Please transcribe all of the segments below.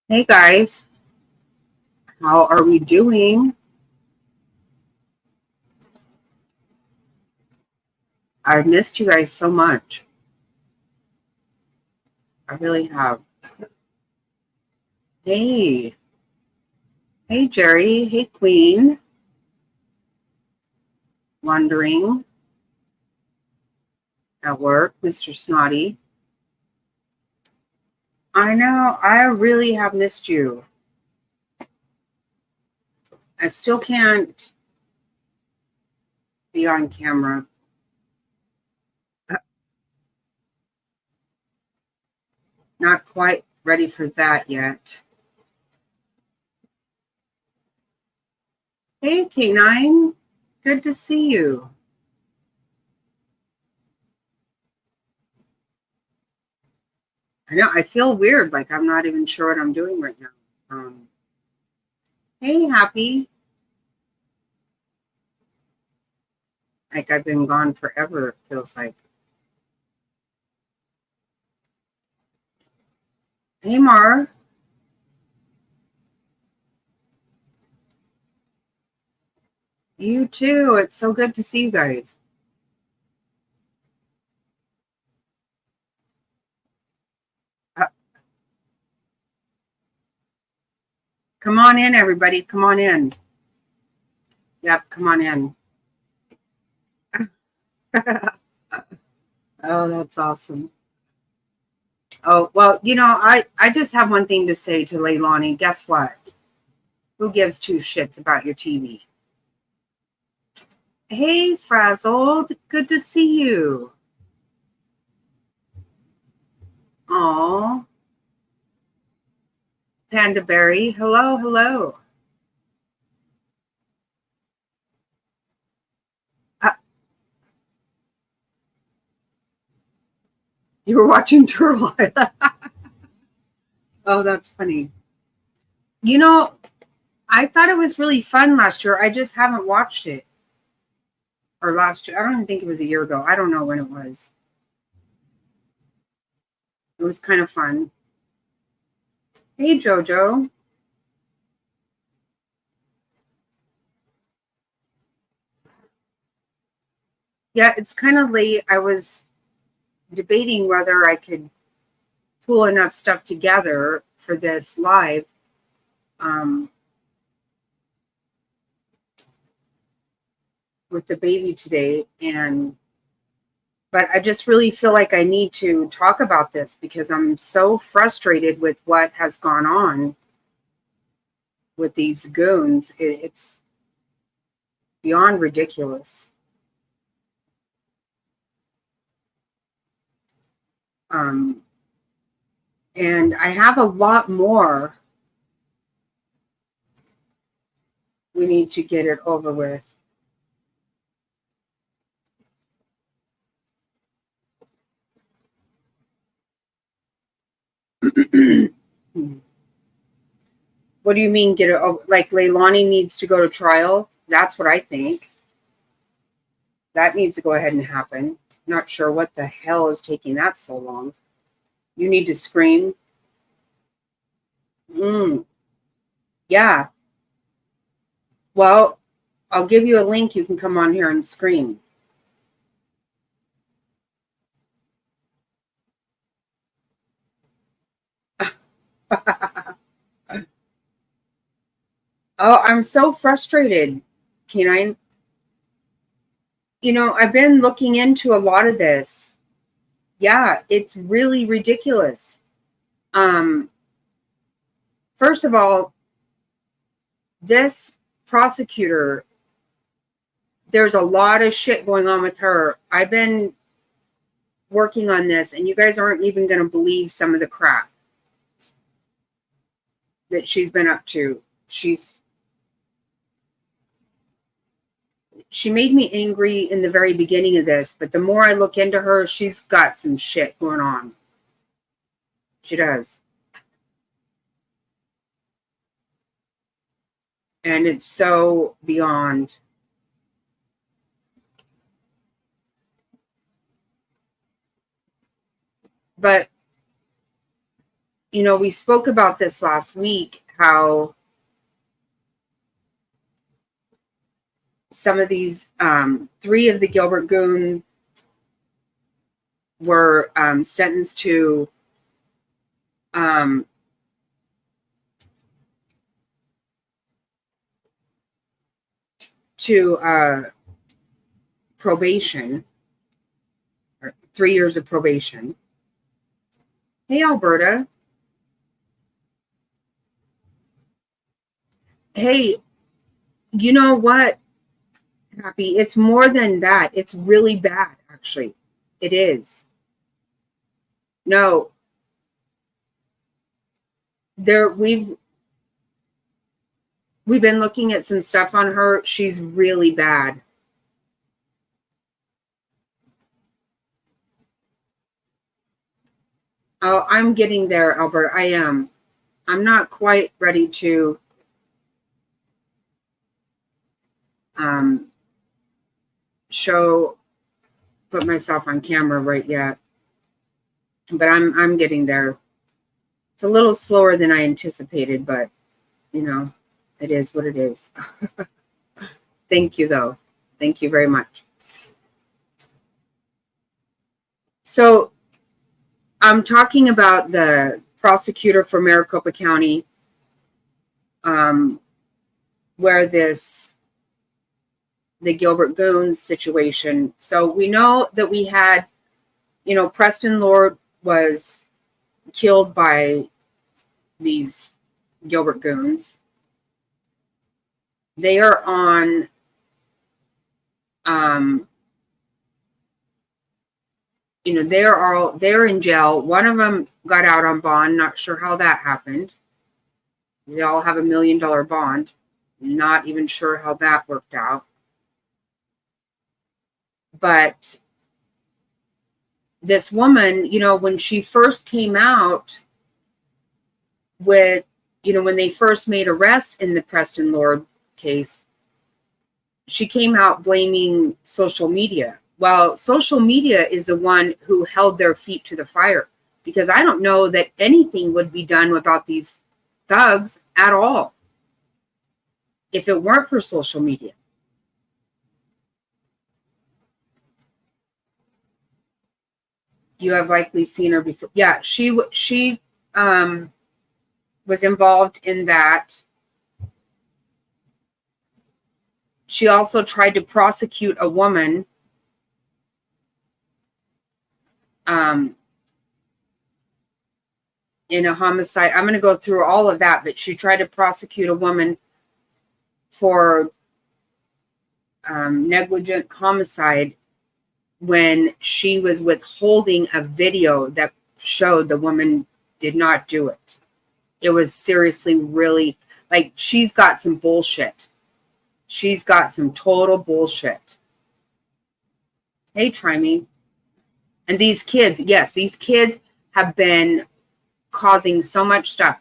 Hey guys, how are we doing? I've missed you guys so much. I really have. Hey, hey Jerry, hey Queen, wandering at work, Mr. Snotty. I know, I really have missed you. I still can't be on camera. Not quite ready for that yet. Hey K9, good to see you. I know, I feel weird, like I'm not even sure what I'm doing right now. Hey Happy, like I've been gone forever, it feels like. Hey Mar, you too. It's so good to see you guys. Uh, Come on in, everybody. Come on in. Yep, come on in. Oh, that's awesome. Oh, well, I just have one thing to say to Leilani. Guess what? Who gives two shits about your TV? Hey, Frazzled. Good to see you. Aw. Panda Berry. Hello, hello. Uh, you were watching Turtle Island. Oh, that's funny. You know, I thought it was really fun last year. I just haven't watched it. Or last year. I don't even think it was a year ago. I don't know when it was. It was kind of fun. Hey, Jojo. Yeah, it's kind of late. I was debating whether I could pull enough stuff together for this live. Um, with the baby today, but I just really feel like I need to talk about this because I'm so frustrated with what has gone on with these goons. It's beyond ridiculous. Um, and I have a lot more. We need to get it over with. What do you mean get it over? Like Leilani needs to go to trial? That's what I think. That needs to go ahead and happen. Not sure what the hell is taking that so long. You need to scream. Yeah. Well, I'll give you a link. You can come on here and scream. Oh, I'm so frustrated, Canine. I've been looking into a lot of this. Yeah, it's really ridiculous. Um, First of all, this prosecutor, there's a lot of shit going on with her. I've been working on this, and you guys aren't even going to believe some of the crap that she's been up to. She made me angry in the very beginning of this, but the more I look into her, she's got some shit going on. She does. And it's so beyond. But, we spoke about this last week, how some of these, 3 of the Gilbert Goons were sentenced to probation, or 3 years of probation. Hey, Alberta. Hey, you know what, Happy? It's more than that. It's really bad, actually. It is. No, we've been looking at some stuff on her. She's really bad. Oh, I'm getting there, Alberta. I am. I'm not quite ready to put myself on camera right yet, but I'm getting there. It's a little slower than I anticipated, but it is what it is. Thank you, though. Thank you very much. So I'm talking about the prosecutor for Maricopa County, where the Gilbert Goons situation. So we know that we had, Preston Lord was killed by these Gilbert Goons. They are on, they're in jail. One of them got out on bond. Not sure how that happened. They all have $1 million bond. Not even sure how that worked out. But this woman, when she first came out with, when they first made arrests in the Preston Lord case, she came out blaming social media. Well, social media is the one who held their feet to the fire, because I don't know that anything would be done about these thugs at all if it weren't for social media. You have likely seen her before. Yeah, she was involved in that. She also tried to prosecute a woman in a homicide. I'm going to go through all of that, but she tried to prosecute a woman for negligent homicide when she was withholding a video that showed the woman did not do it. It was seriously really, like, she's got some bullshit. She's got some total bullshit. Hey, try me. And these kids, yes, these kids have been causing so much stuff.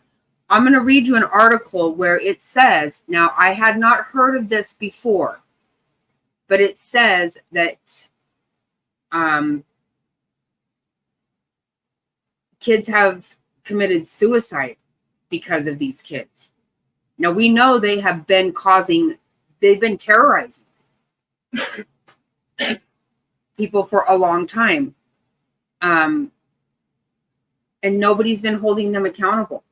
I'm going to read you an article where it says, now I had not heard of this before, but it says that kids have committed suicide because of these kids. Now we know they have been they've been terrorizing people for a long time. And nobody's been holding them accountable.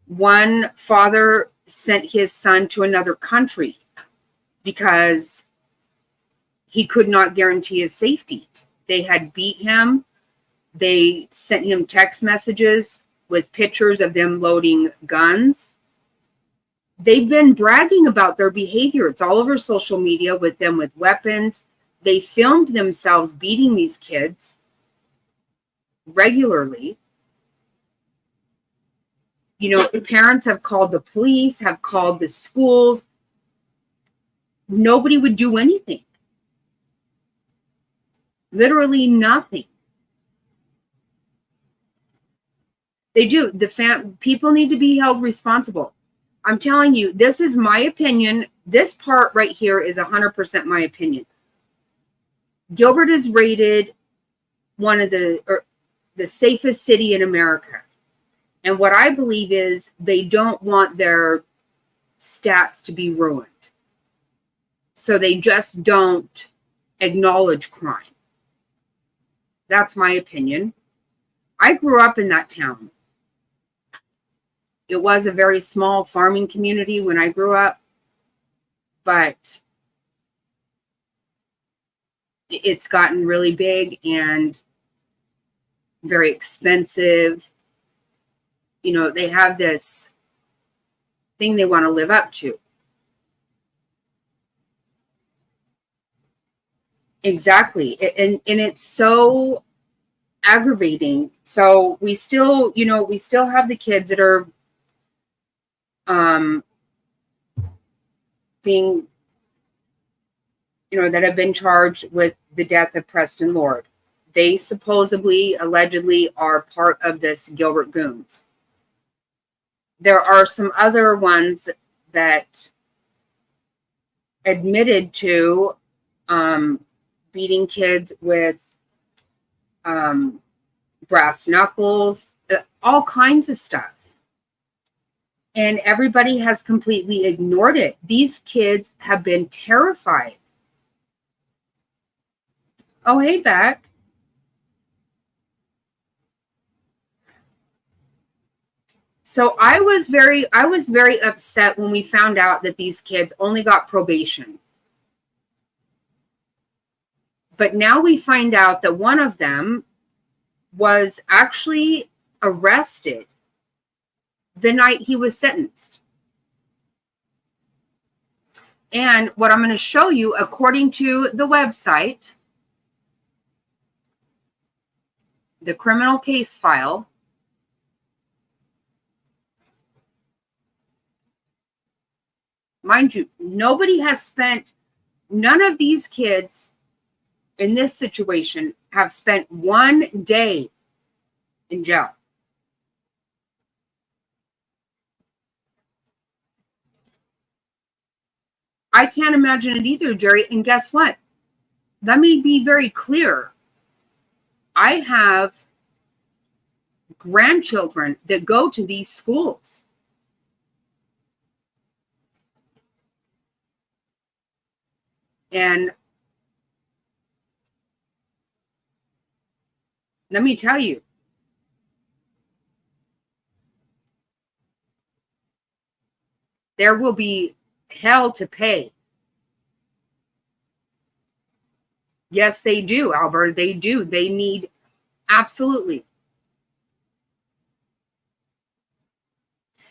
One father sent his son to another country because he could not guarantee his safety. They had beat him. They sent him text messages with pictures of them loading guns. They've been bragging about their behavior. It's all over social media with them with weapons. They filmed themselves beating these kids regularly. The parents have called the police, have called the schools. Nobody would do anything. Literally nothing. They do. People need to be held responsible. I'm telling you, this is my opinion. This part right here is 100% my opinion. Gilbert is rated one of the safest city in America. And what I believe is they don't want their stats to be ruined. So they just don't acknowledge crime. That's my opinion. I grew up in that town. It was a very small farming community when I grew up, but it's gotten really big and very expensive. You know, they have this thing they want to live up to. Exactly. And it's so aggravating. So we still, you know, we still have the kids that are being, you know, that have been charged with the death of Preston Lord. They supposedly, allegedly are part of this Gilbert Goons. There are some other ones that admitted to beating kids with brass knuckles, all kinds of stuff. And everybody has completely ignored it. These kids have been terrified. Oh, hey, Beck. So I was very upset when we found out that these kids only got probation. But now we find out that one of them was actually arrested the night he was sentenced. And what I'm going to show you, according to the website, the criminal case file, mind you, nobody has spent, none of these kids in this situation have spent 1 day in jail. I can't imagine it either, Jerry. And guess what? Let me be very clear. I have grandchildren that go to these schools. And let me tell you, there will be hell to pay. Yes, they do, Albert. They do. They need, absolutely.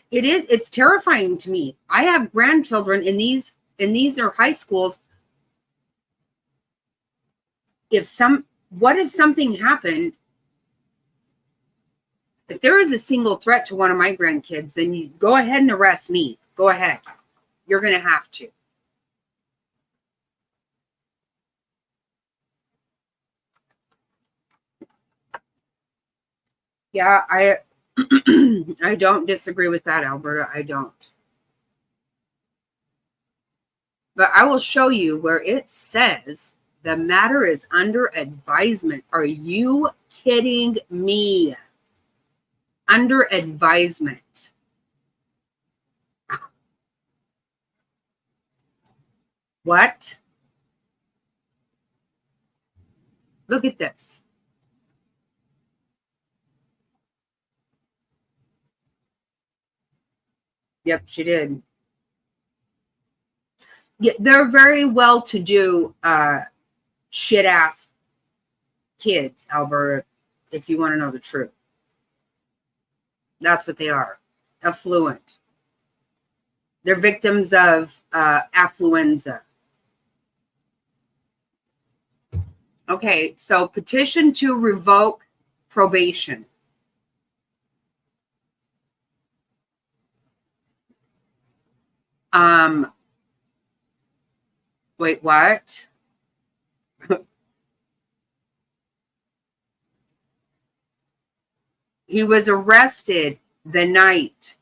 It's terrifying to me. I have grandchildren in these are high schools. What if something happened? If there is a single threat to one of my grandkids, then you go ahead and arrest me. Go ahead. You're going to have to. Yeah, I don't disagree with that, Alberta. I don't. But I will show you where it says the matter is under advisement. Are you kidding me? Under advisement. What? Look at this. Yep, she did. Yeah, they're very well-to-do shit-ass kids, Alberta, if you want to know the truth. That's what they are. Affluent. They're victims of affluenza. Okay, so petition to revoke probation. Wait, what? He was arrested the night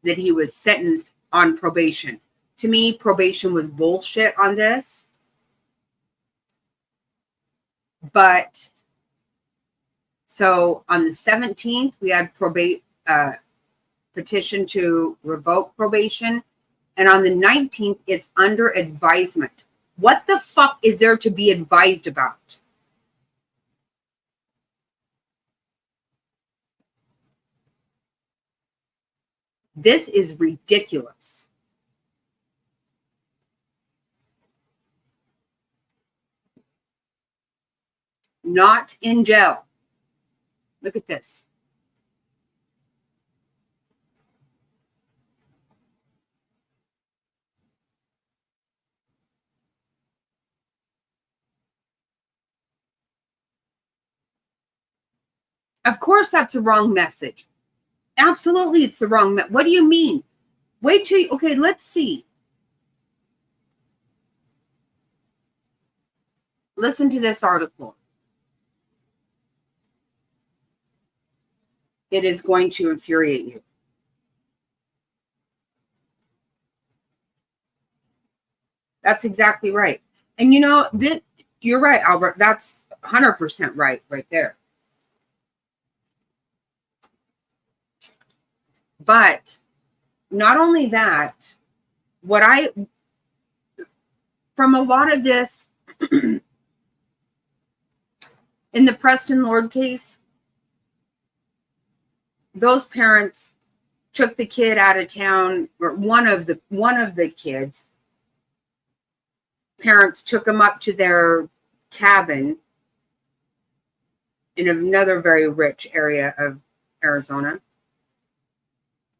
that he was sentenced on probation. To me, probation was bullshit on this. But So on the 17th, we had petition to revoke probation. And on the 19th, it's under advisement. What the fuck is there to be advised about? This is ridiculous. Not in jail. Look at this. Of course, that's a wrong message. Absolutely, it's the wrong message. What do you mean? Wait till okay, let's see. Listen to this article. It is going to infuriate you. That's exactly right. And you know, you're right, Albert. That's 100% right there. But not only that, from a lot of this, in the Preston Lord case, those parents took the kid out of town, or one of the kids. Parents took him up to their cabin in another very rich area of Arizona.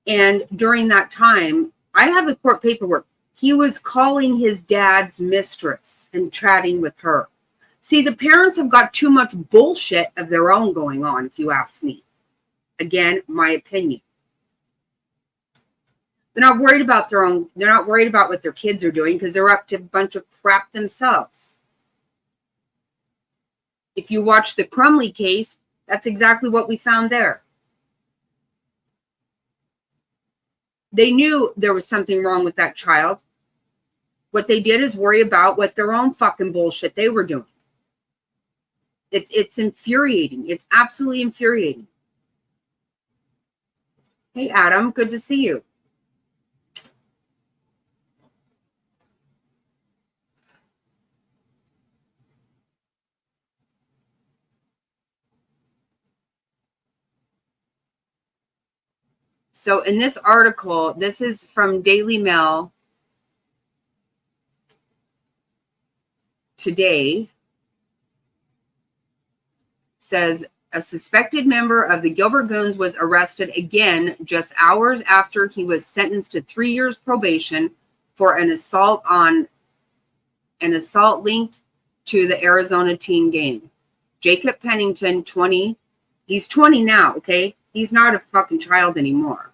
And during that time, I have the court paperwork. He was calling his dad's mistress and chatting with her. See, the parents have got too much bullshit of their own going on, if you ask me. Again, my opinion. They're not worried about they're not worried about what their kids are doing because they're up to a bunch of crap themselves. If you watch the Crumley case, that's exactly what we found there. They knew there was something wrong with that child. What they did is worry about what their own fucking bullshit they were doing. It's infuriating. It's absolutely infuriating. Hey, Adam, good to see you. So in this article, this is from Daily Mail today, says a suspected member of the Gilbert Goons was arrested again just hours after he was sentenced to 3 years probation for an assault linked to the Arizona teen gang. Jacob Pennington, 20, he's 20 now, okay? He's not a fucking child anymore.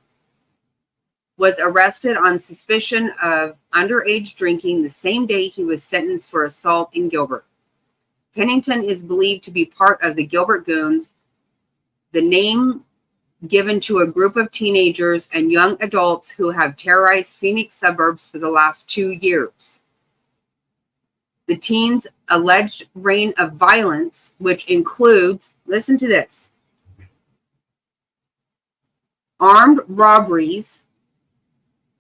Was arrested on suspicion of underage drinking the same day he was sentenced for assault in Gilbert. Pennington is believed to be part of the Gilbert Goons, the name given to a group of teenagers and young adults who have terrorized Phoenix suburbs for the last 2 years. The teens' alleged reign of violence, which includes, listen to this, armed robberies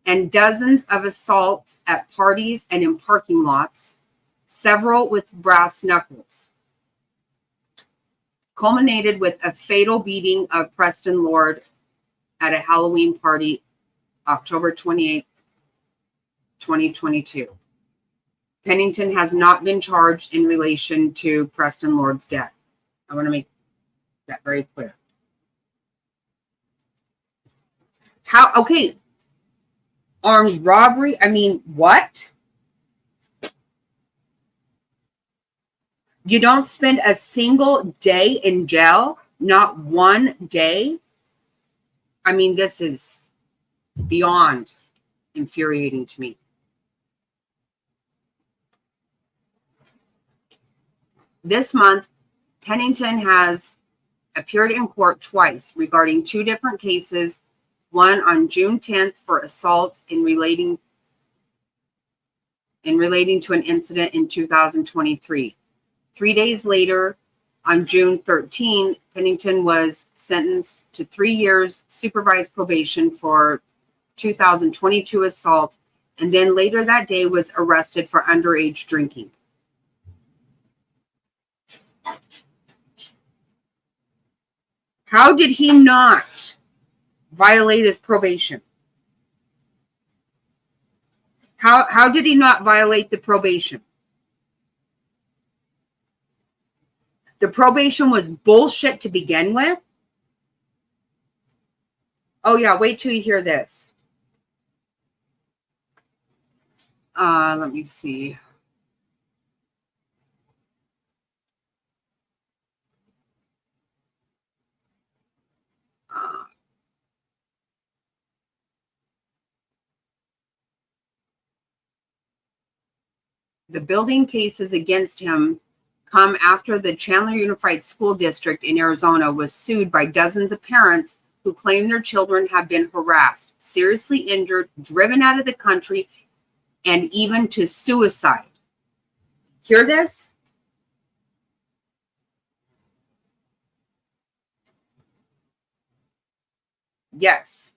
and dozens of assaults at parties and in parking lots, several with brass knuckles, culminated with a fatal beating of Preston Lord at a Halloween party, October 28, 2022. Pennington has not been charged in relation to Preston Lord's death. I want to make that very clear. Okay, armed robbery, I mean, what? You don't spend a single day in jail? Not one day? I mean, this is beyond infuriating to me. This month, Pennington has appeared in court twice regarding 2 different cases, one on June 10th for assault in relating to an incident in 2023. 3 days later, On June 13, Pennington was sentenced to 3 years supervised probation for 2022 assault, and then later that day was arrested for underage drinking. How did he not violate his probation? How did he not violate the probation? The probation was bullshit to begin with. Oh yeah, wait till you hear this. Let me see. The building cases against him come after the Chandler Unified School District in Arizona was sued by dozens of parents who claim their children have been harassed, seriously injured, driven out of the country, and even to suicide. Hear this? Yes.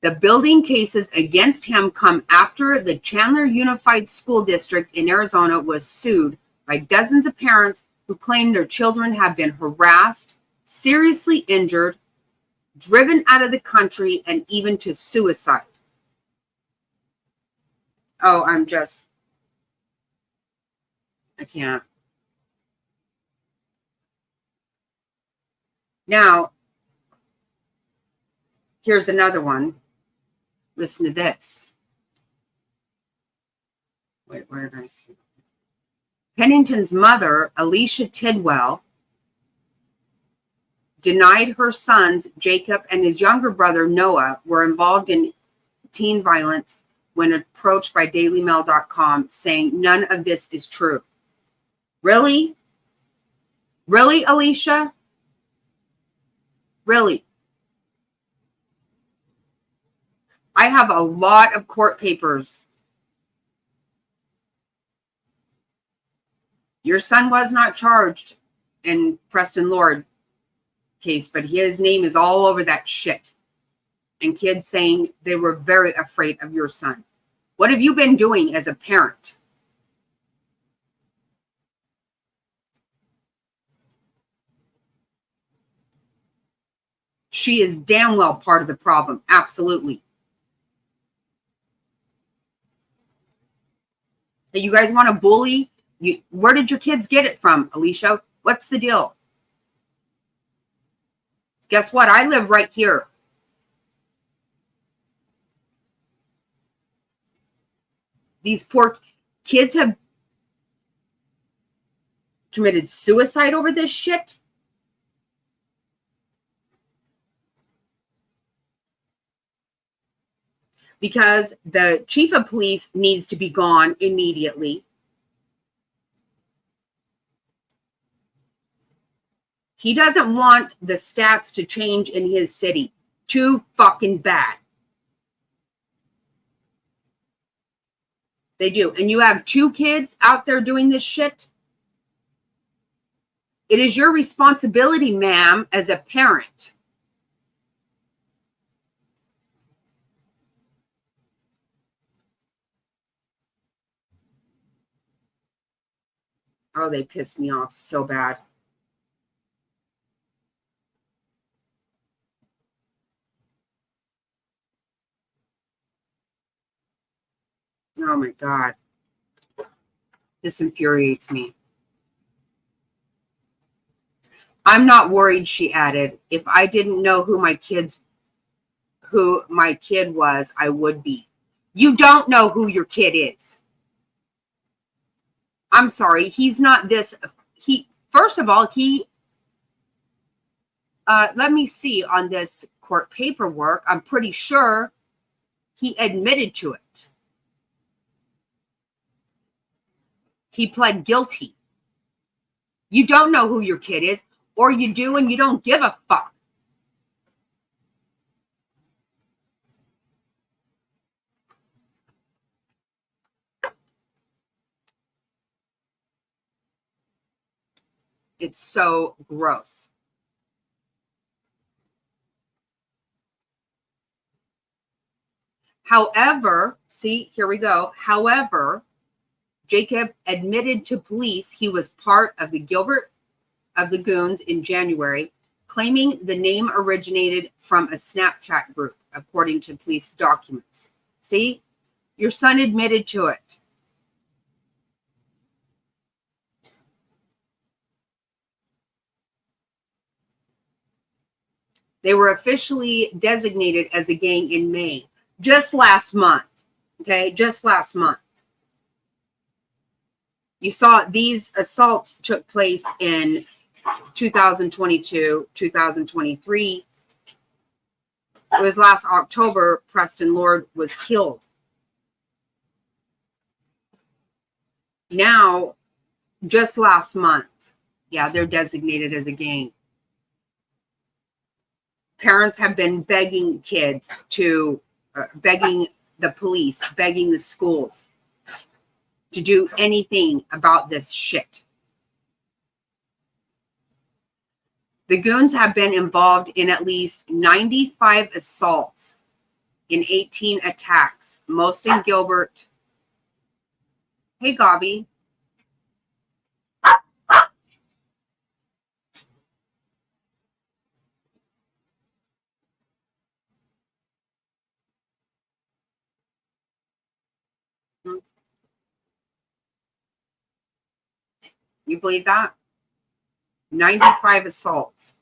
The building cases against him come after the Chandler Unified School District in Arizona was sued by dozens of parents who claim their children have been harassed, seriously injured, driven out of the country, and even to suicide. Oh, I can't. Now, here's another one. Listen to this. Wait, where did I see? Pennington's mother, Alicia Tidwell, denied her sons, Jacob and his younger brother, Noah, were involved in teen violence when approached by DailyMail.com, saying none of this is true. Really? Really, Alicia? Really? I have a lot of court papers. Your son was not charged in Preston Lord case, but his name is all over that shit. And kids saying they were very afraid of your son. What have you been doing as a parent? She is damn well part of the problem. Absolutely. Hey, you guys want to bully? Where did your kids get it from, Alicia? What's the deal? Guess what? I live right here. These poor kids have committed suicide over this shit. Because the chief of police needs to be gone immediately. He doesn't want the stats to change in his city. Too fucking bad. They do. And you have 2 kids out there doing this shit. It is your responsibility, ma'am, as a parent. Oh, they pissed me off so bad. Oh my God. This infuriates me. I'm not worried, she added. If I didn't know who my kid was, I would be. You don't know who your kid is. I'm sorry. He's not this. First of all, let me see on this court paperwork. I'm pretty sure he admitted to it. He pled guilty. You don't know who your kid is, or you do and you don't give a fuck. It's so gross. However, see, here we go. However, Jacob admitted to police he was part of the Gilbert of the Goons in January, claiming the name originated from a Snapchat group, according to police documents. See, your son admitted to it. They were officially designated as a gang in May, just last month. Okay, just last month. You saw these assaults took place in 2022, 2023. It was last October, Preston Lord was killed. Now, just last month, yeah, they're designated as a gang. Parents have been begging kids to, begging the police, begging the schools to do anything about this shit. The Goons have been involved in at least 95 assaults in 18 attacks, most in Gilbert. Hey, Gabi. You believe that? 95 assaults.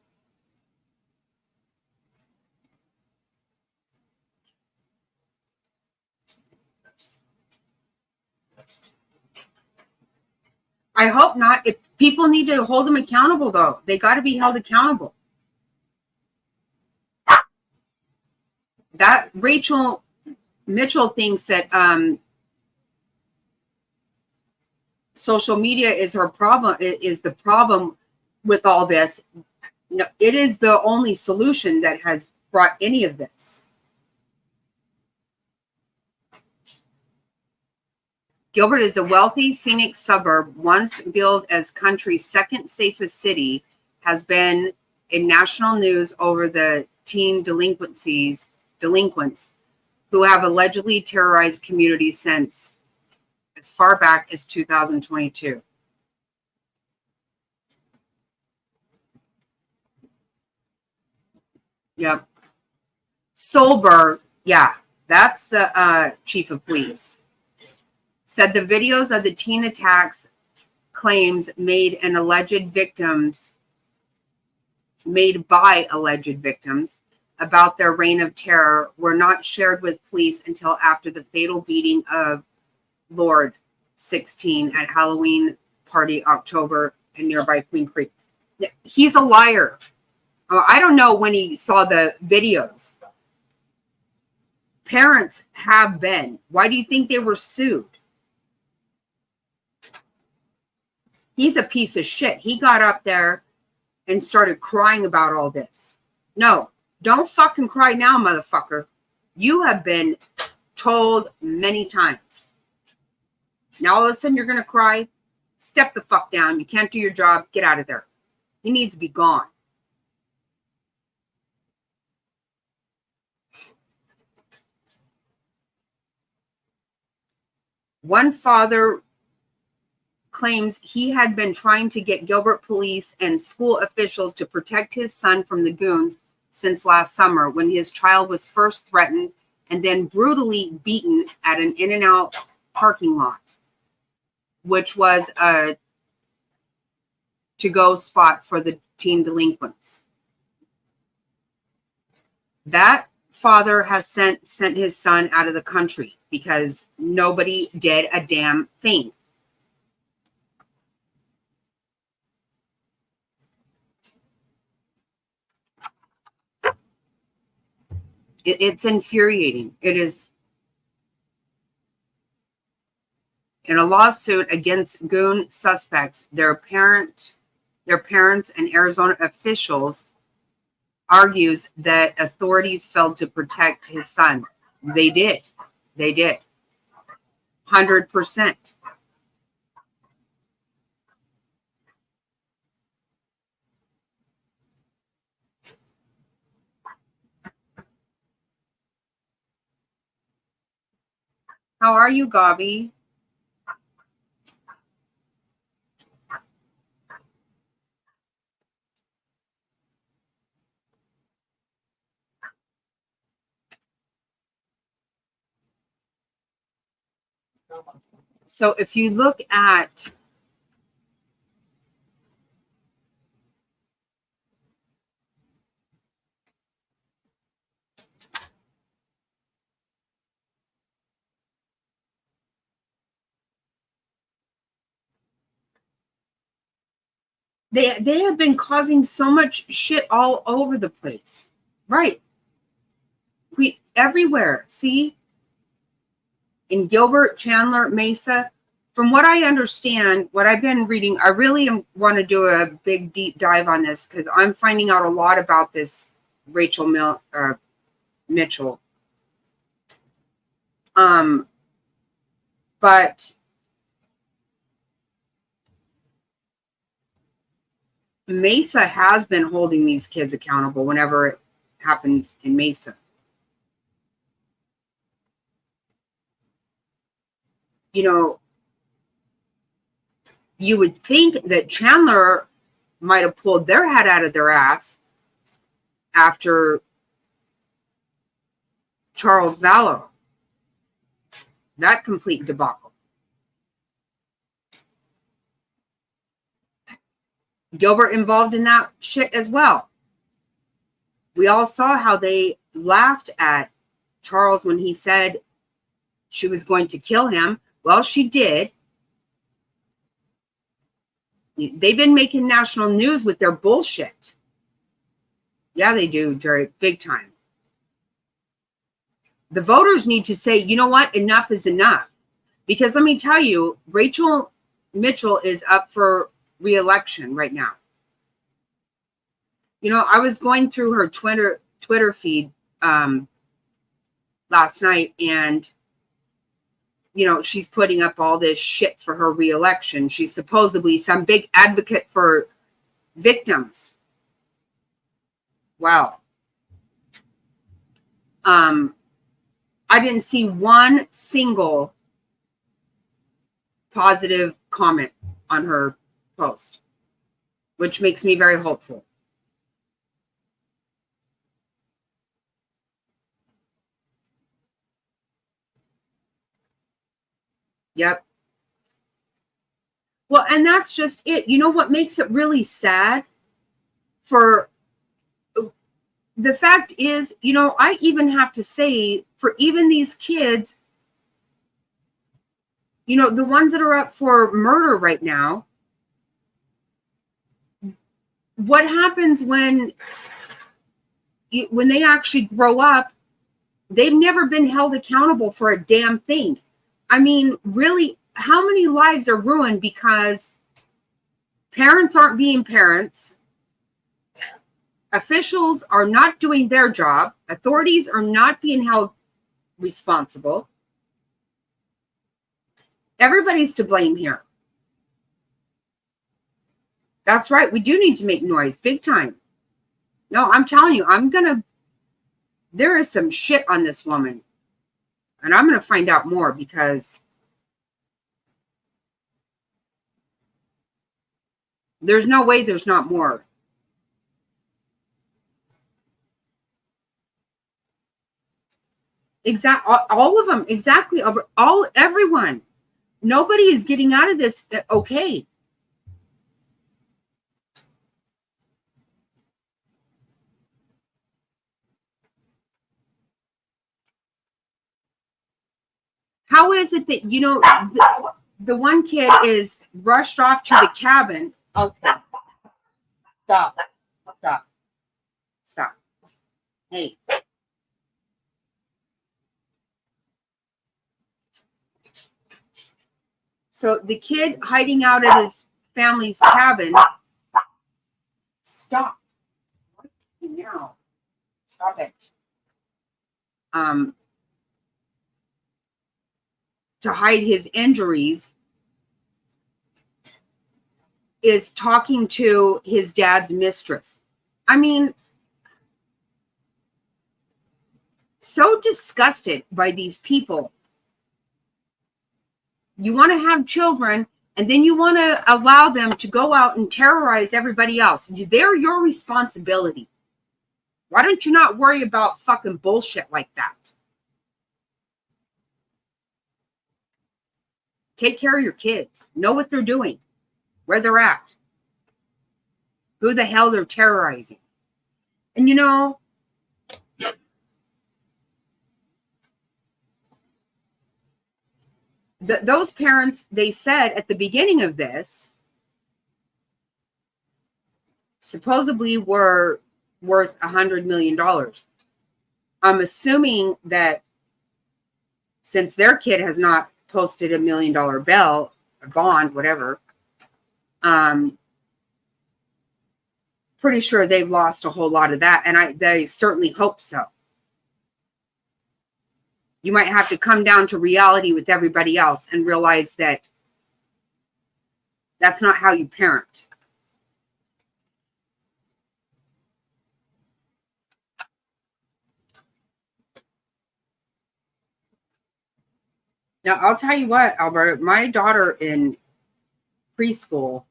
I hope not. If people need to hold them accountable, though, they got to be held accountable. That Rachel Mitchell thinks that social media is her problem, is the problem with all this. No, it is the only solution that has brought any of this. Gilbert is a wealthy Phoenix suburb, once billed as country's second safest city, has been in national news over the teen delinquents who have allegedly terrorized communities since as far back as 2022. Yep. Solberg, yeah, that's the chief of police, said the videos of the teen attacks claims made by alleged victims about their reign of terror were not shared with police until after the fatal beating of Lord 16 at Halloween party October in nearby Queen Creek. He's a liar. I don't know when he saw the videos. Parents have been. Why do you think they were sued? He's a piece of shit. He got up there and started crying about all this. No, don't fucking cry now, motherfucker. You have been told many times. Now all of a sudden you're going to cry? Step the fuck down. You can't do your job. Get out of there. He needs to be gone. One father claims he had been trying to get Gilbert police and school officials to protect his son from the Goons since last summer, when his child was first threatened and then brutally beaten at an In-N-Out parking lot, which was a to-go spot for the teen delinquents. That father has sent his son out of the country because nobody did a damn thing. It's infuriating. It is. In a lawsuit against Goon suspects, their parents and Arizona officials argues that authorities failed to protect his son. They did. 100%. How are you, Gabi? So if you look at they have been causing so much shit all over the place. Right. We everywhere. See? In Gilbert, Chandler, Mesa. From what I understand, what I've been reading, I really want to do a big deep dive on this because I'm finding out a lot about this Rachel Mitchell. But Mesa has been holding these kids accountable whenever it happens in Mesa. You know, you would think that Chandler might have pulled their head out of their ass after Charles Vallow. That complete debacle. Gilbert involved in that shit as well. We all saw how they laughed at Charles when he said she was going to kill him. Well, she did. They've been making national news with their bullshit. Yeah, they do, Jerry, big time. The voters need to say, you know what? Enough is enough. Because let me tell you, Rachel Mitchell is up for re-election right now. You know, I was going through her Twitter feed last night, and you know, she's putting up all this shit for her re-election. She's supposedly some big advocate for victims. Wow. I didn't see one single positive comment on her post, which makes me very hopeful. Yep. Well, and that's just it. You know what makes it really sad? For the fact is, you know, I even have to say, for even these kids, you know, the ones that are up for murder right now, what happens when they actually grow up? They've never been held accountable for a damn thing. I mean, really, how many lives are ruined because parents aren't being parents? Officials are not doing their job. Authorities are not being held responsible. Everybody's to blame here. That's right. We do need to make noise big time. No, I'm telling you, there is some shit on this woman. And I'm going to find out more because there's no way there's not more. All of them, exactly. Everyone. Nobody is getting out of this okay. How is it that, you know, the one kid is rushed off to the cabin? Okay. Stop. Hey. So the kid hiding out at his family's cabin. Stop. What now? Stop it. To hide his injuries, is talking to his dad's mistress. I mean, so disgusted by these people You want to have children, and then you want to allow them to go out and terrorize everybody else. They're your responsibility. Why don't you not worry about fucking bullshit like that? Take care of your kids. Know what they're doing, where they're at, who the hell they're terrorizing. And you know, those parents, they said at the beginning of this, supposedly were worth $100 million. I'm assuming that since their kid has not posted $1 million bail, a bond, whatever, pretty sure they've lost a whole lot of that, and they certainly hope so. You might have to come down to reality with everybody else and realize that that's not how you parent. Now, I'll tell you what, Albert, my daughter in preschool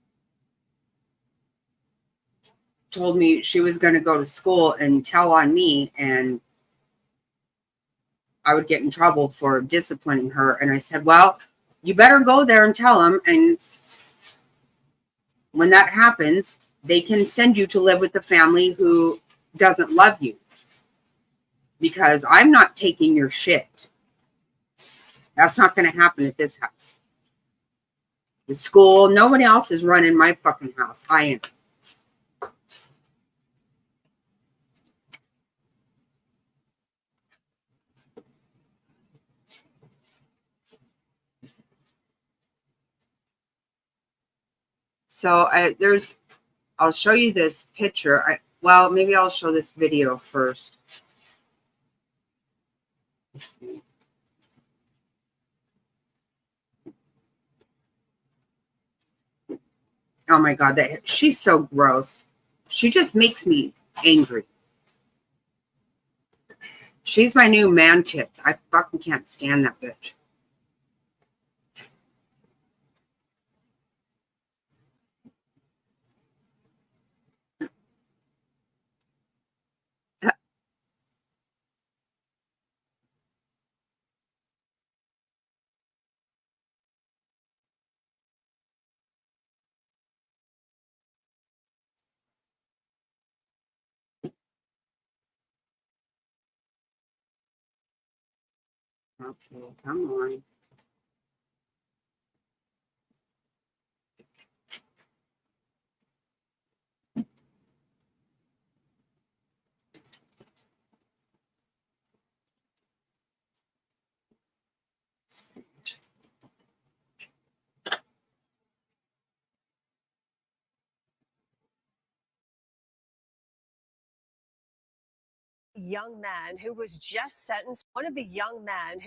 told me she was going to go to school and tell on me, and I would get in trouble for disciplining her. And I said, well, you better go there and tell them. And when that happens, they can send you to live with a family who doesn't love you, because I'm not taking your shit. That's not going to happen at this house. The school, nobody else is running my fucking house. I am. So I'll show you this picture. Well, maybe I'll show this video first. Let's see. Oh my God, she's so gross. She just makes me angry. She's my new man tits. I fucking can't stand that bitch. Okay, come on. Young man who was just sentenced one of the young men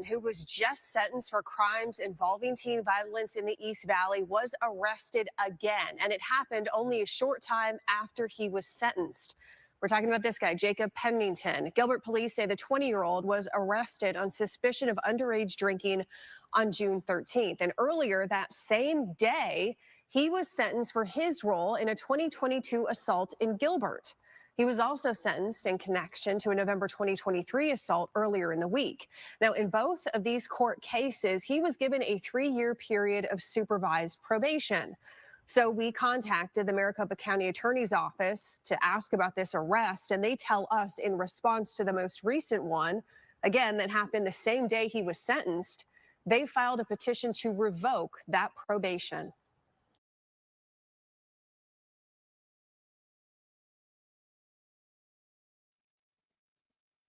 who was just sentenced for crimes involving teen violence in the East Valley was arrested again, and it happened only a short time after he was sentenced. We're talking about this guy, Jacob Pennington. Gilbert police say the 20-year-old was arrested on suspicion of underage drinking on June 13th, and earlier that same day he was sentenced for his role in a 2022 assault in Gilbert. He was also sentenced in connection to a November 2023 assault earlier in the week. Now, in both of these court cases, he was given a 3-year period of supervised probation. So we contacted the Maricopa County Attorney's Office to ask about this arrest, and they tell us in response to the most recent one, again, that happened the same day he was sentenced, they filed a petition to revoke that probation.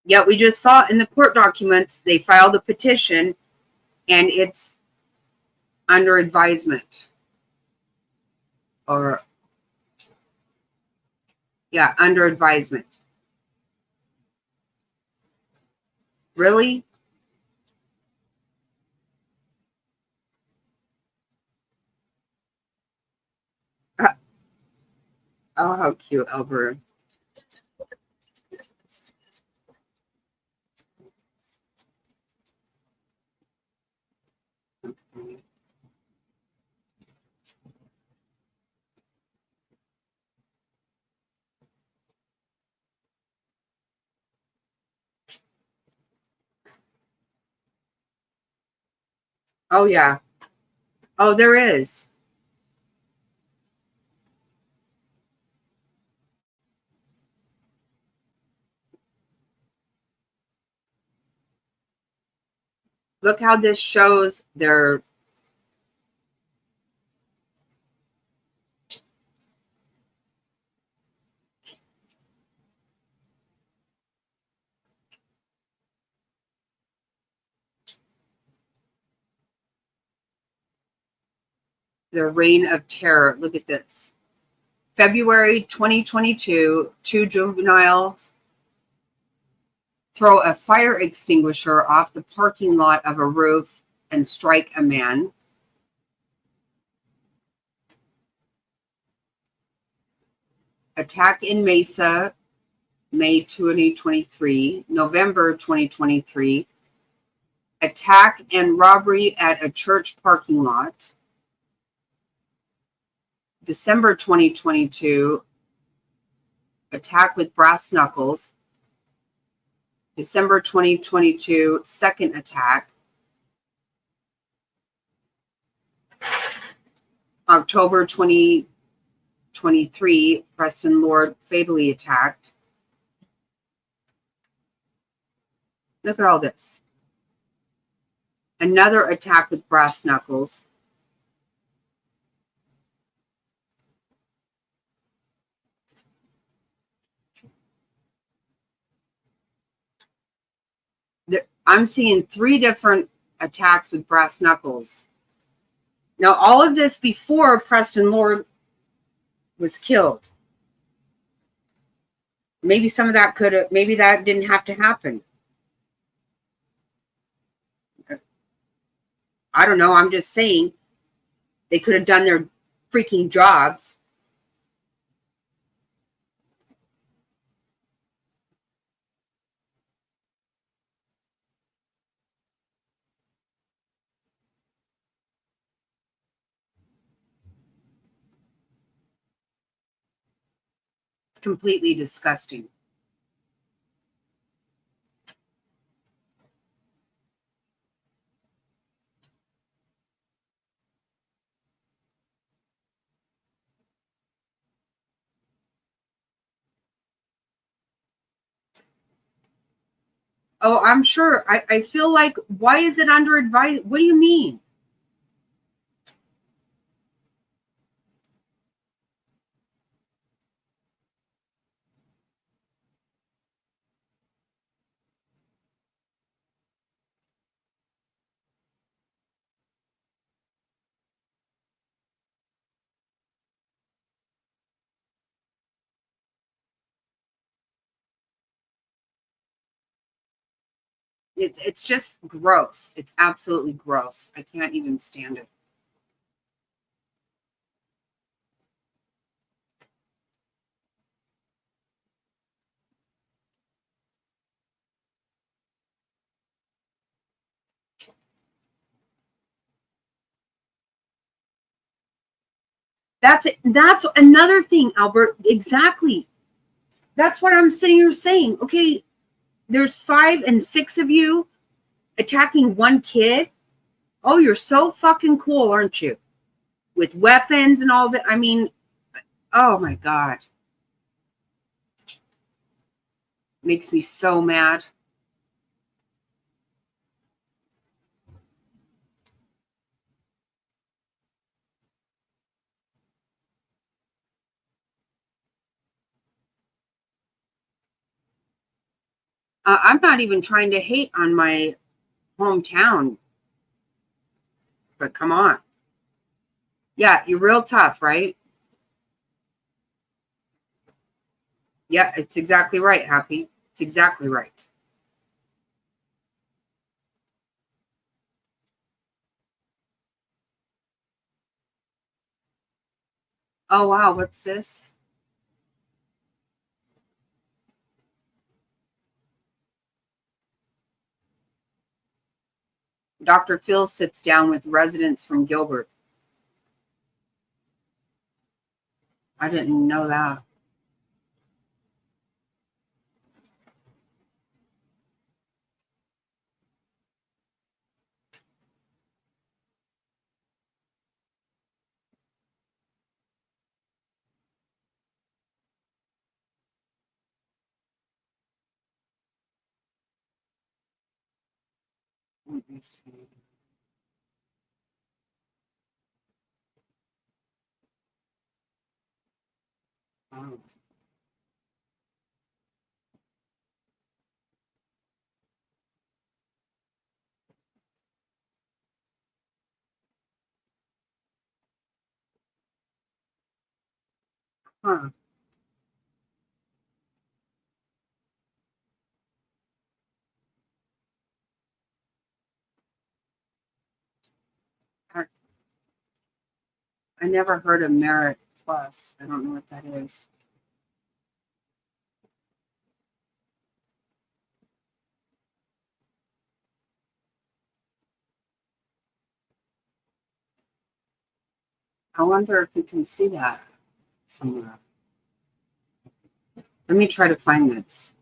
Yeah, we just saw in the court documents, they filed a petition and it's under advisement. Or, yeah, under advisement. Really? Oh, how cute, Albert. Oh, yeah. Oh, there is. Look how this shows their reign of terror. Look at this. February 2022, two juveniles throw a fire extinguisher off the parking lot of a roof and strike a man. Attack in Mesa, May 2023. November 2023. Attack and robbery at a church parking lot. December 2022. Attack with brass knuckles. December 2022, second attack. October 2023, Preston Lord fatally attacked. Look at all this. Another attack with brass knuckles. I'm seeing 3 different attacks with brass knuckles. Now, all of this before Preston Lord was killed. Maybe some of that maybe that didn't have to happen. I don't know. I'm just saying they could have done their freaking jobs. It's completely disgusting. Oh, I'm sure. I feel like, why is it under advice? What do you mean? It's just gross. It's absolutely gross. I can't even stand it. That's another thing, Albert. Exactly. That's what I'm sitting here saying. Okay, there's 5 and 6 of you attacking one kid. Oh, you're so fucking cool, aren't you? With weapons and all that. I mean, oh my God. Makes me so mad. I'm not even trying to hate on my hometown, but come on. Yeah, you're real tough, right? Yeah, it's exactly right, Happy. It's exactly right. Oh, wow. What's this? Dr. Phil sits down with residents from Gilbert. I didn't know that. Let me see. Oh. Huh. I, I never heard of Merit Plus. I don't know what that is. I wonder if you can see that somewhere. Let me try to find this.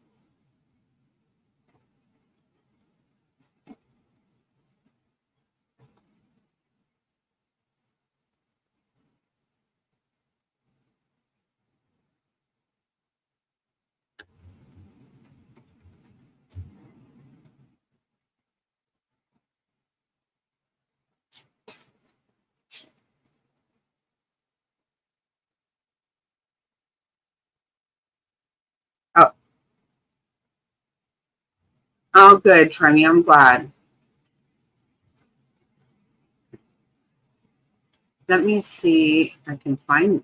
Oh, oh, good, Tremy. I'm glad. Let me see if I can find.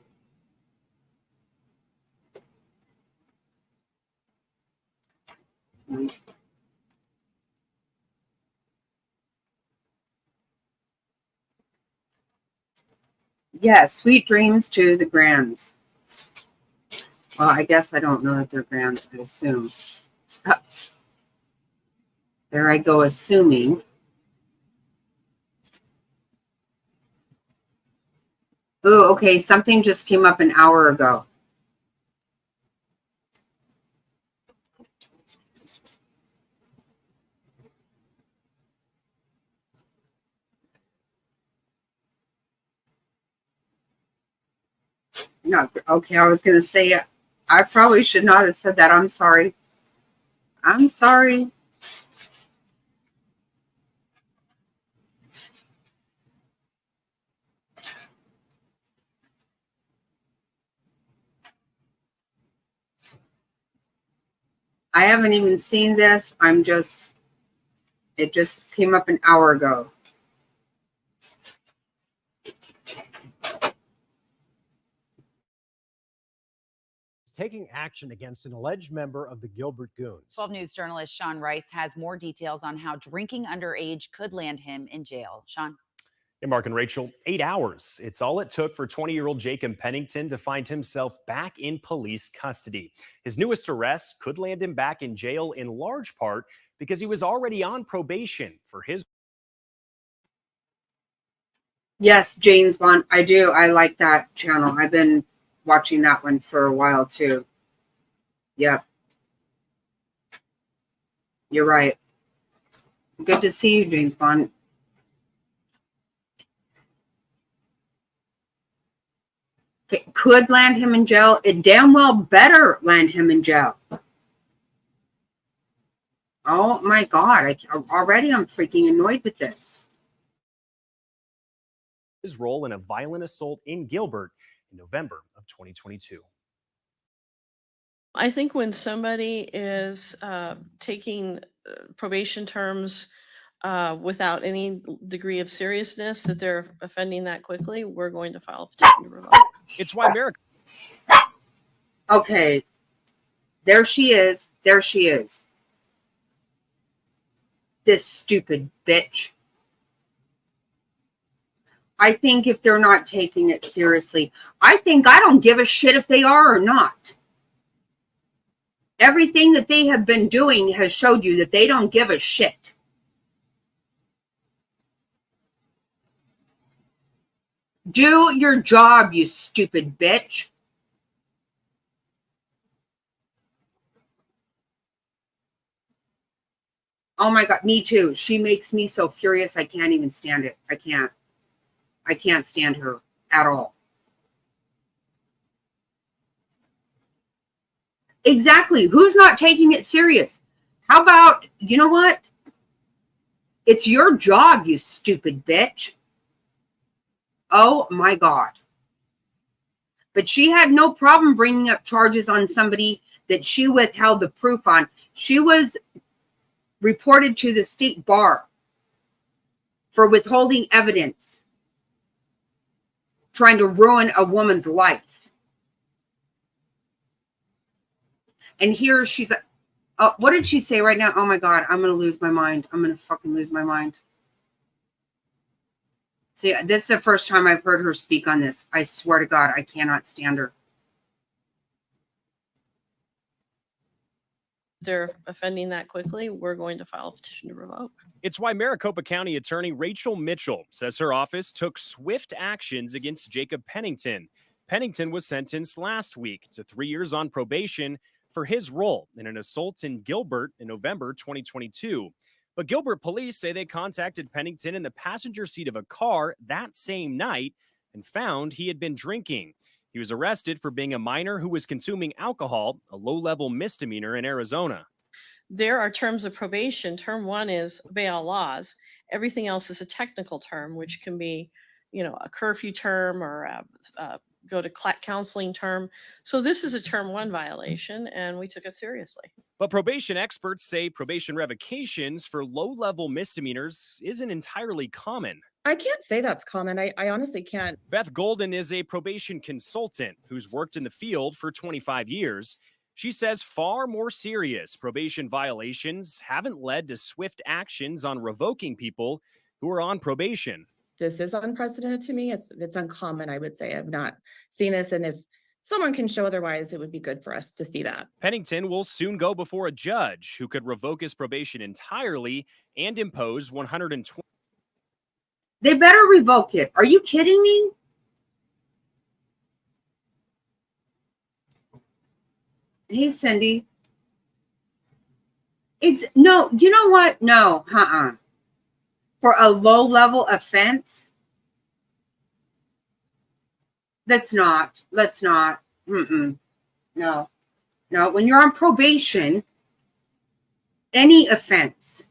Yes, sweet dreams to the Grands. Well, I guess I don't know that they're Grands. I assume. There I go, assuming. Oh, okay. Something just came up an hour ago. No, okay. I was going to say, I probably should not have said that. I'm sorry. I'm sorry. I haven't even seen this. It just came up an hour ago. Taking action against an alleged member of the Gilbert Goons. 12 News journalist Sean Rice has more details on how drinking underage could land him in jail. Sean. Hey, Mark and Rachel, 8 hours. It's all it took for 20-year-old Jacob Pennington to find himself back in police custody. His newest arrest could land him back in jail in large part because he was already on probation for his. Yes, James Bond. I do. I like that channel. I've been watching that one for a while too. Yep. You're right. Good to see you, James Bond. It could land him in jail. It damn well better land him in jail. Oh my God. Already I'm freaking annoyed with this. His role in a violent assault in Gilbert in November of 2022. I think when somebody is taking probation terms without any degree of seriousness that they're offending that quickly, we're going to file a petition to revoke. It's why America. Okay. There she is. There she is. This stupid bitch. I think if they're not taking it seriously, I don't give a shit if they are or not. Everything that they have been doing has showed you that they don't give a shit. Do your job, you stupid bitch. Oh my God, me too. She makes me so furious. I can't even stand it. I can't stand her at all. Exactly. Who's not taking it serious? How about, you know what? It's your job, you stupid bitch. Oh my God. But she had no problem bringing up charges on somebody that she withheld the proof on. She was reported to the state bar for withholding evidence, trying to ruin a woman's life. And here she's like, oh, what did she say right now? Oh my God, I'm going to lose my mind. I'm going to fucking lose my mind. See, this is the first time I've heard her speak on this. I swear to God, I cannot stand her. They're offending that quickly, we're going to file a petition to revoke. It's why Maricopa County Attorney Rachel Mitchell says her office took swift actions against Jacob Pennington. Pennington was sentenced last week to 3 years on probation for his role in an assault in Gilbert in November 2022. But Gilbert police say they contacted Pennington in the passenger seat of a car that same night and found he had been drinking. He was arrested for being a minor who was consuming alcohol, a low-level misdemeanor in Arizona. There are terms of probation. Term 1 is obey all laws. Everything else is a technical term, which can be, a curfew term or go to counseling term. So this is a term 1 violation, and we took it seriously. But probation experts say probation revocations for low-level misdemeanors isn't entirely common. I can't say that's common. I honestly can't. Beth Golden is a probation consultant who's worked in the field for 25 years. She says far more serious probation violations haven't led to swift actions on revoking people who are on probation. This is unprecedented to me. It's uncommon, I would say. I've not seen this, and if someone can show otherwise, it would be good for us to see that. Pennington will soon go before a judge who could revoke his probation entirely and impose 120. They better revoke it. Are you kidding me? Hey, Cindy. No, you know what? No, For a low-level offense? Let's not. No. When you're on probation, any offense,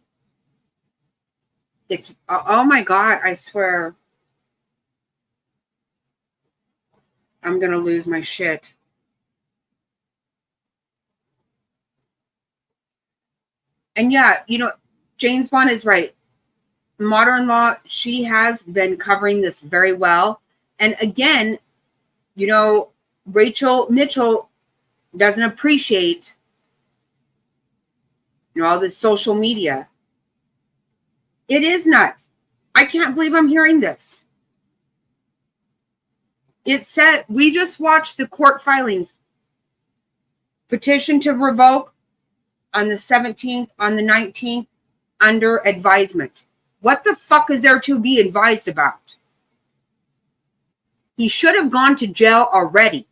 it's, oh my God, I swear. I'm going to lose my shit. And yeah, James Bond is right. Modern law, she has been covering this very well. And again, Rachel Mitchell doesn't appreciate, all this social media. It is nuts. I can't believe I'm hearing this. It said, we just watched the court filings. Petition to revoke on the 17th, on the 19th, under advisement. What the fuck is there to be advised about? He should have gone to jail already.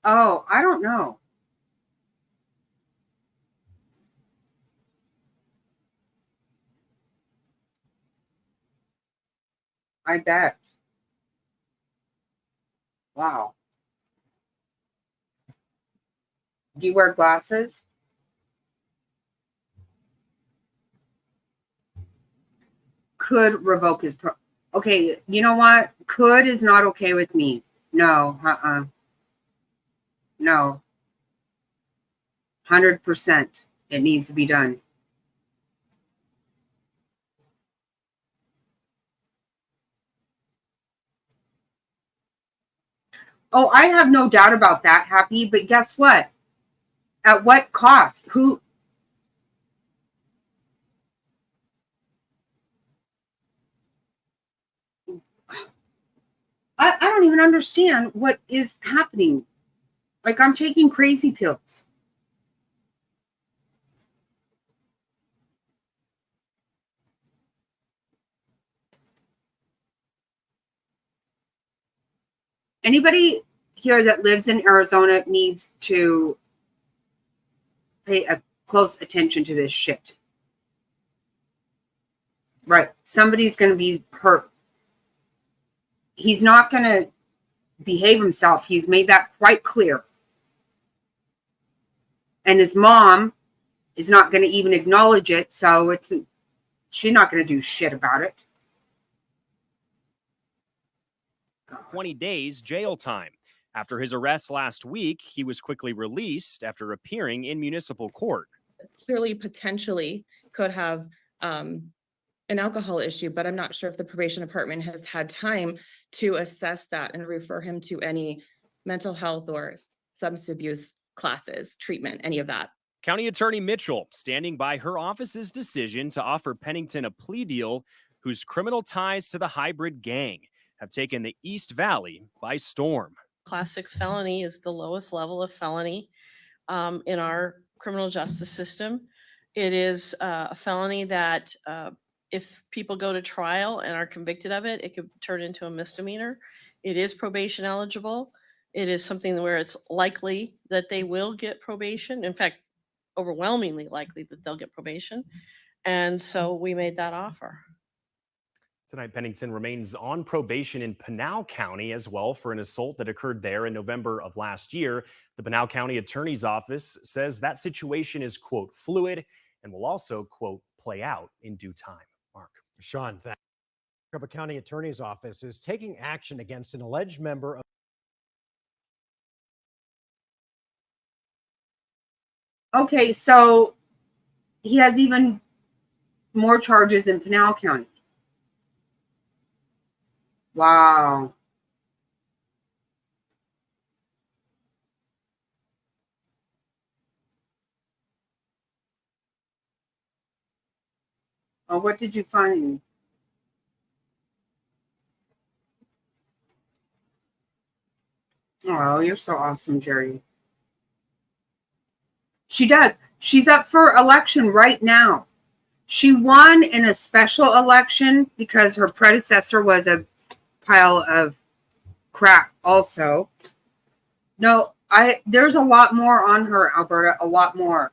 Oh, I don't know. I bet. Wow. Do you wear glasses? Could revoke his okay, you know what? Could is not okay with me. No, No. 100%. It needs to be done. Oh, I have no doubt about that, Happy. But guess what? At what cost? Who? I don't even understand what is happening. Like, I'm taking crazy pills. Anybody here that lives in Arizona needs to pay a close attention to this shit. Right. Somebody's going to be hurt. he's not going to behave himself. He's made that quite clear. And his mom is not going to even acknowledge it, so she's not going to do shit about it. 20 days jail time. After his arrest last week, he was quickly released after appearing in municipal court. Clearly, potentially could have an alcohol issue, but I'm not sure if the probation department has had time to assess that and refer him to any mental health or substance abuse classes, treatment, any of that. County Attorney Mitchell standing by her office's decision to offer Pennington a plea deal whose criminal ties to the hybrid gang have taken the East Valley by storm. Class 6 felony is the lowest level of felony in our criminal justice system. It is a felony that if people go to trial and are convicted of it, it could turn into a misdemeanor. It is probation eligible. It is something where it's likely that they will get probation. In fact, overwhelmingly likely that they'll get probation. And so we made that offer. Tonight, Pennington remains on probation in Pinal County as well for an assault that occurred there in November of last year. The Pinal County Attorney's Office says that situation is, quote, fluid and will also, quote, play out in due time. Mark. Sean, the Maricopa County Attorney's Office is taking action against an alleged member of Okay, so he has even more charges in Pinal County. Wow. Oh, what did you find? Oh, you're so awesome, Jerry. She does. She's up for election right now. She won in a special election because her predecessor was a pile of crap also. No, there's a lot more on her, Alberta, a lot more.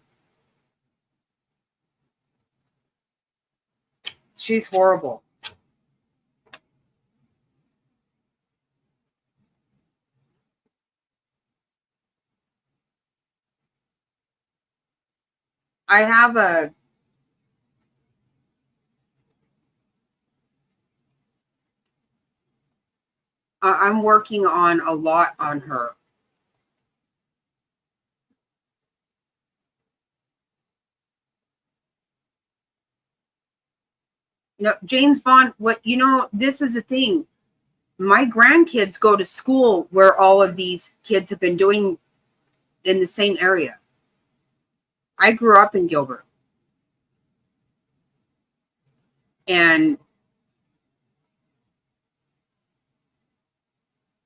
She's horrible. I have I'm working on a lot on her. No, James Bond, this is the thing. My grandkids go to school where all of these kids have been doing in the same area. I grew up in Gilbert. And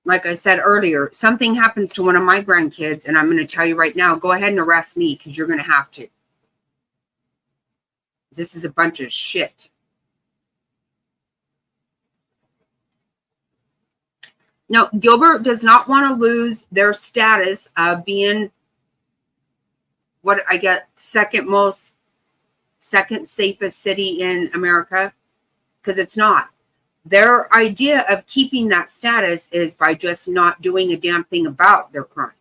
like I said earlier, something happens to one of my grandkids, and I'm going to tell you right now, go ahead and arrest me because you're going to have to. This is a bunch of shit. No, Gilbert does not want to lose their status of being what I get second safest city in America, because it's not. Their idea of keeping that status is by just not doing a damn thing about their crime.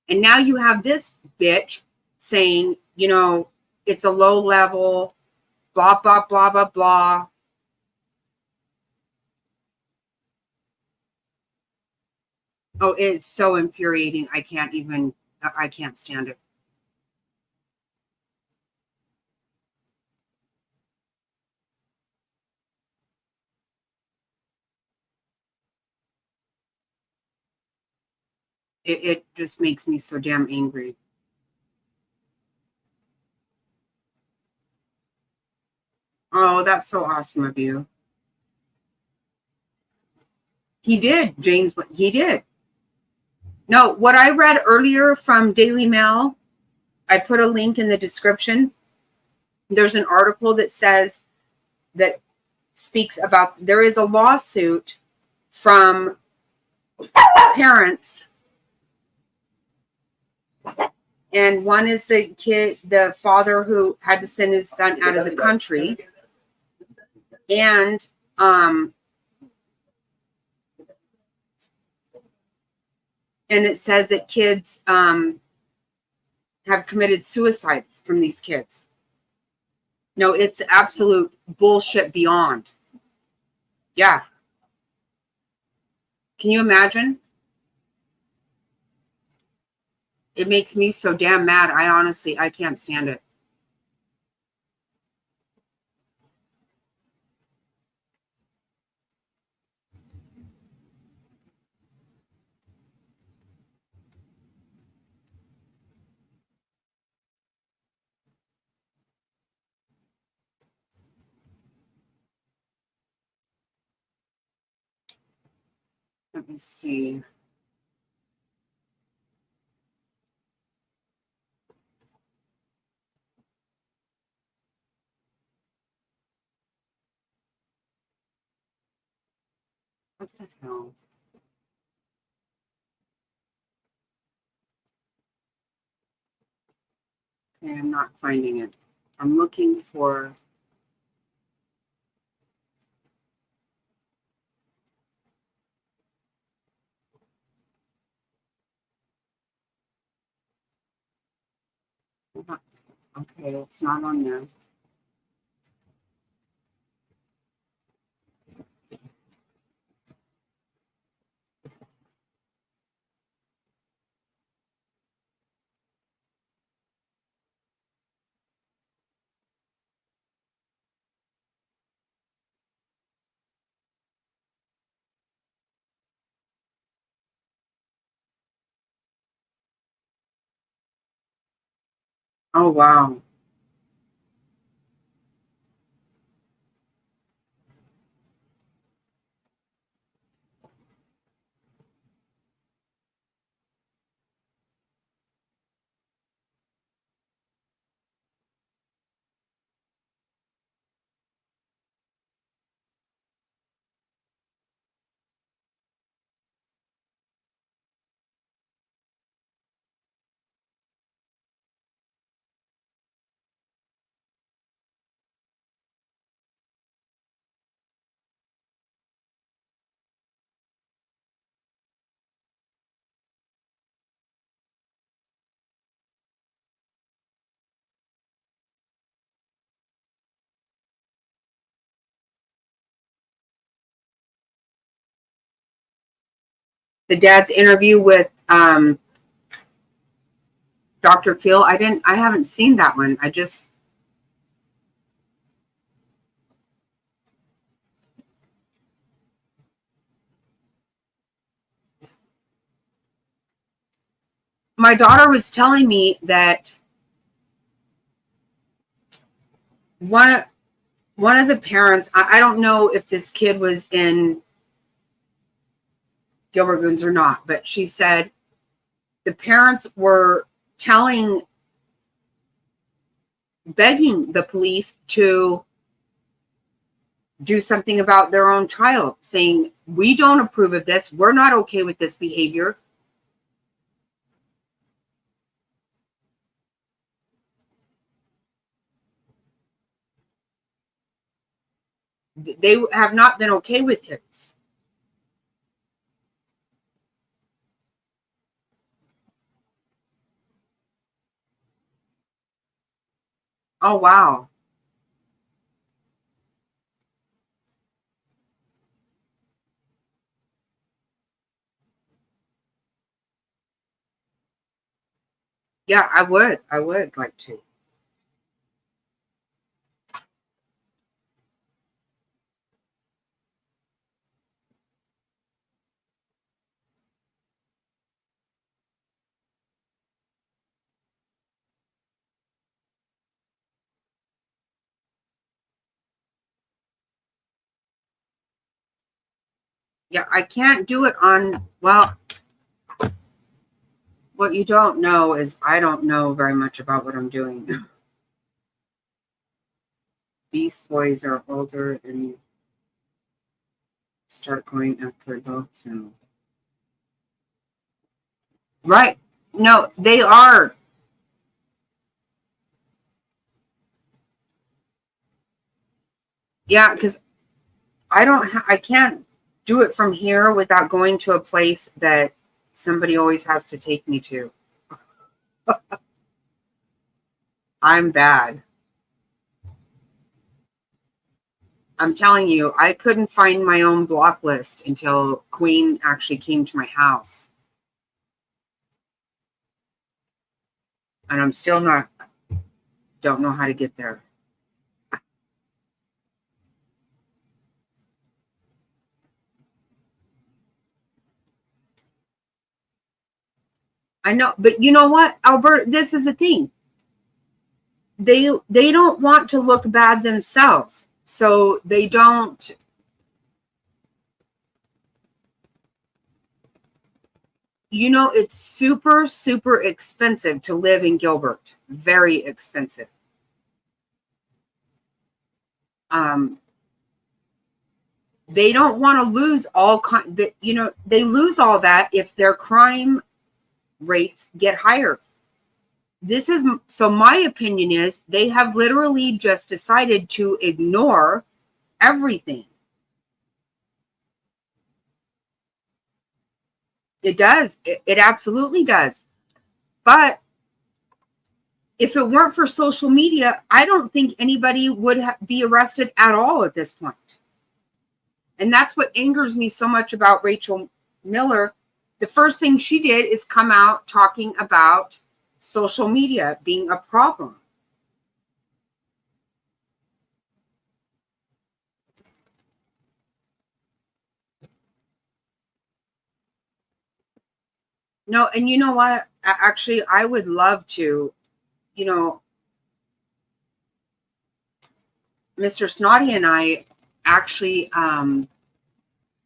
And now you have this bitch saying, it's a low level, blah, blah, blah, blah, blah. Oh, it's so infuriating. I can't stand it. It just makes me so damn angry. Oh, that's so awesome of you. He did, James. He did. No, what I read earlier from Daily Mail, I put a link in the description. There's an article that speaks about, there is a lawsuit from parents. And one is the father who had to send his son out of the country. And And it says that kids have committed suicide from these kids. No, it's absolute bullshit beyond. Yeah. Can you imagine? It makes me so damn mad. I can't stand it. Let me see. What the hell? Okay, I'm not finding it. I'm looking for. Okay, it's not on there. Oh, wow. The dad's interview with Dr. Phil. I haven't seen that one. My daughter was telling me that one of the parents, I don't know if this kid was in Gilbert Goons or not, but she said the parents were begging the police to do something about their own child, saying, we don't approve of this. We're not okay with this behavior. They have not been okay with it. Oh, wow. Yeah, I would like to. Yeah, I can't do it on, well, what you don't know is I don't know very much about what I'm doing. Beast Boys are older and start going after adults now. Right. No, they are. Yeah, because I can't do it from here without going to a place that somebody always has to take me to. I'm bad. I'm telling you, I couldn't find my own block list until Queen actually came to my house. And I'm still don't know how to get there. I know, but you know what, Albert, this is the thing. They don't want to look bad themselves. So they don't. You know, it's super, super expensive to live in Gilbert. Very expensive. They don't want to lose they lose all that if their crime rates get higher. So my opinion is they have literally just decided to ignore everything. It does. It absolutely does. But if it weren't for social media, I don't think anybody would be arrested at all at this point. And that's what angers me so much about Rachel Miller. The first thing she did is come out talking about social media being a problem. No, and you know what? Actually, I would love to, Mr. Snotty and I actually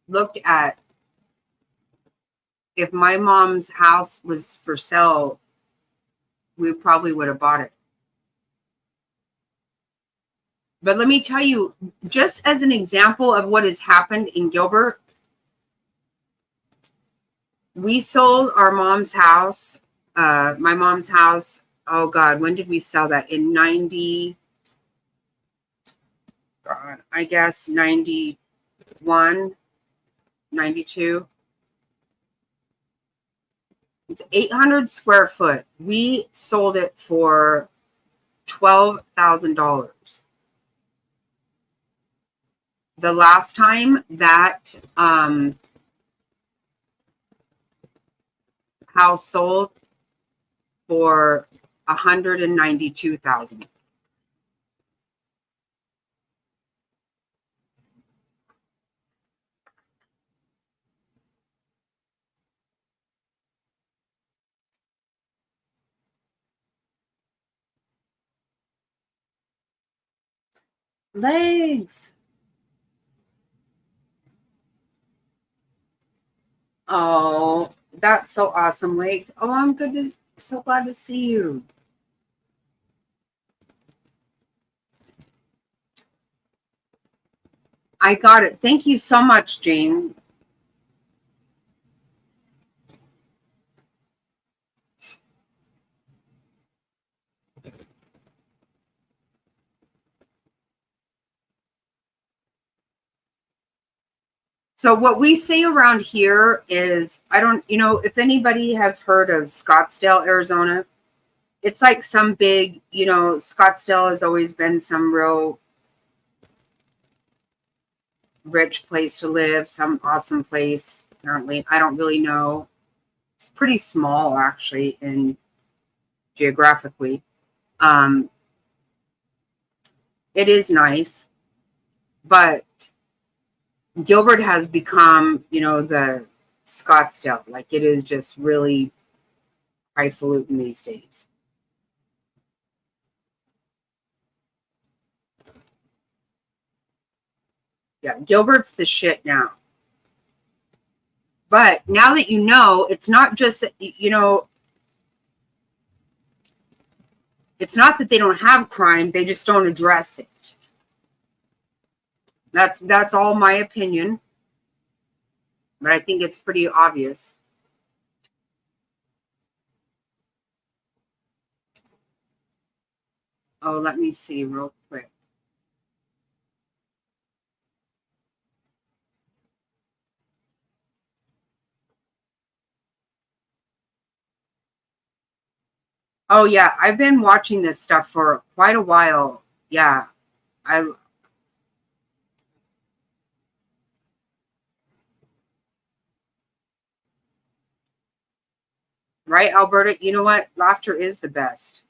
looked at if my mom's house was for sale, we probably would have bought it. But let me tell you, just as an example of what has happened in Gilbert, we sold our mom's house, my mom's house. Oh God, when did we sell that? In 90, I guess 91, 92. It's 800 square foot. We sold it for $12,000. The last time that house sold for $192,000. Legs. Oh, that's so awesome, Legs. Oh, I'm so glad to see you. I got it. Thank you so much, Jane. So what we say around here is, if anybody has heard of Scottsdale, Arizona, it's like some big, Scottsdale has always been some real rich place to live, some awesome place. Apparently, I don't really know. It's pretty small, actually, geographically. It is nice, but Gilbert has become, the Scottsdale. Like, it is just really highfalutin these days. Yeah, Gilbert's the shit now. But now that you know, it's not just, it's not that they don't have crime, they just don't address it. That's all my opinion. But I think it's pretty obvious. Oh, let me see real quick. Oh yeah, I've been watching this stuff for quite a while. Yeah. I Right, Alberta? You know what? Laughter is the best.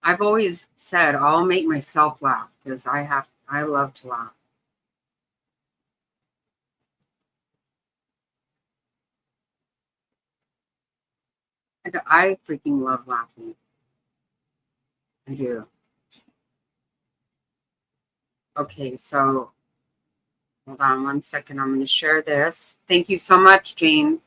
I've always said I'll make myself laugh because I love to laugh. And I freaking love laughing. I do. Okay, so hold on one second. I'm going to share this. Thank you so much, Jane.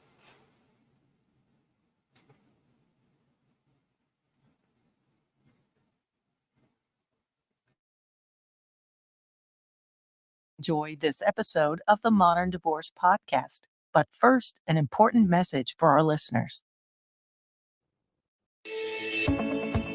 Enjoy this episode of the Modern Divorce Podcast. But first, an important message for our listeners.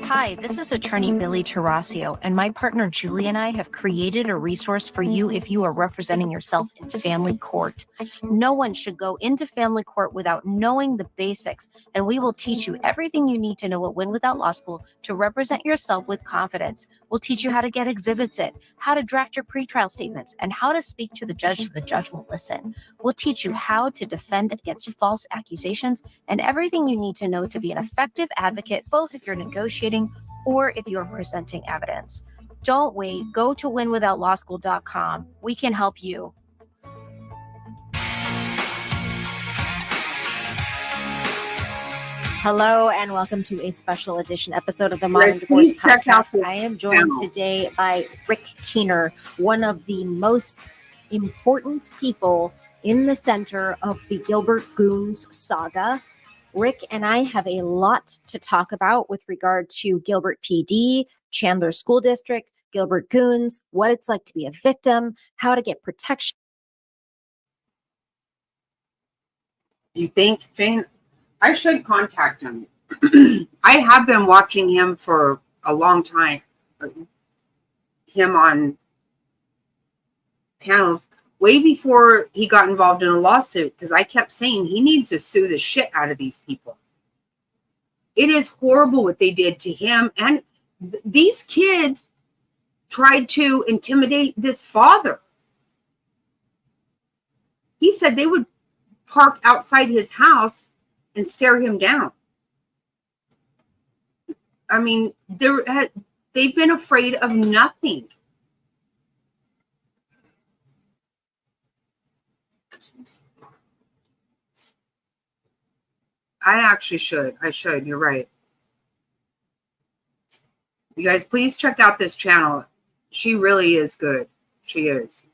Hi, this is attorney Billy Tarasio, and my partner Julie and I have created a resource for you if you are representing yourself in family court. No one should go into family court without knowing the basics, and we will teach you everything you need to know at Win Without Law School to represent yourself with confidence. We'll teach you how to get exhibits in, how to draft your pretrial statements, and how to speak to the judge so the judge will listen. We'll teach you how to defend against false accusations and everything you need to know to be an effective advocate, both if you're negotiating or if you're presenting evidence. Don't wait. Go to winwithoutlawschool.com. We can help you. Hello and welcome to a special edition episode of the Modern Divorce Please check out Podcast. this I am joined channel. today by Rick Keener, one of the most important people in the center of the Gilbert Goons saga. Rick and I have a lot to talk about with regard to Gilbert PD, Chandler School District, Gilbert Goons, what it's like to be a victim, how to get protection. You think, Jane? I should contact him. I have been watching him for a long time. Him on panels way before he got involved in a lawsuit, because I kept saying he needs to sue the shit out of these people. It is horrible what they did to him. And these kids tried to intimidate this father. He said they would park outside his house and stare him down. I mean, they've been afraid of nothing. I actually should. I should. You're right. You guys, please check out this channel. She really is good. She is.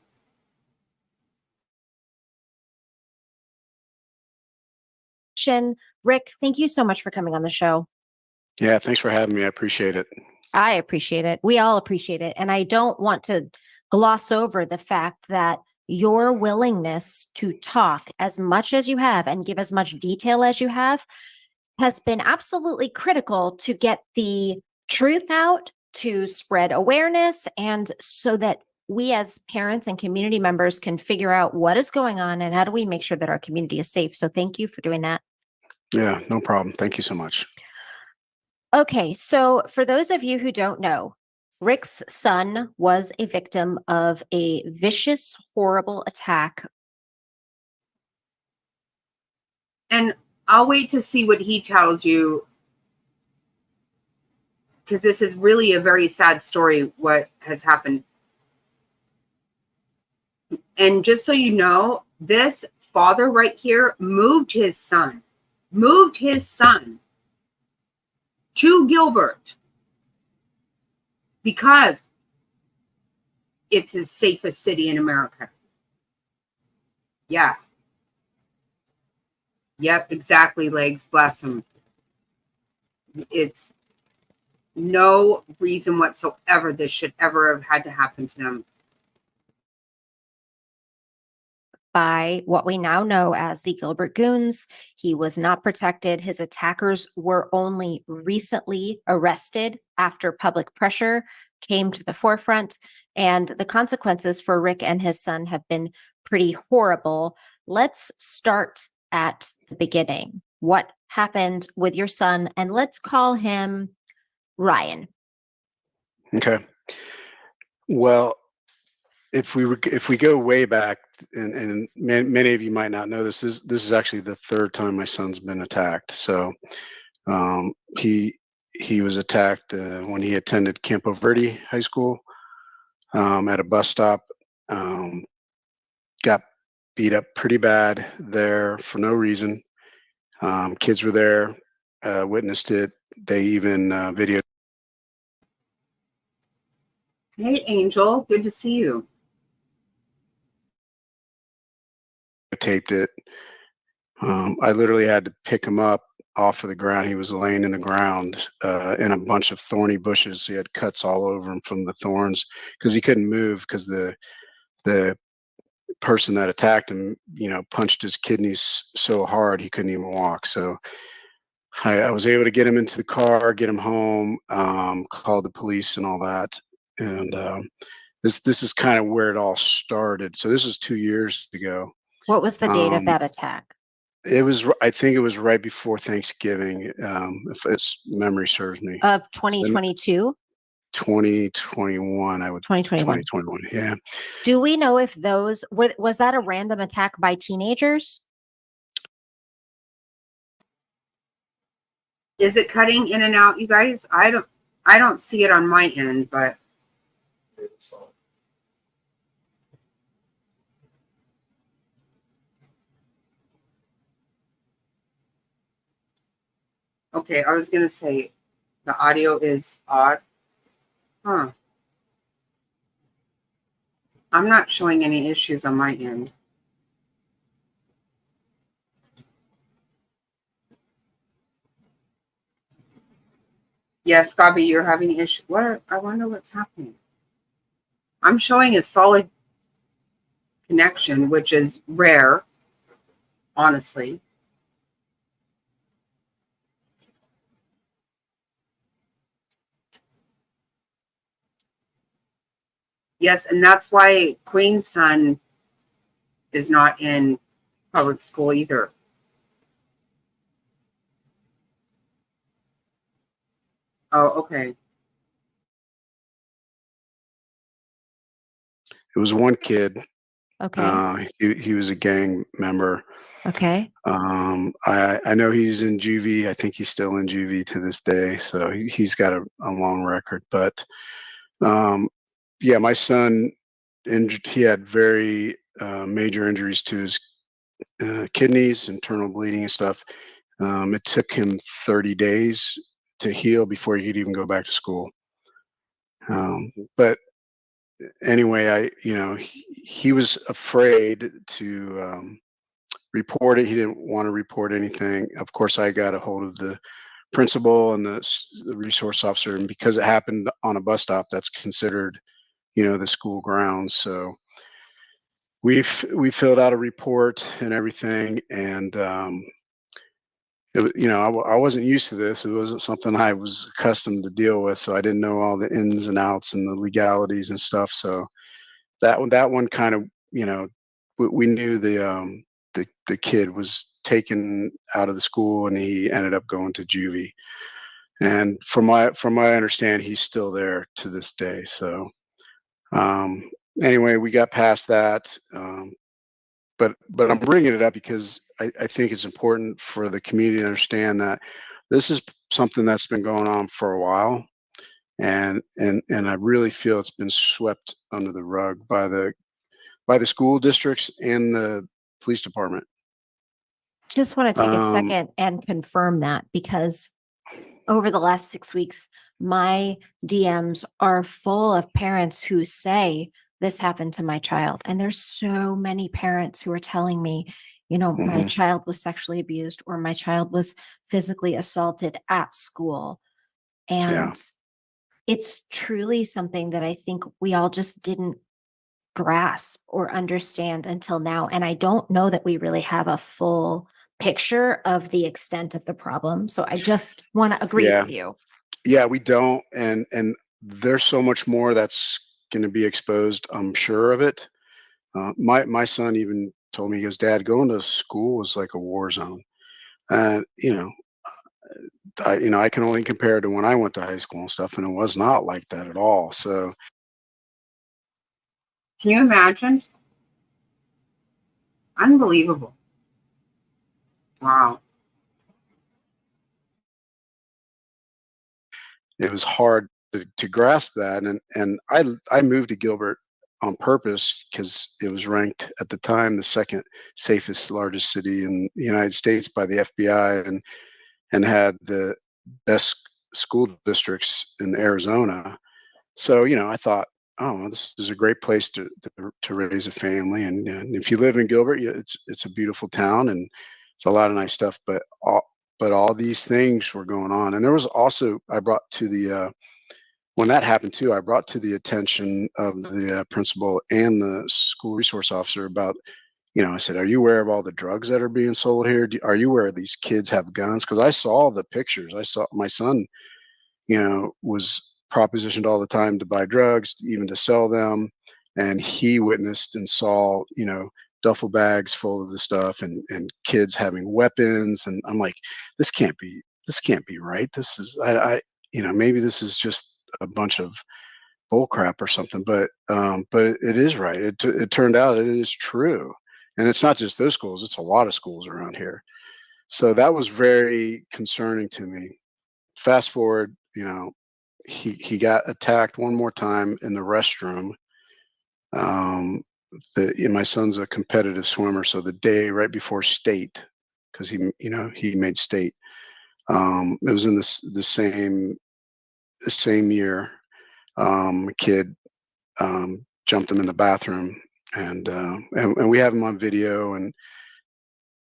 Rick, thank you so much for coming on the show. Yeah, thanks for having me. I appreciate it. I appreciate it. We all appreciate it. And I don't want to gloss over the fact that your willingness to talk as much as you have and give as much detail as you have has been absolutely critical to get the truth out, to spread awareness, and so that we as parents and community members can figure out what is going on and how do we make sure that our community is safe. So thank you for doing that. Yeah, no problem. Thank you so much. Okay, so for those of you who don't know, Rick's son was a victim of a vicious, horrible attack. And I'll wait to see what he tells you, because this is really a very sad story, what has happened. And just so you know, this father right here moved his son to Gilbert because it's the safest city in America. Yeah. Yep, exactly, Legs. Bless him. It's no reason whatsoever this should ever have had to happen to them. By what we now know as the Gilbert Goons. He was not protected. His attackers were only recently arrested after public pressure came to the forefront, and the consequences for Rick and his son have been pretty horrible. Let's start at the beginning. what happened with your son, and let's call him Ryan. Okay. Well, if we go way back, and many of you might not know this is actually the third time my son's been attacked. So he was attacked when he attended Campo Verde High School at a bus stop. Got beat up pretty bad there for no reason. Kids were there, witnessed it. They even videotaped Hey, Angel, good to see you. it. I literally had to pick him up off of the ground. He was laying in the ground in a bunch of thorny bushes. He had cuts all over him from the thorns because he couldn't move because the person that attacked him, punched his kidneys so hard he couldn't even walk. So I was able to get him into the car, get him home, called the police and all that. And this is kind of where it all started. So this was 2 years ago. What was the date of that attack? I think it was right before Thanksgiving, if memory serves me. Of 2022? 2021, I would. 2021. 2021, yeah. Do we know if was that a random attack by teenagers? Is it cutting in and out, you guys? I don't see it on my end, but okay, I was gonna say the audio is odd. Huh. I'm not showing any issues on my end. Yes, Gabi, you're having issue. What? I wonder what's happening. I'm showing a solid connection, which is rare, honestly. Yes, and that's why Queen's son is not in public school either. Oh, okay. It was one kid. Okay. He was a gang member. Okay. I know he's in juvie. I think he's still in juvie to this day. So he's got a long record. But yeah, my son, he had very major injuries to his kidneys, internal bleeding and stuff. It took him 30 days to heal before he could even go back to school. But anyway, he was afraid to report it. He didn't want to report anything. Of course, I got a hold of the principal and the resource officer, and because it happened on a bus stop, that's considered, the school grounds. So we filled out a report and everything, and I wasn't used to this. It wasn't something I was accustomed to deal with, so I didn't know all the ins and outs and the legalities and stuff. So that one kind of, we knew the kid was taken out of the school and he ended up going to juvie. And from my understanding, he's still there to this day. So anyway, we got past that. But I'm bringing it up because I think it's important for the community to understand that this is something that's been going on for a while, and I really feel it's been swept under the rug by the school districts and the police department. Just want to take a second and confirm that, because over the last 6 weeks, my DMs are full of parents who say, this happened to my child. And there's so many parents who are telling me, my child was sexually abused or my child was physically assaulted at school. And it's truly something that I think we all just didn't grasp or understand until now. And I don't know that we really have a full picture of the extent of the problem. So I just want to agree with you. Yeah, we don't. And there's so much more that's going to be exposed, I'm sure of it. My son even told me, he goes, Dad, going to school was like a war zone. And, I can only compare to when I went to high school and stuff, and it was not like that at all. So Can you imagine? Unbelievable. Wow. it was hard to grasp that. And I moved to Gilbert on purpose because it was ranked at the time the second safest, largest city in the United States by the FBI, and had the best school districts in Arizona. So, I thought, oh, well, this is a great place to raise a family. And if you live in Gilbert, it's a beautiful town and it's a lot of nice stuff. But all these things were going on, and there was also I brought to the when that happened too. I brought to the attention of the principal and the school resource officer about. I said, "Are you aware of all the drugs that are being sold here? Are you aware these kids have guns?" Because I saw the pictures. I saw my son, was propositioned all the time to buy drugs, even to sell them. And he witnessed and saw, duffel bags full of the stuff and kids having weapons. And I'm like, this can't be right. This is, maybe this is just a bunch of bull crap or something, but it is right. It turned out it is true. And it's not just those schools, it's a lot of schools around here. So that was very concerning to me. Fast forward, he got attacked one more time in the restroom. My son's a competitive swimmer, so the day right before state, because he made state. It was in the same year. A kid jumped him in the bathroom, and we have him on video, and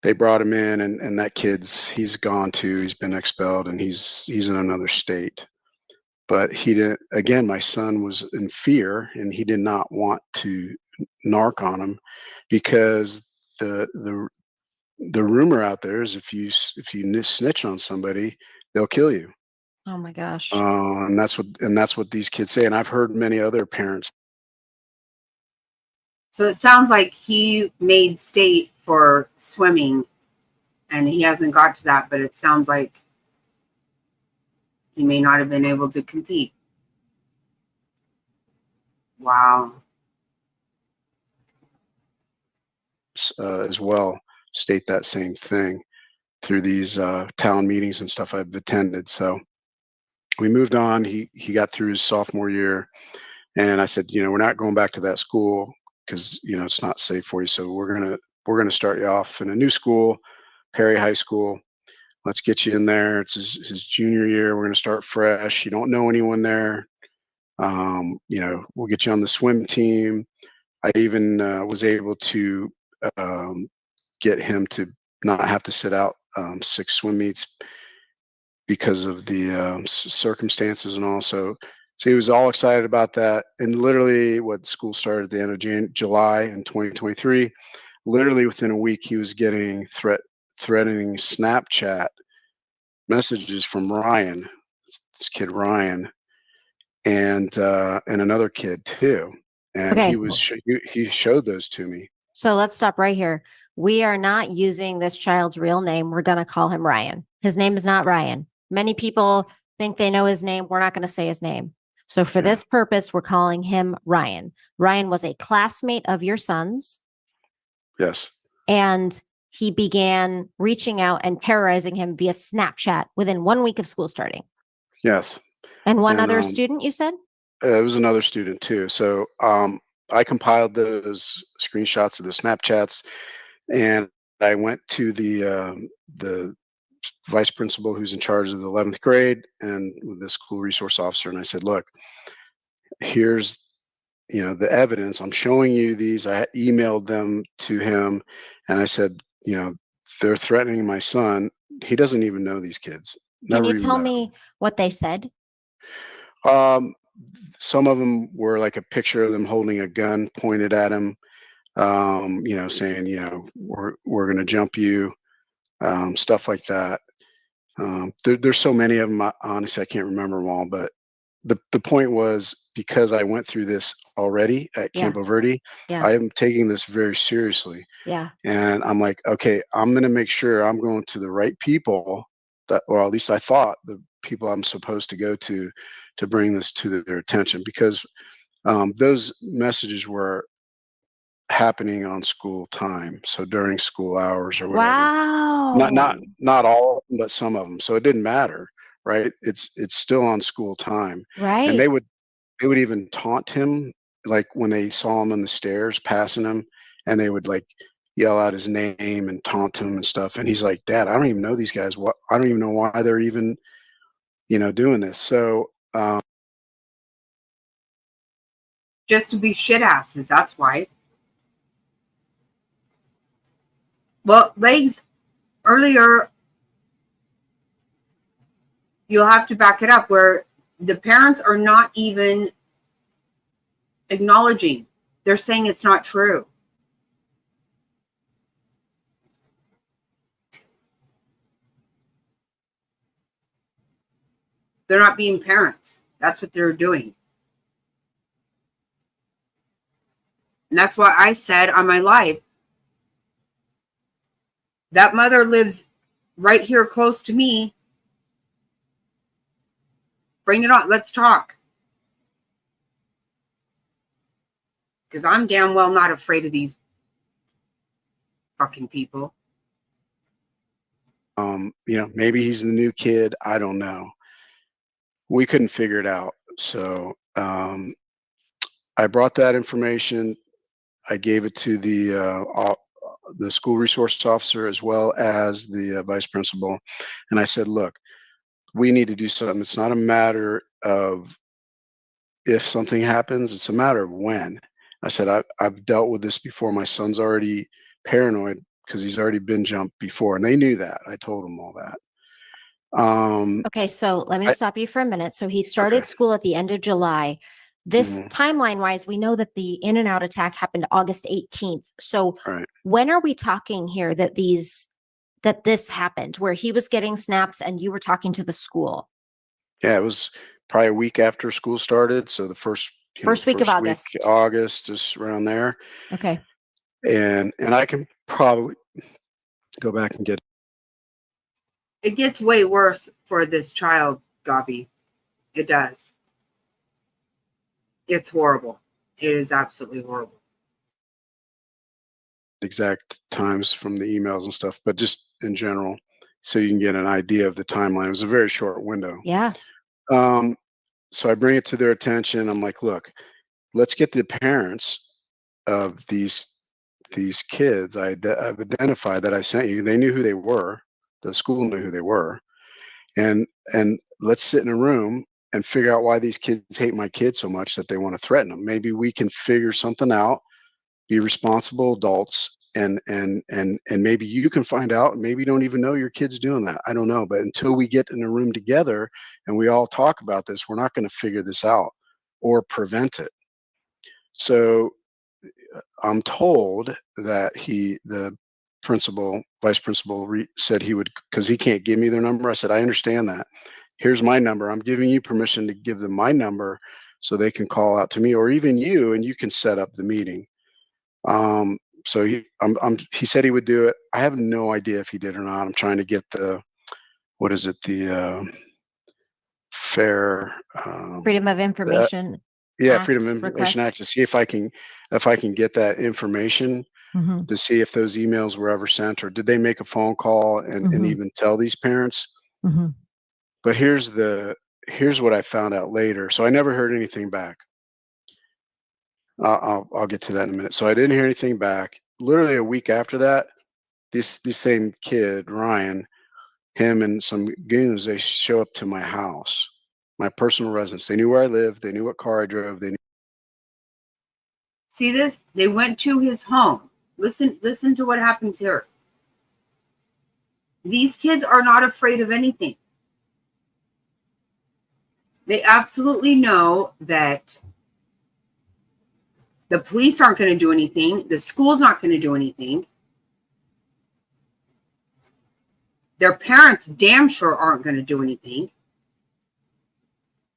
they brought him in, and that he's gone too. He's been expelled, and he's in another state. But he didn't. Again, my son was in fear, and he did not want to narc on him because the rumor out there is if you snitch on somebody, they'll kill you. Oh my gosh. And that's what these kids say. And I've heard many other parents. So it sounds like he made state for swimming and he hasn't got to that, but it sounds like he may not have been able to compete. Wow. As well state that same thing through these town meetings and stuff I've attended. So we moved on. He got through his sophomore year, and I said, we're not going back to that school because it's not safe for you. So we're gonna start you off in a new school, Perry High School. Let's get you in there. It's his junior year. We're gonna start fresh. You don't know anyone there. We'll get you on the swim team. I even was able to get him to not have to sit out 6 swim meets because of the circumstances and all. So he was all excited about that. And literally, what school started at the end of July in 2023. Literally within a week, he was getting threatening Snapchat messages from Ryan, this kid Ryan, and another kid too. And Okay. he showed those to me. So let's stop right here. We are not using this child's real name. We're going to call him Ryan. His name is not Ryan. Many people think they know his name. We're not going to say his name. So for this purpose, we're calling him Ryan. Ryan was a classmate of your son's. Yes. And he began reaching out and terrorizing him via Snapchat within 1 week of school starting. Yes. And one other student, you said? It was another student too. So I compiled those screenshots of the Snapchats, and I went to the vice principal who's in charge of the 11th grade and with the school resource officer, and I said, look, here's the evidence. I'm showing you these. I emailed them to him, and I said, they're threatening my son. He doesn't even know these kids. Can Never you even tell met me what they said? Some of them were like a picture of them holding a gun pointed at him, saying, we're going to jump you, stuff like that. There's so many of them. Honestly, I can't remember them all, but the point was, because I went through this already at Yeah. Campo Verde, Yeah. I am taking this very seriously. Yeah. And I'm like, okay, I'm going to make sure I'm going to the right people that, well, at least I thought the people I'm supposed to go to bring this to their attention, because those messages were happening on school time. So during school hours or whatever. Not Wow. all of them, but some of them. So it didn't matter, right? It's still on school time. And Right. they would even taunt him, like when they saw him on the stairs passing him, and they would like yell out his name and taunt him and stuff. And he's like, Dad, I don't even know these guys. What, I don't even know why they're even, doing this. So Just to be shit asses. That's why. Well, Legs, earlier, you'll have to back it up, where the parents are not even acknowledging. They're saying it's not true. They're not being parents. That's what they're doing. And that's why I said on my live, that mother lives right here close to me. Bring it on. Let's talk. Because I'm damn well not afraid of these fucking people. Maybe he's the new kid. I don't know. We couldn't figure it out. So I brought that information. I gave it to the school resource officer as well as the vice principal. And I said, look, we need to do something. It's not a matter of if something happens, it's a matter of when. I said, I've dealt with this before. My son's already paranoid because he's already been jumped before. And they knew that. I told them all that. Okay, so let me I- stop you for a minute. So he started Okay. school at the end of July. This Mhm. timeline wise, we know that the in and out attack happened August 18th. So Right. when are we talking here that this happened, where he was getting snaps and you were talking to the school? Yeah, it was probably a week after school started. So the first First week of August. August, just around there. Okay. And I can probably go back and get. It gets way worse for this child, Gabi. It does. It's horrible. It is absolutely horrible. Exact times from the emails and stuff, but just in general, so you can get an idea of the timeline. It was a very short window. Yeah. So I bring it to their attention. I'm like, look, let's get the parents of these kids I've identified that I sent you. They knew who they were. The school knew who they were, and let's sit in a room and figure out why these kids hate my kid so much that they want to threaten them. Maybe we can figure something out. Be responsible adults, and maybe you can find out. Maybe you don't even know your kid's doing that. I don't know. But until we get in a room together and we all talk about this, we're not going to figure this out or prevent it. So I'm told that the vice principal said he would, because he can't give me their number. I said, I understand that. Here's my number. I'm giving you permission to give them my number so they can call out to me, or even you, and you can set up the meeting. So he said he would do it. I have no idea if he did or not. I'm trying to get the fair Freedom of Information. Freedom of Act Information request. Act, to see if I can get that information Mhm. to see if those emails were ever sent, or did they make a phone call and Mhm. even tell these parents. Mhm. But here's what I found out later. So I never heard anything back. I'll get to that in a minute. So I didn't hear anything back. Literally a week after that, this same kid, Ryan, him and some goons, they show up to my house, my personal residence. They knew where I lived. They knew what car I drove. They knew. See this? They went to his home. Listen to what happens here. These kids are not afraid of anything. They absolutely know that the police aren't going to do anything. The school's not going to do anything. Their parents damn sure aren't going to do anything.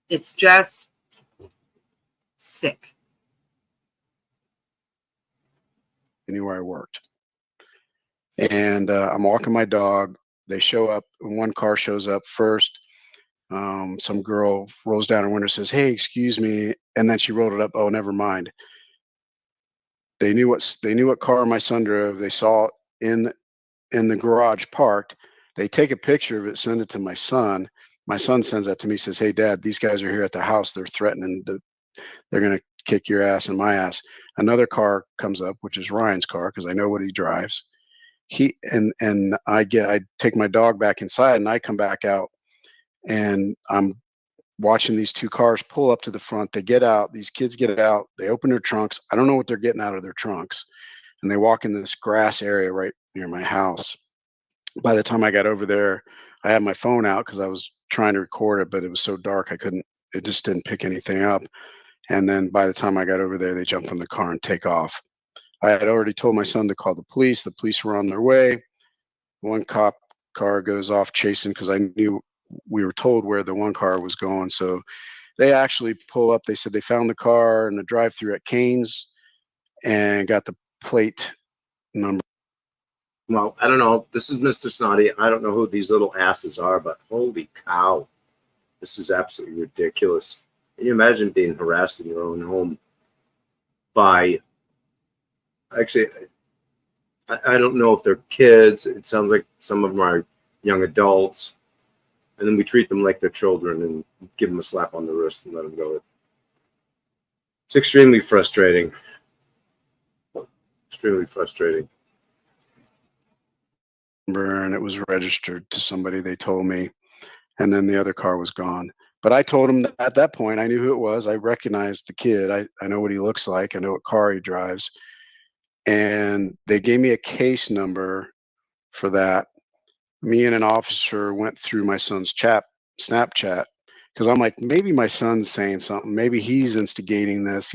It's just sick. Anywhere I worked. And I'm walking my dog. They show up. One car shows up first. Some girl rolls down her window, says, "Hey, excuse me," and then she rolled it up. Oh, never mind. They knew what car my son drove. They saw it in the garage parked. They take a picture of it, send it to my son. My son sends that to me, says, "Hey, Dad, these guys are here at the house. They're threatening they're going to kick your ass and my ass." Another car comes up, which is Ryan's car, because I know what he drives. I take my dog back inside, and I come back out, and I'm watching these two cars pull up to the front. They get out. These kids get out. They open their trunks. I don't know what they're getting out of their trunks, and they walk in this grass area right near my house. By the time I got over there, I had my phone out because I was trying to record it, but it was so dark I couldn't. It just didn't pick anything up. And then by the time I got over there, they jump in the car and take off. I had already told my son to call the police. The police were on their way. One cop car goes off chasing, because I knew we were told where the one car was going. So they actually pull up. They said they found the car in the drive-thru at Cane's and got the plate number. Well, I don't know. This is Mr. Snotty. I don't know who these little asses are, but holy cow. This is absolutely ridiculous. Can you imagine being harassed in your own home by, actually, I don't know if they're kids. It sounds like some of them are young adults. And then we treat them like they're children and give them a slap on the wrist and let them go. It's extremely frustrating. Extremely frustrating. And it was registered to somebody, they told me, and then the other car was gone. But I told him that at that point, I knew who it was. I recognized the kid. I know what he looks like. I know what car he drives. And they gave me a case number for that. Me and an officer went through my son's Snapchat, because I'm like, maybe my son's saying something. Maybe he's instigating this.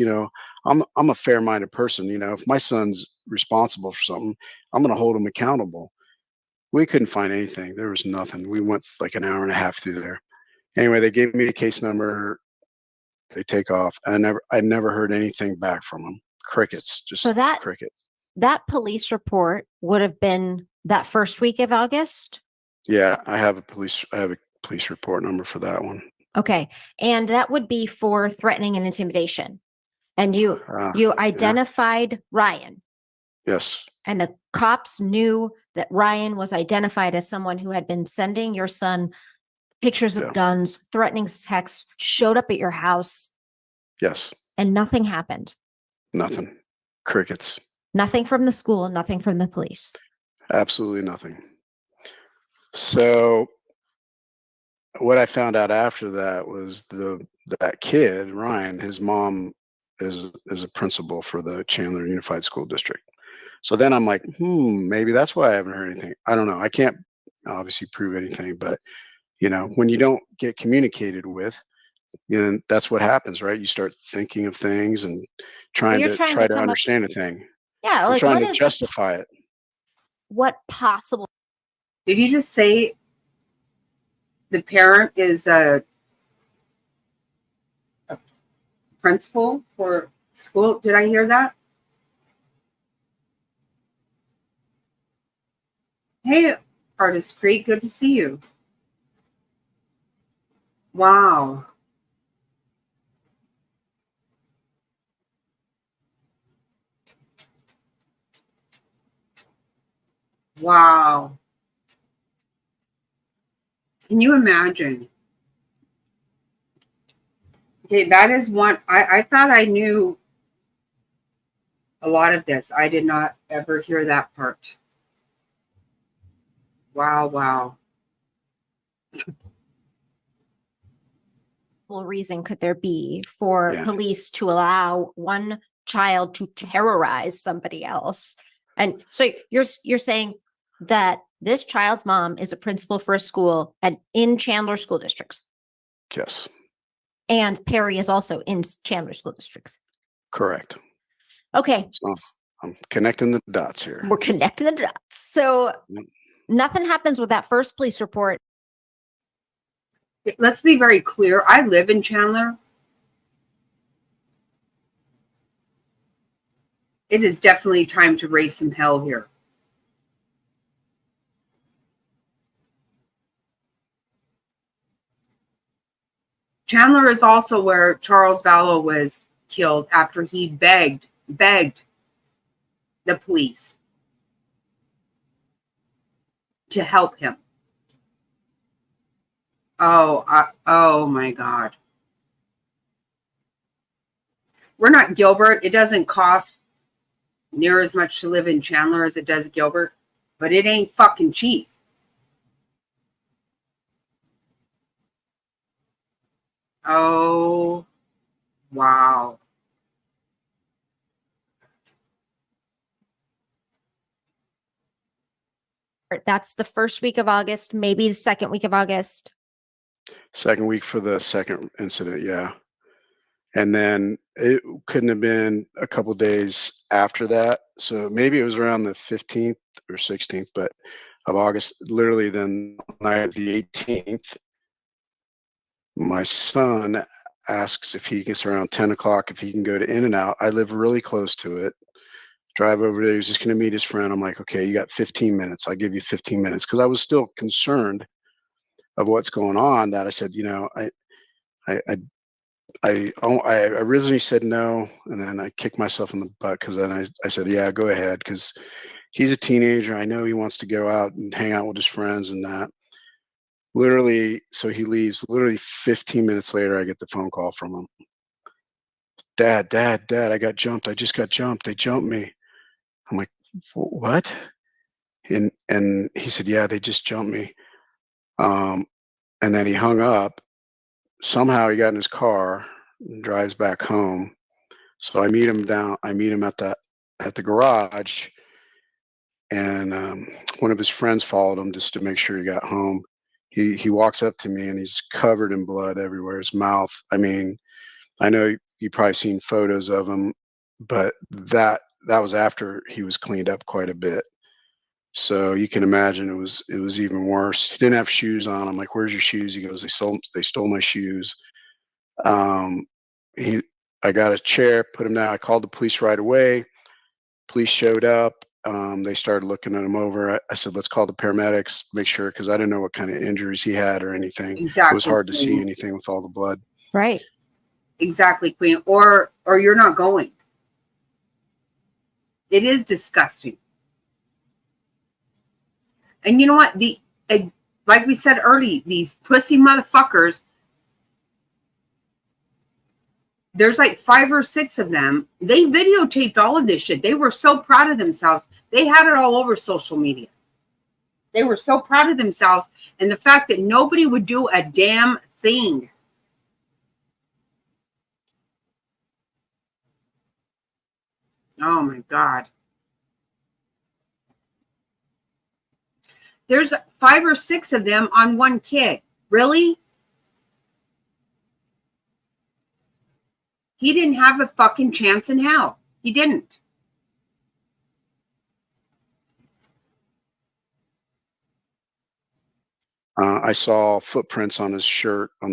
I'm a fair-minded person. If my son's responsible for something, I'm going to hold him accountable. We couldn't find anything. There was nothing. We went like an hour and a half through there. Anyway, they gave me a case number. They take off. And I never heard anything back from them. Crickets, just So that crickets. that police report would have been that first week of August. Yeah, I have a police report number for that one. Okay. And that would be for threatening and intimidation. And you Yeah. identified Ryan, Yes. and the cops knew that Ryan was identified as someone who had been sending your son pictures of Yeah. guns, threatening texts, showed up at your house, Yes. and nothing happened. Nothing. Crickets. Nothing from the school, nothing from the police. Absolutely nothing. So what I found out after that was that kid, Ryan, his mom is a principal for the Chandler Unified School District. So then I'm like, maybe that's why I haven't heard anything. I don't know. I can't obviously prove anything, but when you don't get communicated with, that's what happens, right? You start thinking of things and trying you're to trying to try to come up- understand a thing. Yeah, I'm like trying what to is justify it. what possible? Did you just say the parent is a principal for school? Did I hear that? Hey, Artist Creek, good to see you. Wow. Wow. Can you imagine? Okay, that is one. I thought I knew a lot of this. I did not ever hear that part. Wow, wow. Reason could there be for Yeah. police to allow one child to terrorize somebody else? And so you're saying that this child's mom is a principal for a school and in Chandler school districts, Yes. and Perry is also in Chandler school districts. Correct. Okay, So I'm connecting the dots here. we're connecting the dots. So Yep. nothing happens with that first police report. let's be very clear. I live in Chandler. It is definitely time to raise some hell here. Chandler is also where Charles Vallow was killed after he begged the police to help him. Oh my God. We're not Gilbert. It doesn't cost near as much to live in Chandler as it does Gilbert, but it ain't fucking cheap. Oh, wow. That's the first week of August, maybe the second week of August. Second week for the second incident, yeah. And then it couldn't have been a couple days after that. So maybe it was around the 15th or 16th, but of August, literally then night of the 18th, my son asks if he gets around 10 o'clock, if he can go to In-N-Out. I live really close to it. Drive over there. He was just going to meet his friend. I'm like, okay, you got 15 minutes. I'll give you 15 minutes. Cause I was still concerned of what's going on, that I said, you know, I originally said no, and then I kicked myself in the butt because then I said, yeah, go ahead, because he's a teenager. I know he wants to go out and hang out with his friends and that. Literally, so he leaves. Literally 15 minutes later, I get the phone call from him. Dad, I got jumped. I just got jumped. They jumped me. I'm like, what? And he said, yeah, they just jumped me. And then he hung up. Somehow he got in his car and drives back home. So I meet him at the garage, and one of his friends followed him just to make sure he got home. He walks up to me and he's covered in blood everywhere. His mouth. I mean, I know you've probably seen photos of him, but that was after he was cleaned up quite a bit. So you can imagine it was even worse. He didn't have shoes on. I'm like, "Where's your shoes?" He goes, "They stole my shoes." I got a chair, put him down. I called the police right away. Police showed up. They started looking at him over. I said, "Let's call the paramedics, make sure," because I didn't know what kind of injuries he had or anything. Exactly. It was hard to see anything with all the blood. Right. Exactly, Queen. Or you're not going. It is disgusting. And you know what? Like we said early, these pussy motherfuckers, there's like 5 or 6 of them. They videotaped all of this shit. They were so proud of themselves. They had it all over social media. They were so proud of themselves. And the fact that nobody would do a damn thing. Oh my God. There's 5 or 6 of them on one kid. Really? He didn't have a fucking chance in hell. He didn't. I saw footprints on his shirt on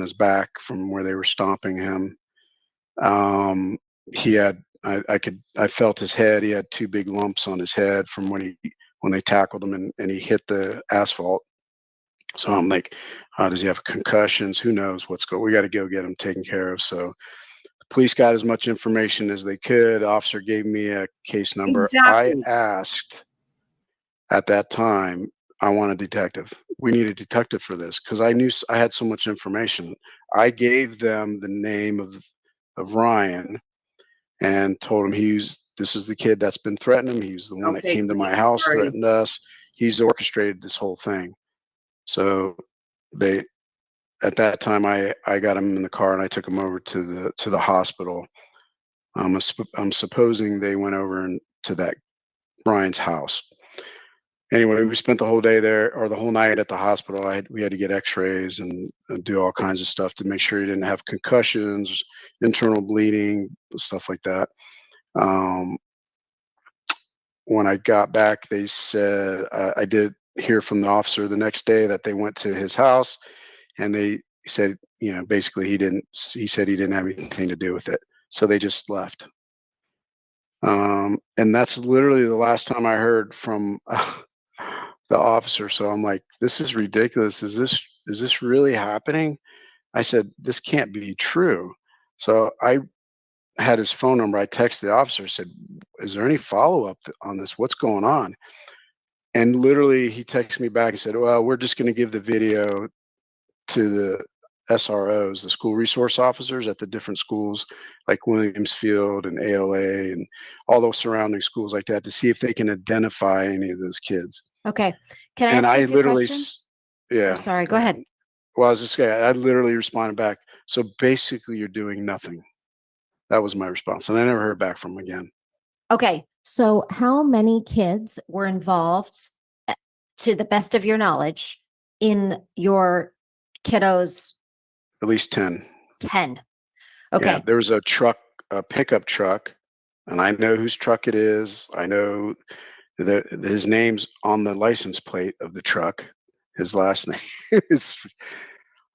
his back from where they were stomping him. He had, I felt his head. He had 2 big lumps on his head from when they tackled him and he hit the asphalt. So I'm like, does he have concussions? Who knows what's going on? We got to go get him taken care of. So the police got as much information as they could. Officer gave me a case number. Exactly. I asked at that time, I want a detective. We need a detective for this because I knew I had so much information. I gave them the name of Ryan and told him this is the kid that's been threatening him. He's the one that came to my house, threatened us. He's orchestrated this whole thing. So at that time, I got him in the car and I took him over to the hospital. I'm supposing they went over to that Ryan's house. Anyway, we spent the whole day there, or the whole night at the hospital. We had to get X-rays and do all kinds of stuff to make sure he didn't have concussions, internal bleeding, stuff like that. When I got back, they said I did hear from the officer the next day that they went to his house. and they said, basically he said he didn't have anything to do with it. So they just left. And that's literally the last time I heard from the officer. So I'm like, this is ridiculous. Is this really happening? I said, this can't be true. So I had his phone number. I texted the officer, said, is there any follow-up on this? What's going on? And literally he texted me back and said, well, we're just going to give the video to the SROs, the school resource officers at the different schools like Williamsfield and ALA and all those surrounding schools like that to see if they can identify any of those kids. Okay. Can I And ask I you a few literally, questions? yeah. Oh, sorry. Go ahead. Well, I was just saying, I literally responded back. So basically you're doing nothing. That was my response. And I never heard back from him again. Okay. So how many kids were involved, to the best of your knowledge, in your kiddos? At least 10. 10. Okay. Yeah, there was a pickup truck, and I know whose truck it is. I know his name's on the license plate of the truck. His last name is,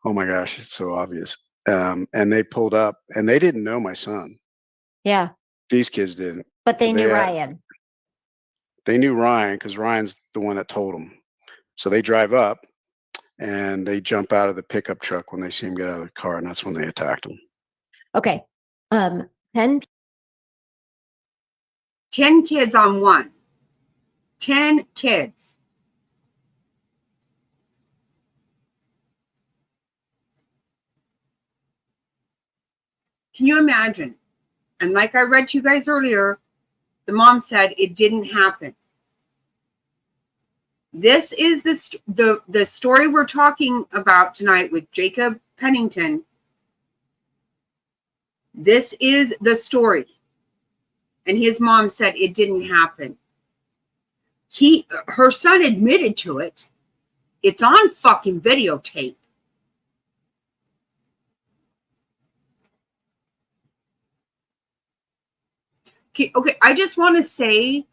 oh my gosh, it's so obvious. And they pulled up, and they didn't know my son. Yeah. These kids didn't. But they knew Ryan. They knew Ryan because Ryan's the one that told them. So they drive up, and they jump out of the pickup truck when they see him get out of the car, and that's when they attacked him. Okay. 10 kids on one. 10 kids. Can you imagine? And like I read to you guys earlier, the mom said it didn't happen. This is the story we're talking about tonight with Jacob Pennington. This is the story. And his mom said it didn't happen. Her son admitted to it. It's on fucking videotape. Okay, I just want to say,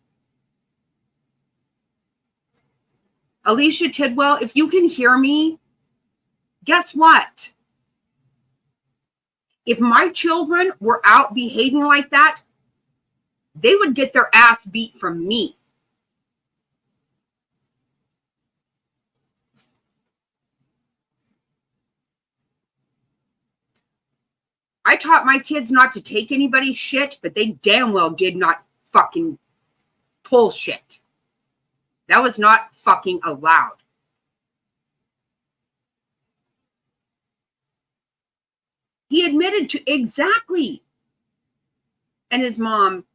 Alicia Tidwell, if you can hear me, guess what? If my children were out behaving like that, they would get their ass beat from me. I taught my kids not to take anybody's shit, but they damn well did not fucking pull shit. That was not fucking allowed. He admitted to exactly. And his mom,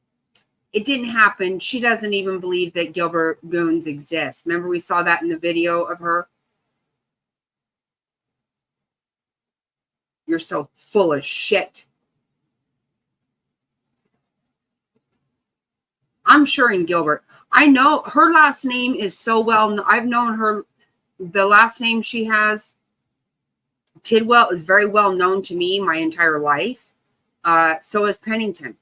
it didn't happen. She doesn't even believe that Gilbert Goons exists. Remember we saw that in the video of her? You're so full of shit. I'm sure in Gilbert. I know her last name is so well. I've known her. The last name she has, Tidwell, is very well known to me my entire life. So is Pennington.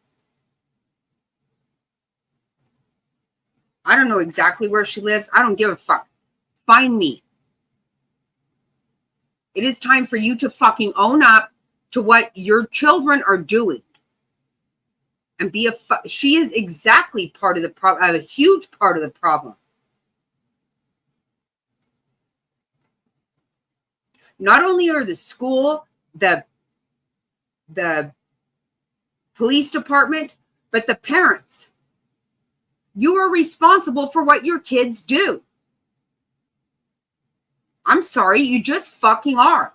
I don't know exactly where she lives. I don't give a fuck. Find me. It is time for you to fucking own up to what your children are doing. And be she is exactly part of the problem, a huge part of the problem. Not only are the school, the police department, but the parents. You are responsible for what your kids do. I'm sorry, you just fucking are.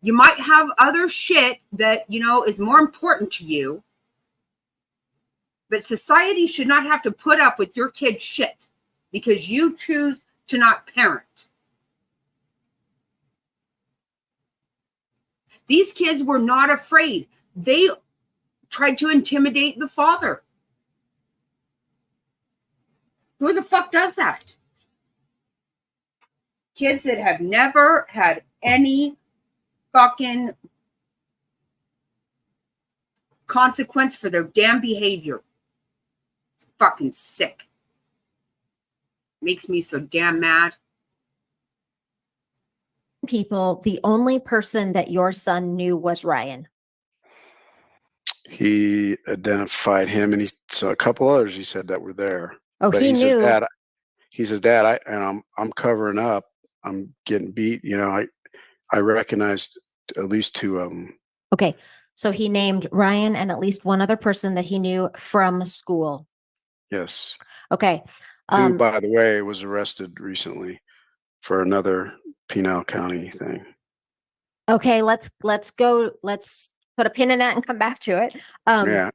You might have other shit that, is more important to you. But society should not have to put up with your kid's shit because you choose to not parent. These kids were not afraid. They tried to intimidate the father. Who the fuck does that? Kids that have never had any fucking consequence for their damn behavior. It's fucking sick. Makes me so damn mad. people, the only person that your son knew was Ryan. He identified him, and he saw a couple others. He said that were there. Oh, But he he says, knew. Dad, I'm covering up. I'm getting beat. I recognized at least two of them. Okay. So he named Ryan and at least one other person that he knew from school. Yes. Okay. Who, by the way, was arrested recently for another Pinal County thing. Okay, let's go. Let's put a pin in that and come back to it. Yeah.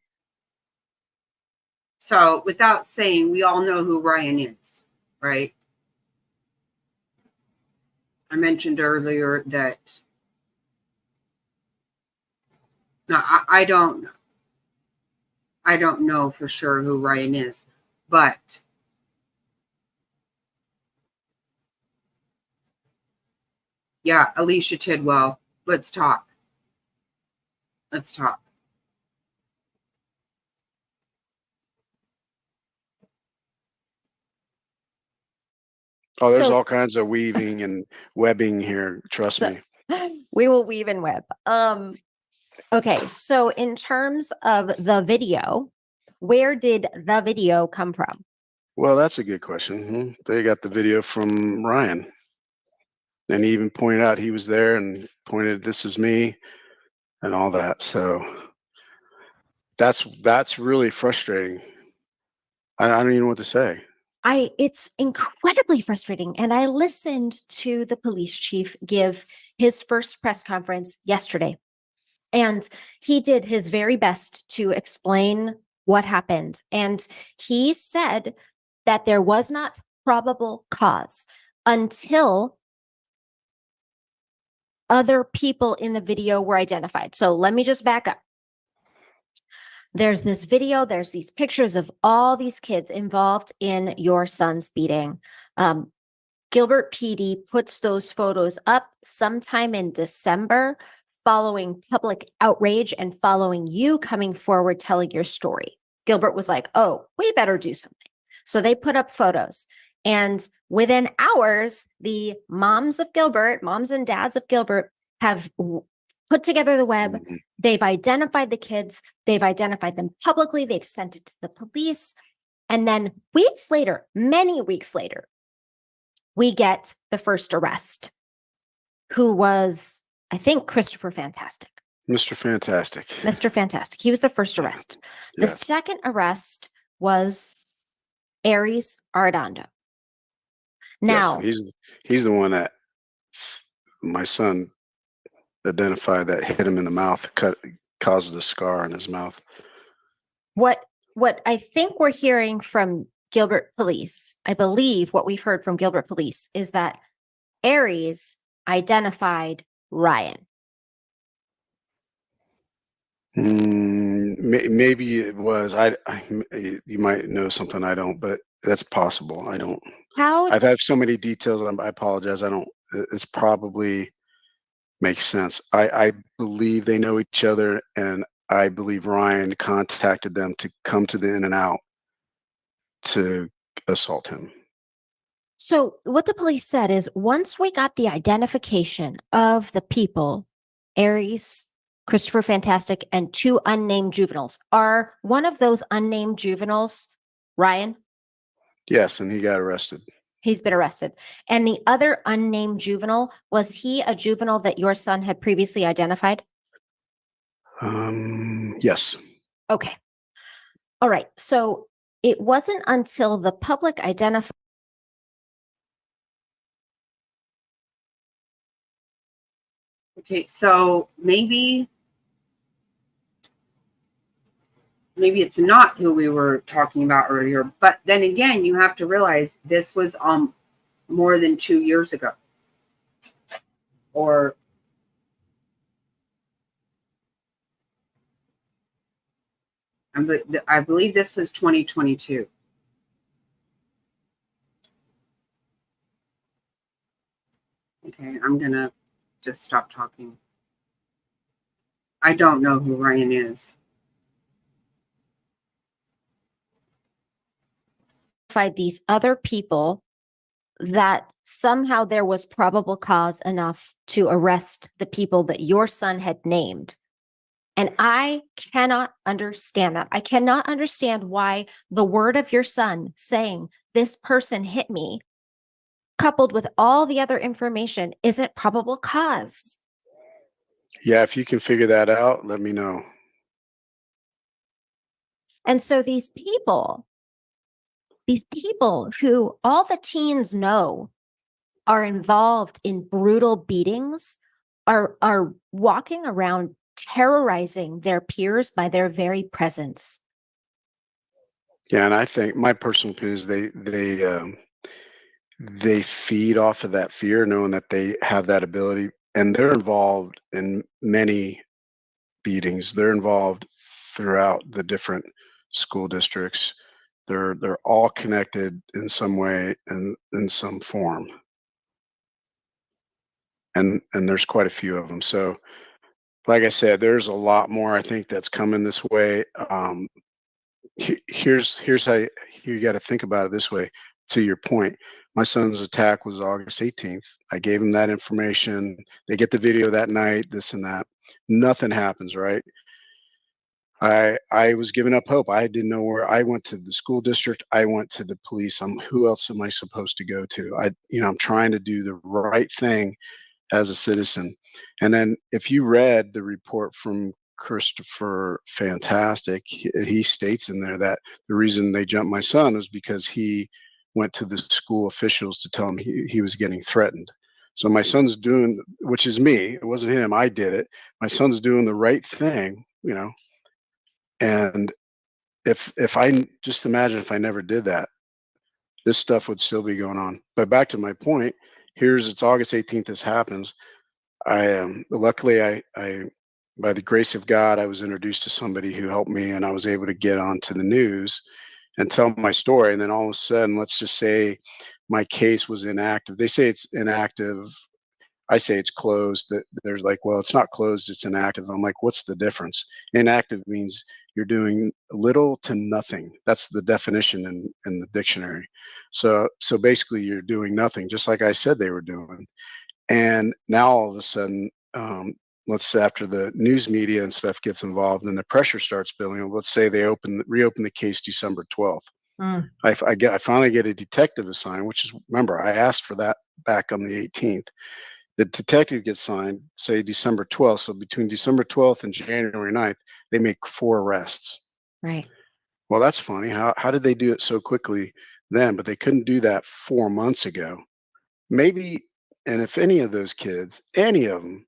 So without saying, we all know who Ryan is, right? I mentioned earlier that I don't know for sure who Ryan is, but yeah, Alicia Tidwell, let's talk. Let's talk. Oh, there's So- all kinds of weaving and webbing here. Trust me. We will weave and web. Okay, so in terms of the video, where did the video come from? Well, that's a good question. They got the video from Ryan. And he even pointed out he was there and pointed, this is me and all that. So that's really frustrating. I don't even know what to say. It's incredibly frustrating. And I listened to the police chief give his first press conference yesterday. And he did his very best to explain what happened. And he said that there was not probable cause until other people in the video were identified. So let me just back up. There's this video, there's these pictures of all these kids involved in your son's beating. Gilbert PD puts those photos up sometime in December, following public outrage and following you coming forward telling your story. Gilbert was like, oh, we better do something. So they put up photos. And within hours, the moms and dads of Gilbert have put together the web. They've identified the kids. They've identified them publicly. They've sent it to the police. And then weeks later, many weeks later, we get the first arrest, who was, I think, Christopher Fantastic. Mr. Fantastic. Mr. Fantastic. He was the first arrest. The Yes. second arrest was Aries Arredondo. Now, Yes, he's the one that my son identified that hit him in the mouth, caused a scar in his mouth. what I think we're hearing from Gilbert Police, I believe what we've heard from Gilbert Police is that Aries identified Ryan. Maybe it was. You might know something I don't, but that's possible. I don't. How I've had so many details. I apologize. I don't. It's probably makes sense. I believe they know each other, and I believe Ryan contacted them to come to the In-N-Out to assault him. So what the police said is once we got the identification of the people, Aries, Christopher Fantastic, and two unnamed juveniles, are one of those unnamed juveniles Ryan? Yes, and he got arrested. He's been arrested. And the other unnamed juvenile, was he a juvenile that your son had previously identified? Yes. Okay. All right. So it wasn't until the public identified. Okay, so maybe it's not who we were talking about earlier, but then again, you have to realize this was more than 2 years ago. Or I believe this was 2022. Okay, I'm gonna just stop talking. I don't know who Ryan is. These other people that somehow there was probable cause enough to arrest the people that your son had named. And I cannot understand that. I cannot understand why the word of your son saying this person hit me, coupled with all the other information, isn't probable cause. Yeah, if you can figure that out, let me know. And so these people who all the teens know are involved in brutal beatings are walking around terrorizing their peers by their very presence. Yeah, and I think my personal opinion is they feed off of that fear, knowing that they have that ability, and they're involved in many beatings. They're involved throughout the different school districts. They're all connected in some way and in some form. And there's quite a few of them. So like I said, there's a lot more I think that's coming this way. Here's how you got to think about it this way. To your point, my son's attack was August 18th. I gave him that information. They get the video that night, this and that. Nothing happens, right? I was giving up hope. I didn't know where. I went to the school district. I went to the police. Who else am I supposed to go to? I'm trying to do the right thing as a citizen. And then if you read the report from Christopher Fantastic, he states in there that the reason they jumped my son was because he went to the school officials to tell him he was getting threatened. So my son's doing, which is me, it wasn't him, I did it. My son's doing the right thing, and if I just imagine if I never did that, this stuff would still be going on. But back to my point, it's August 18th, this happens. I am luckily I by the grace of God, I was introduced to somebody who helped me, and I was able to get onto the news and tell my story. And then all of a sudden, let's just say my case was inactive. They say it's inactive. I say it's closed. They're like, well, it's not closed, it's inactive. I'm like, what's the difference? Inactive means you're doing little to nothing. That's the definition in the dictionary. So basically you're doing nothing, just like I said they were doing. And now all of a sudden, let's say after the news media and stuff gets involved and the pressure starts building, let's say they reopen the case December 12th. I finally get a detective assigned, which is, remember, I asked for that back on the 18th. The detective gets signed, say December 12th. So between December 12th and January 9th, they make 4 arrests. Right. Well, that's funny. How did they do it so quickly then? But they couldn't do that 4 months ago. Maybe, and if any of those kids, any of them,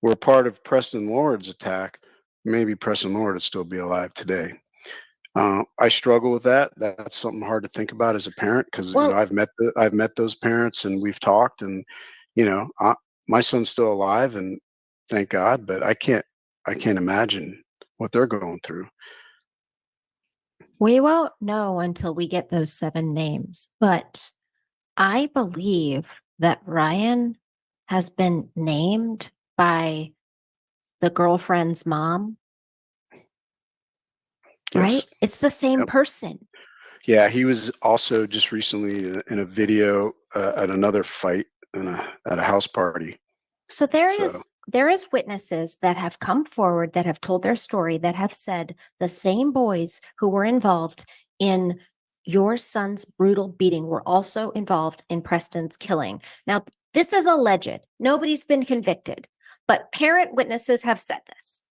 were part of Preston Lord's attack, maybe Preston Lord would still be alive today. I struggle with that. That's something hard to think about as a parent, because I've met those parents and we've talked, and my son's still alive, and thank God, but I can't imagine what they're going through. We won't know until we get those 7 names, but I believe that Ryan has been named by the girlfriend's mom. Yes. Right? It's the same person. Yeah, he was also just recently in a video at another fight at a house party. So there is witnesses that have come forward that have told their story, that have said the same boys who were involved in your son's brutal beating were also involved in Preston's killing. Now, this is alleged. Nobody's been convicted, but parent witnesses have said this.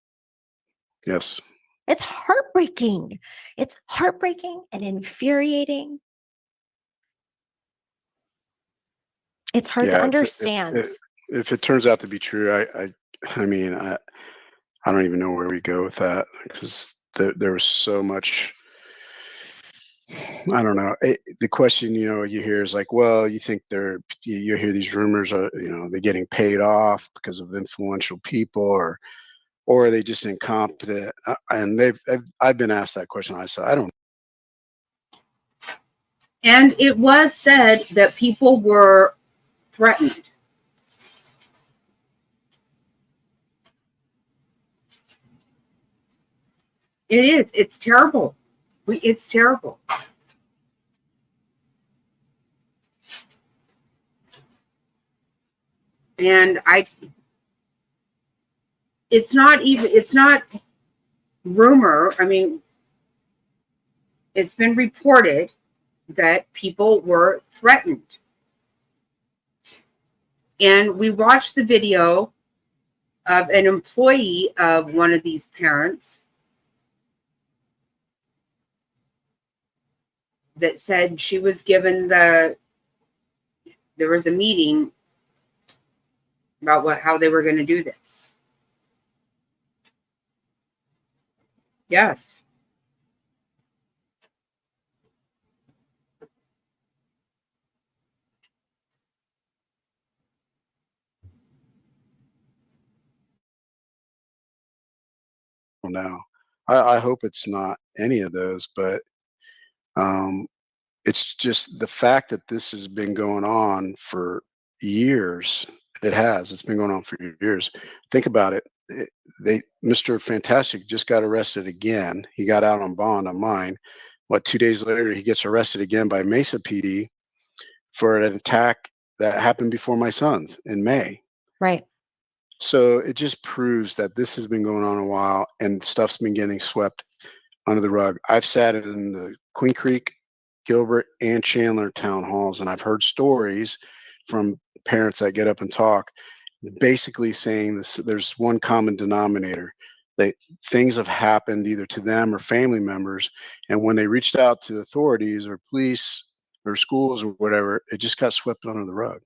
Yes. It's heartbreaking. It's heartbreaking and infuriating. It's hard to understand. If it turns out to be true, I mean, I don't even know where we go with that, because there was so much. I don't know. The question, you hear is like, well, you think you hear these rumors are, they're getting paid off because of influential people, or are they just incompetent? And I've been asked that question. I said, I don't. And it was said that people were threatened. It is. It's terrible. It's terrible. And it's not rumor. I mean, it's been reported that people were threatened. And we watched the video of an employee of one of these parents that said she was given there was a meeting about how they were going to do this. Yes. Now, I hope it's not any of those, but it's just the fact that this has been going on for years. It's been going on for years. Think about it. Mr. Fantastic just got arrested again. He got out on bond on mine. 2 days later, he gets arrested again by Mesa PD for an attack that happened before my son's in May. Right. So it just proves that this has been going on a while and stuff's been getting swept under the rug. I've sat in the Queen Creek, Gilbert, and Chandler town halls, and I've heard stories from parents that get up and talk, basically saying this: there's one common denominator, that things have happened either to them or family members, and when they reached out to authorities or police or schools or whatever, it just got swept under the rug.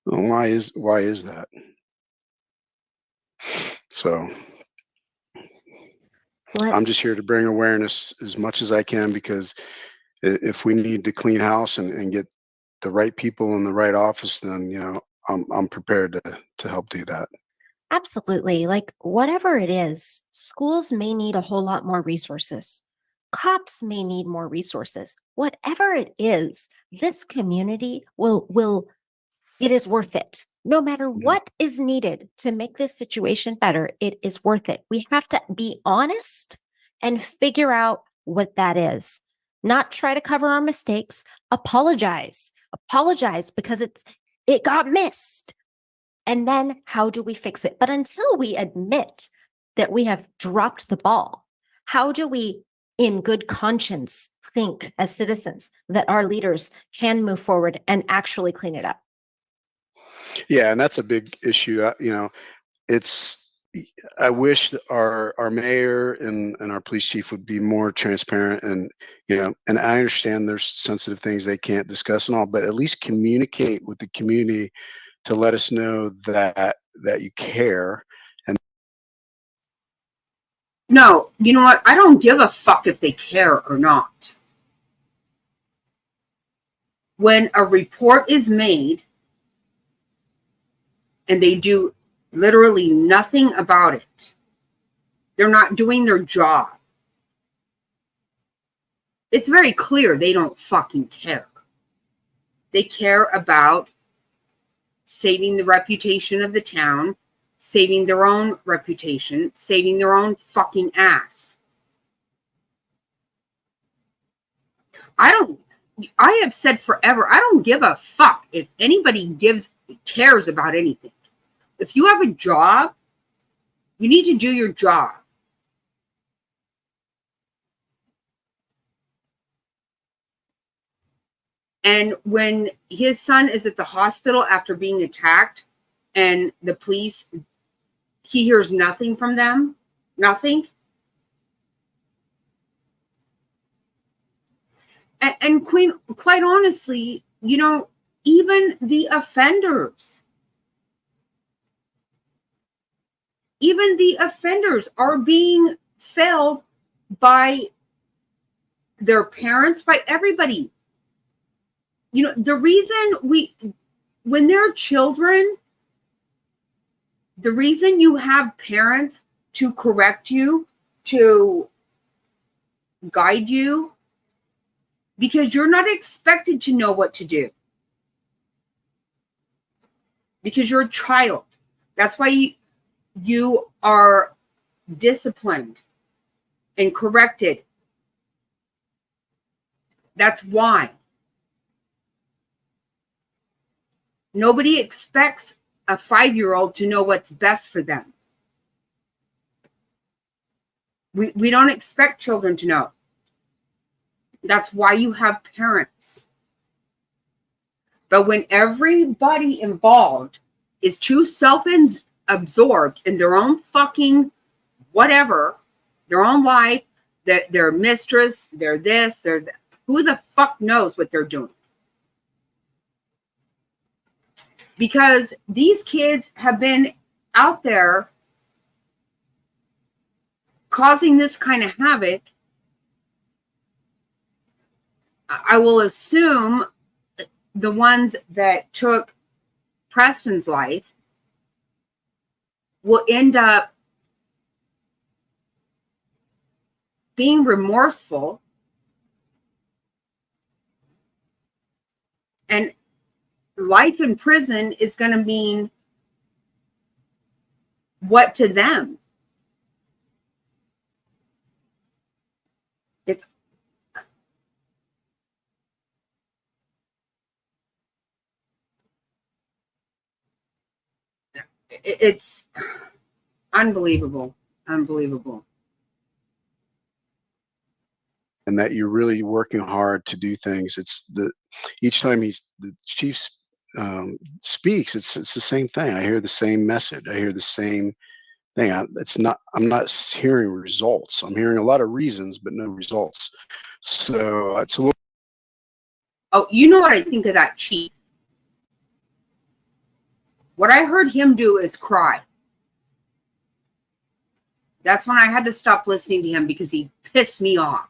Why is that? So I'm just here to bring awareness as much as I can, because if we need to clean house and get the right people in the right office, then I'm prepared to help do that. Absolutely. Like whatever it is, schools may need a whole lot more resources. Cops may need more resources. Whatever it is, this community it is worth it. No matter what is needed to make this situation better, it is worth it. We have to be honest and figure out what that is. Not try to cover our mistakes. Apologize because it got missed. And then how do we fix it? But until we admit that we have dropped the ball, how do we, in good conscience, think as citizens that our leaders can move forward and actually clean it up? Yeah, and that's a big issue. I wish that our mayor and our police chief would be more transparent, and and I understand there's sensitive things they can't discuss and all, but at least communicate with the community to let us know that you care. And no, you know what? I don't give a fuck if they care or not. When a report is made and they do literally nothing about it, they're not doing their job. It's very clear they don't fucking care. They care about saving the reputation of the town, saving their own reputation, saving their own fucking ass. I have said forever, I don't give a fuck if anybody cares about anything. If you have a job, you need to do your job. And when his son is at the hospital after being attacked and the police, he hears nothing from them, nothing. And quite honestly, even the offenders are being failed by their parents, by everybody. The reason when they're children, the reason you have parents to correct you, to guide you, because you're not expected to know what to do. Because you're a child. That's why you are disciplined and corrected. That's why. Nobody expects a 5-year-old to know what's best for them. We don't expect children to know. That's why you have parents. But when everybody involved is too self-absorbed in their own fucking whatever, their own life, their mistress, they're this, they're that, who the fuck knows what they're doing? Because these kids have been out there causing this kind of havoc. I will assume the ones that took Preston's life will end up being remorseful and life in prison is going to mean what to them? It's unbelievable. Unbelievable. And that you're really working hard to do things. Each time the chief speaks, it's the same thing. I hear the same message. I hear the same thing. I'm not hearing results. I'm hearing a lot of reasons, but no results. So it's a little. Oh, you know what I think of that chief? What I heard him do is cry. That's when I had to stop listening to him because he pissed me off.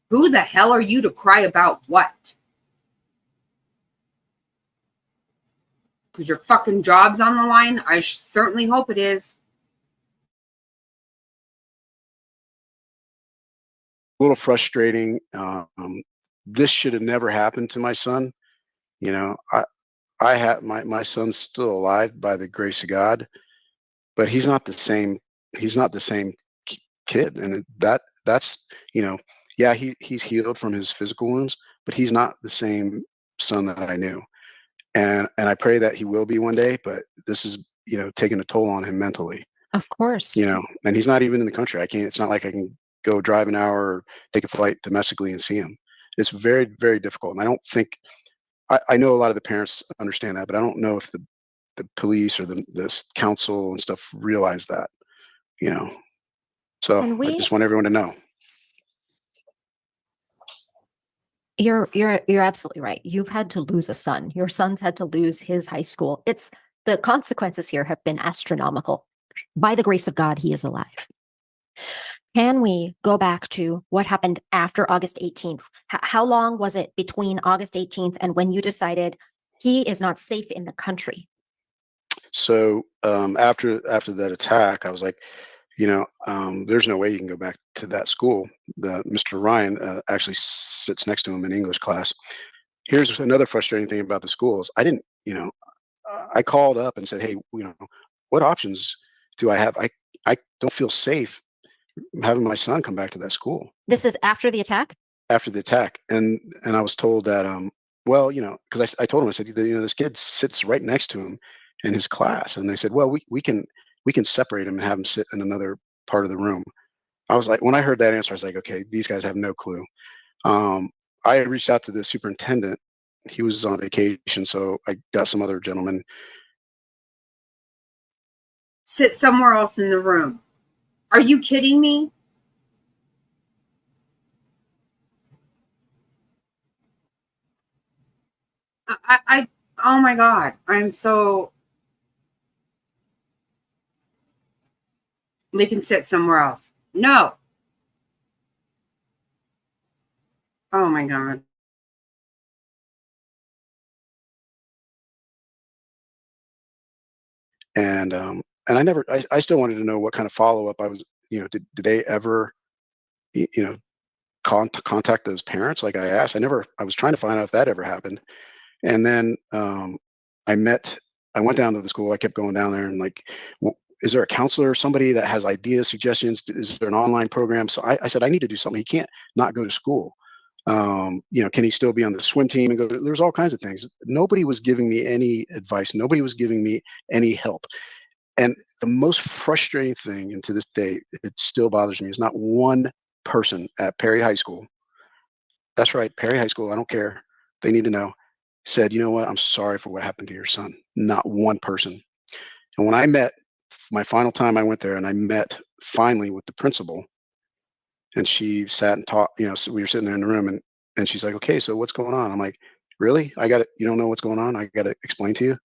Who the hell are you to cry about what? Because your fucking job's on the line? I certainly hope it is. A little frustrating. This should have never happened to my son. You know, I have my son's still alive by the grace of God, but he's not the same. He's not the same kid, and that's yeah, he's healed from his physical wounds, but he's not the same son that I knew, and I pray that he will be one day. But this is taking a toll on him mentally. Of course. And he's not even in the country. I can't. It's not like I can go drive an hour or take a flight domestically and see him. It's very, very difficult, and I don't think. I know a lot of the parents understand that, but I don't know if the police or the council and stuff realize that, So I just want everyone to know. You're absolutely right. You've had to lose a son. Your son's had to lose his high school. The consequences here have been astronomical. By the grace of God, he is alive. Can we go back to what happened after August 18th? How long was it between August 18th and when you decided he is not safe in the country? So after that attack, I was like, there's no way you can go back to that school. Mr. Ryan actually sits next to him in English class. Here's another frustrating thing about the schools. I didn't, I called up and said, hey, what options do I have? I don't feel safe having my son come back to that school. This is after the attack? After the attack. And I was told that, well, because I told him, I said, this kid sits right next to him in his class. And they said, well, we can separate him and have him sit in another part of the room. I was like, when I heard that answer, I was like, okay, these guys have no clue. I reached out to the superintendent. He was on vacation, so I got some other gentleman. Sit somewhere else in the room. Are you kidding me? Oh my God, I'm so. They can sit somewhere else. No. Oh my God. And I still wanted to know what kind of follow-up I was, did they ever, contact those parents? Like I asked, I was trying to find out if that ever happened. And then I went down to the school. I kept going down there and like, is there a counselor or somebody that has ideas, suggestions? Is there an online program? So I said, I need to do something. He can't not go to school. Can he still be on the swim team and go? There's all kinds of things. Nobody was giving me any advice. Nobody was giving me any help. And the most frustrating thing, and to this day, it still bothers me, is not one person at Perry High School. That's right, Perry High School. I don't care. They need to know. Said, you know what? I'm sorry for what happened to your son. Not one person. And when I met, my final time I went there, and I met finally with the principal, and she sat and talked. So we were sitting there in the room, and she's like, "Okay, so what's going on?" I'm like, "Really? I got it. You don't know what's going on? I got to explain to you."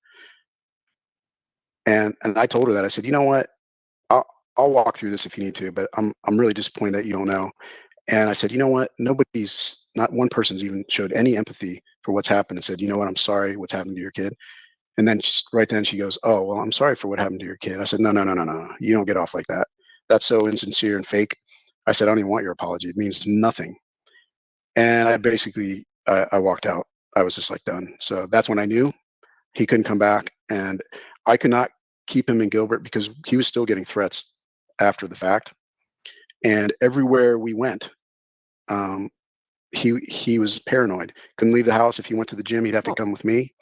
And I told her that. I said, "You know what? I'll walk through this if you need to, but I'm really disappointed that you don't know." And I said, "You know what? Not one person's even showed any empathy for what's happened and said, you know what? I'm sorry what's happened to your kid." And then right then she goes, "Oh, well, I'm sorry for what happened to your kid." I said, "No, no, no, no, no. You don't get off like that. That's so insincere and fake." I said, "I don't even want your apology. It means nothing." And I basically, I walked out. I was just like done. So that's when I knew he couldn't come back. And I could not keep him in Gilbert because he was still getting threats after the fact. And everywhere we went, he was paranoid. Couldn't leave the house. If he went to the gym, he'd have to come with me.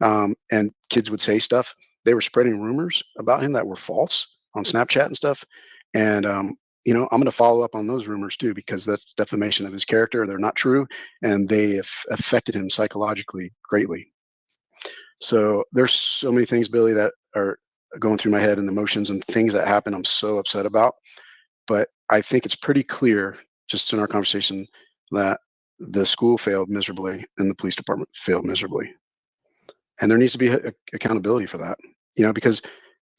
And kids would say stuff. They were spreading rumors about him that were false on Snapchat and stuff. And I'm going to follow up on those rumors too, because that's defamation of his character. They're not true, and they affected him psychologically greatly. So there's so many things, Billy, that are going through my head, and emotions and things that happen I'm so upset about. But I think it's pretty clear, just in our conversation, that the school failed miserably and the police department failed miserably. And there needs to be accountability for that, because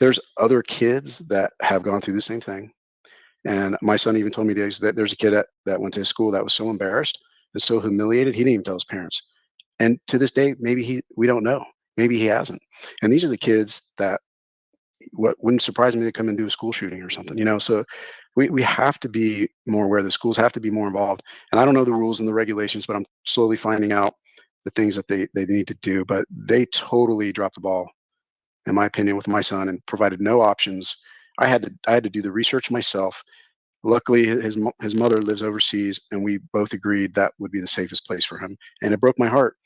there's other kids that have gone through the same thing. And my son even told me that there's a kid that went to his school that was so embarrassed and so humiliated, he didn't even tell his parents. And to this day, maybe we don't know. Maybe he hasn't. And these are the kids that wouldn't surprise me to come and do a school shooting or something, so we have to be more aware. The schools have to be more involved. And I don't know the rules and the regulations, but I'm slowly finding out the things that they need to do. But they totally dropped the ball, in my opinion, with my son, and provided no options. I had to do the research myself. Luckily, his mother lives overseas, and we both agreed that would be the safest place for him. And it broke my heart.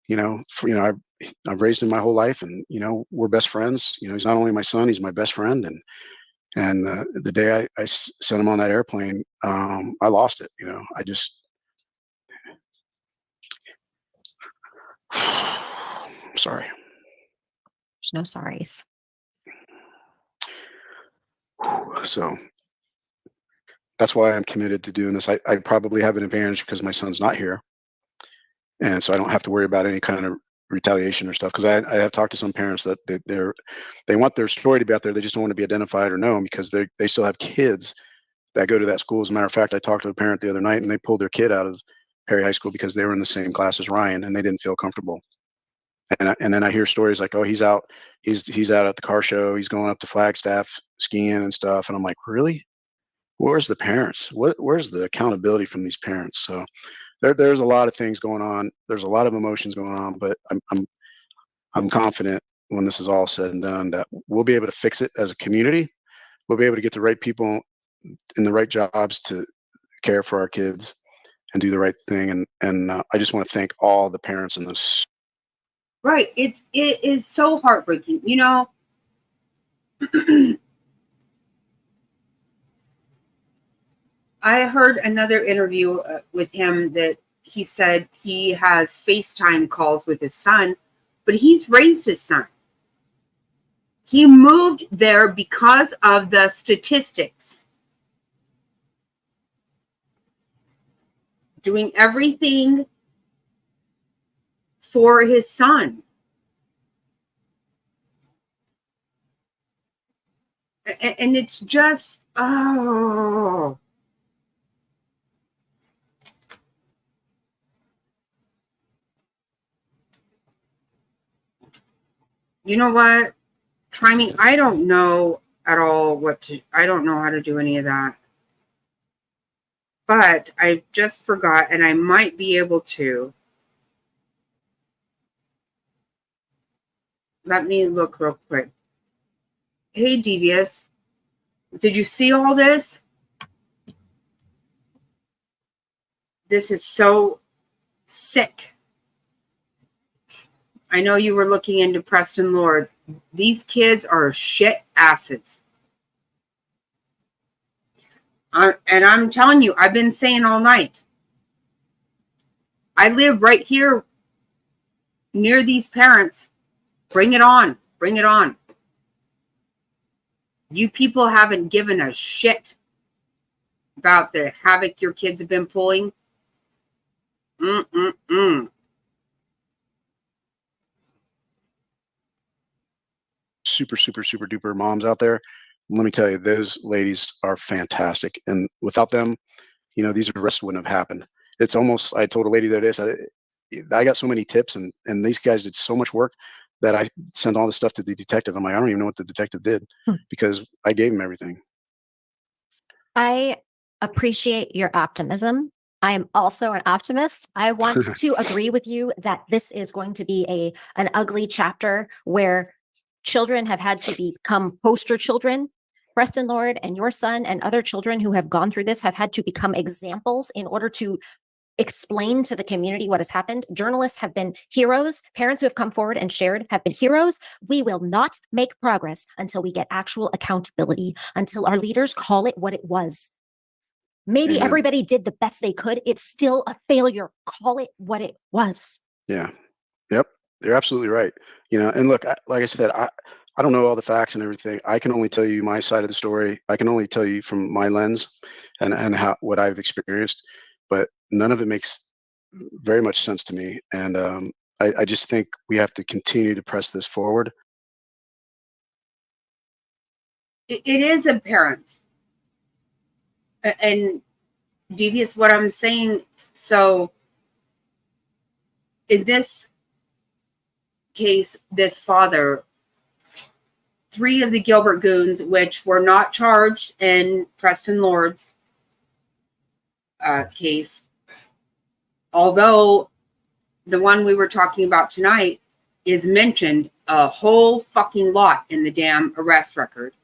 I've raised him my whole life, and we're best friends. He's not only my son, he's my best friend. And the day I sent him on that airplane, I lost it. I just, I'm sorry. There's no sorries. So that's why I'm committed to doing this. I probably have an advantage because my son's not here. And so I don't have to worry about any kind of retaliation or stuff. Because I have talked to some parents that they want their story to be out there. They just don't want to be identified or known because they still have kids that go to that school. As a matter of fact, I talked to a parent the other night, and they pulled their kid out of Perry High School because they were in the same class as Ryan, and they didn't feel comfortable. And then I hear stories like, "Oh, he's out at the car show. He's going up to Flagstaff skiing and stuff." And I'm like, really? Where's the parents? Where's the accountability from these parents? So there's a lot of things going on. There's a lot of emotions going on, but I'm confident when this is all said and done that we'll be able to fix it as a community. We'll be able to get the right people in the right jobs to care for our kids and do the right thing. And I just want to thank all the parents in this. Right. It is so heartbreaking. I heard another interview with him that he said he has FaceTime calls with his son, but he's raised his son. He moved there because of the statistics. Doing everything for his son. And it's just, oh. You know what? Try me. I don't know at all I don't know how to do any of that. But I just forgot, and I might be able to. Let me look real quick. Hey, Devious, did you see all this? This is so sick. I know you were looking into Preston Lord. These kids are shit asses. And I'm telling you, I've been saying all night. I live right here near these parents. Bring it on. Bring it on. You people haven't given a shit about the havoc your kids have been pulling. Super, super, super duper moms out there. Let me tell you, those ladies are fantastic. And without them, you know, these arrests wouldn't have happened. It's almost, I told a lady that this, I got so many tips and these guys did so much work that I sent all this stuff to the detective. I'm like, I don't even know what the detective did because I gave him everything. I appreciate your optimism. I am also an optimist. I want to agree with you that this is going to be an ugly chapter where children have had to become poster children. Preston Lord and your son and other children who have gone through this have had to become examples in order to explain to the community what has happened. Journalists have been heroes. Parents who have come forward and shared have been heroes. We will not make progress until we get actual accountability, until our leaders call it what it was. Maybe Amen. Everybody did the best they could. It's still a failure. Call it what it was. Yeah. Yep. You're absolutely right. You know, and look, like I said, I don't know all the facts and everything. I can only tell you my side of the story. I can only tell you from my lens and how what I've experienced, but none of it makes very much sense to me. And I just think we have to continue to press this forward. It is a parent. And devious what I'm saying. So in this case, this father, 3 of the Gilbert goons, which were not charged in Preston Lord's case, although the one we were talking about tonight is mentioned a whole fucking lot in the damn arrest record.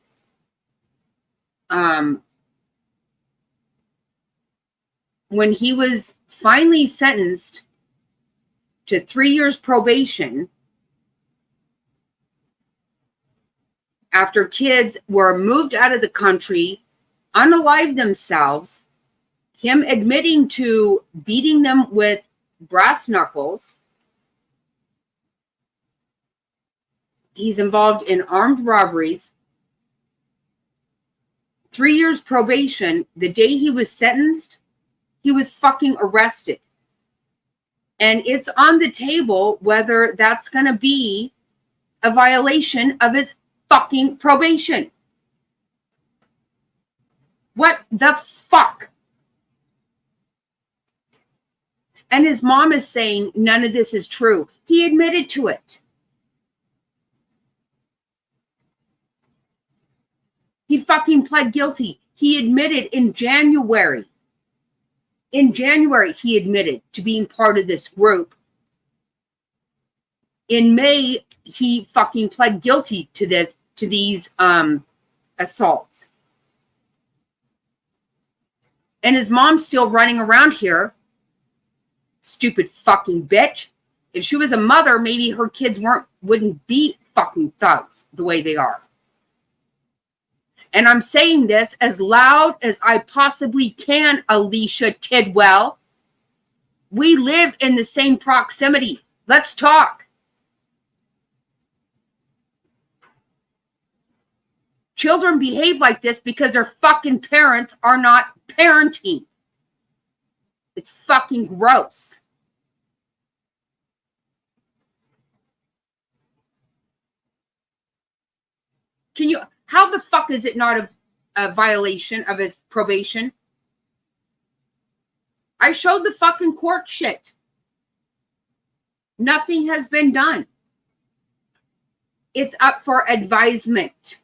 When he was finally sentenced to 3 years probation after kids were moved out of the country, unalived themselves, him admitting to beating them with brass knuckles. He's involved in armed robberies. 3 years probation. The day he was sentenced, he was fucking arrested. And it's on the table whether that's going to be a violation of his fucking probation. What the fuck? And his mom is saying none of this is true. He admitted to it. He fucking pled guilty. He admitted in January. In January, he admitted to being part of this group. In May, he fucking pled guilty to these assaults. And his mom's still running around here. Stupid fucking bitch. If she was a mother, maybe her kids wouldn't be fucking thugs the way they are. And I'm saying this as loud as I possibly can, Alicia Tidwell. We live in the same proximity. Let's talk. Children behave like this because their fucking parents are not parenting. It's fucking gross. How the fuck is it not a violation of his probation? I showed the fucking court shit. Nothing has been done. It's up for advisement.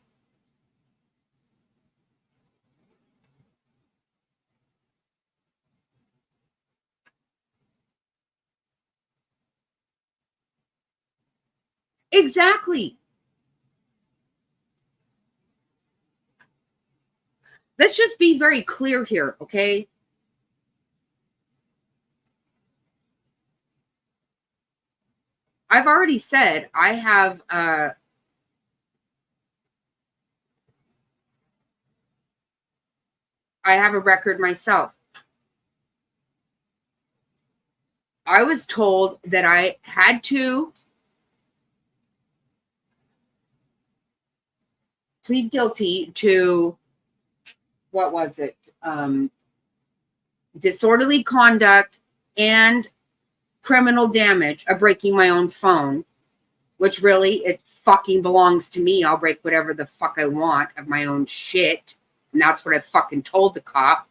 Exactly. Let's just be very clear here, okay? I've already said I have a record myself. I was told that I had to plead guilty to, what was it? Disorderly conduct and criminal damage of breaking my own phone, which really, it fucking belongs to me. I'll break whatever the fuck I want of my own shit. And that's what I fucking told the cop.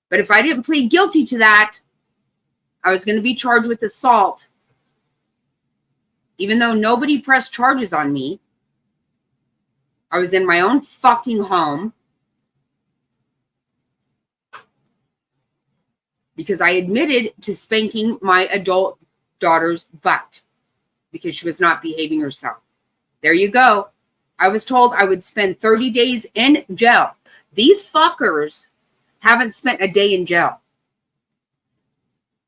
But if I didn't plead guilty to that, I was going to be charged with assault. Even though nobody pressed charges on me, I was in my own fucking home because I admitted to spanking my adult daughter's butt because she was not behaving herself. There you go. I was told I would spend 30 days in jail. These fuckers haven't spent a day in jail.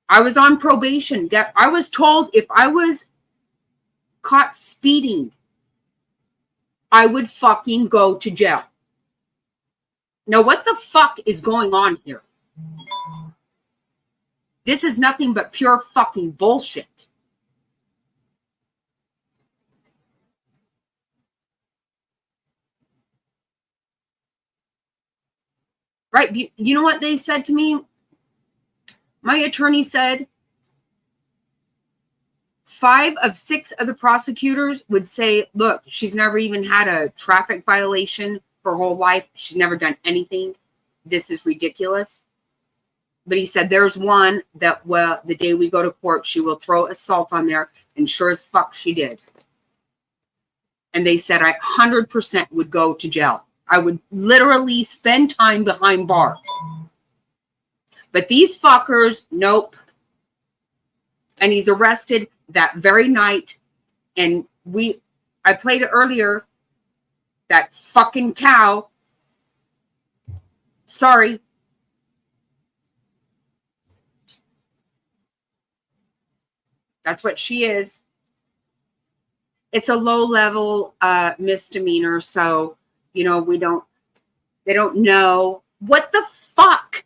I was on probation. I was told if I was caught speeding, I would fucking go to jail. Now, what the fuck is going on here? This is nothing but pure fucking bullshit. Right? You know what they said to me? My attorney said 5 of 6 of the prosecutors would say, look, she's never even had a traffic violation her whole life. She's never done anything. This is ridiculous. But he said there's one that, well, the day we go to court, she will throw assault on there. And sure as fuck she did. And they said I 100% would go to jail. I would literally spend time behind bars. But these fuckers, nope. And he's arrested that very night. And I played it earlier. That fucking cow. Sorry. That's what she is. It's a low-level misdemeanor. So, you know, they don't know. What the fuck?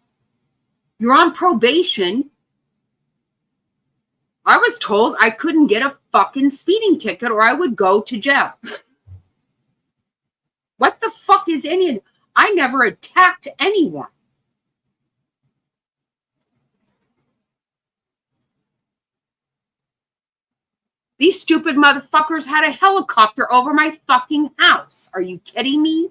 You're on probation. I was told I couldn't get a fucking speeding ticket or I would go to jail. What the fuck is any of it? I never attacked anyone. These stupid motherfuckers had a helicopter over my fucking house. Are you kidding me?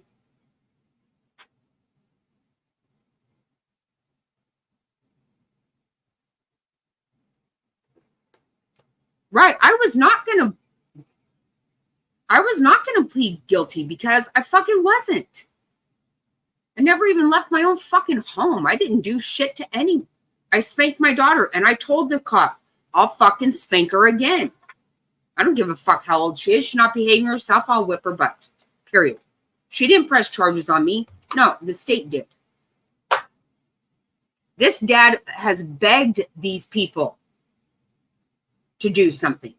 Right. I was not going to plead guilty because I fucking wasn't. I never even left my own fucking home. I didn't do shit to anyone. I spanked my daughter and I told the cop, I'll fucking spank her again. I don't give a fuck how old she is. She's not behaving herself. I'll whip her butt. Period. She didn't press charges on me. No, the state did. This dad has begged these people to do something.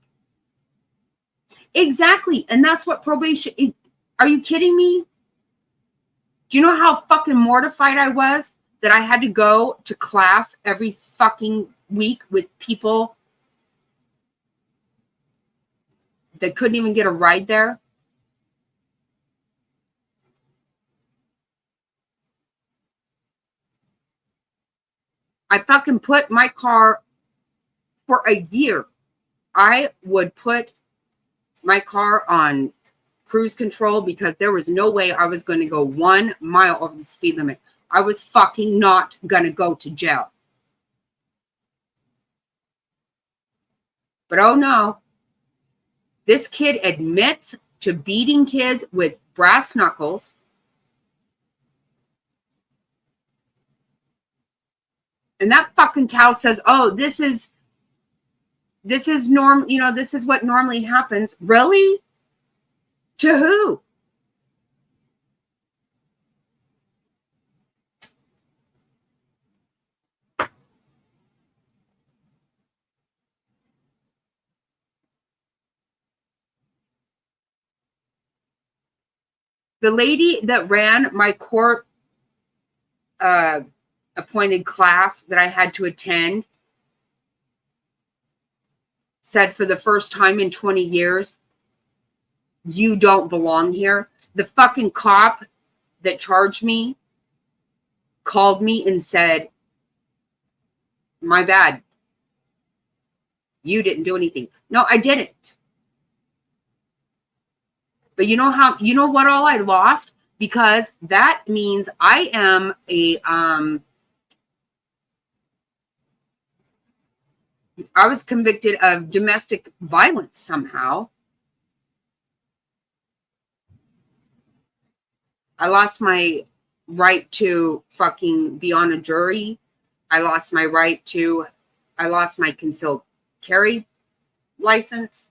Exactly. And that's what probation is. Are you kidding me? Do you know how fucking mortified I was that I had to go to class every fucking week with people that couldn't even get a ride there? I fucking put my car for a year. I would put my car on cruise control because there was no way I was going to go 1 mile over the speed limit. I was fucking not going to go to jail. But oh no, this kid admits to beating kids with brass knuckles. And that fucking cow says, oh, this is norm, you know, this is what normally happens. Really? To who? The lady that ran my court appointed class that I had to attend said for the first time in 20 years, you don't belong here. The fucking cop that charged me called me and said, my bad. You didn't do anything. No, I didn't. But you know what all I lost? Because that means I am I was convicted of domestic violence somehow. I lost my right to fucking be on a jury. I lost my concealed carry license.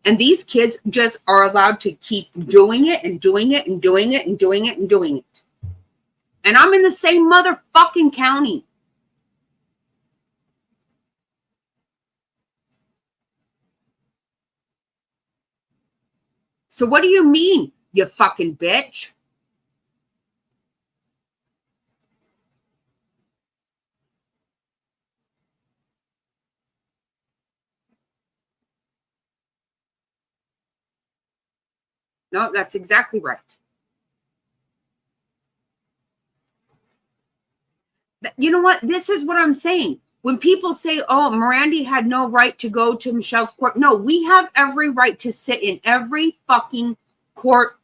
And these kids just are allowed to keep doing it and doing it and doing it and doing it and doing it. And I'm in the same motherfucking county. So what do you mean, you fucking bitch? No, that's exactly right. You know what? This is what I'm saying. When people say, oh, Miranda had no right to go to Michelle's court. No, we have every right to sit in every fucking court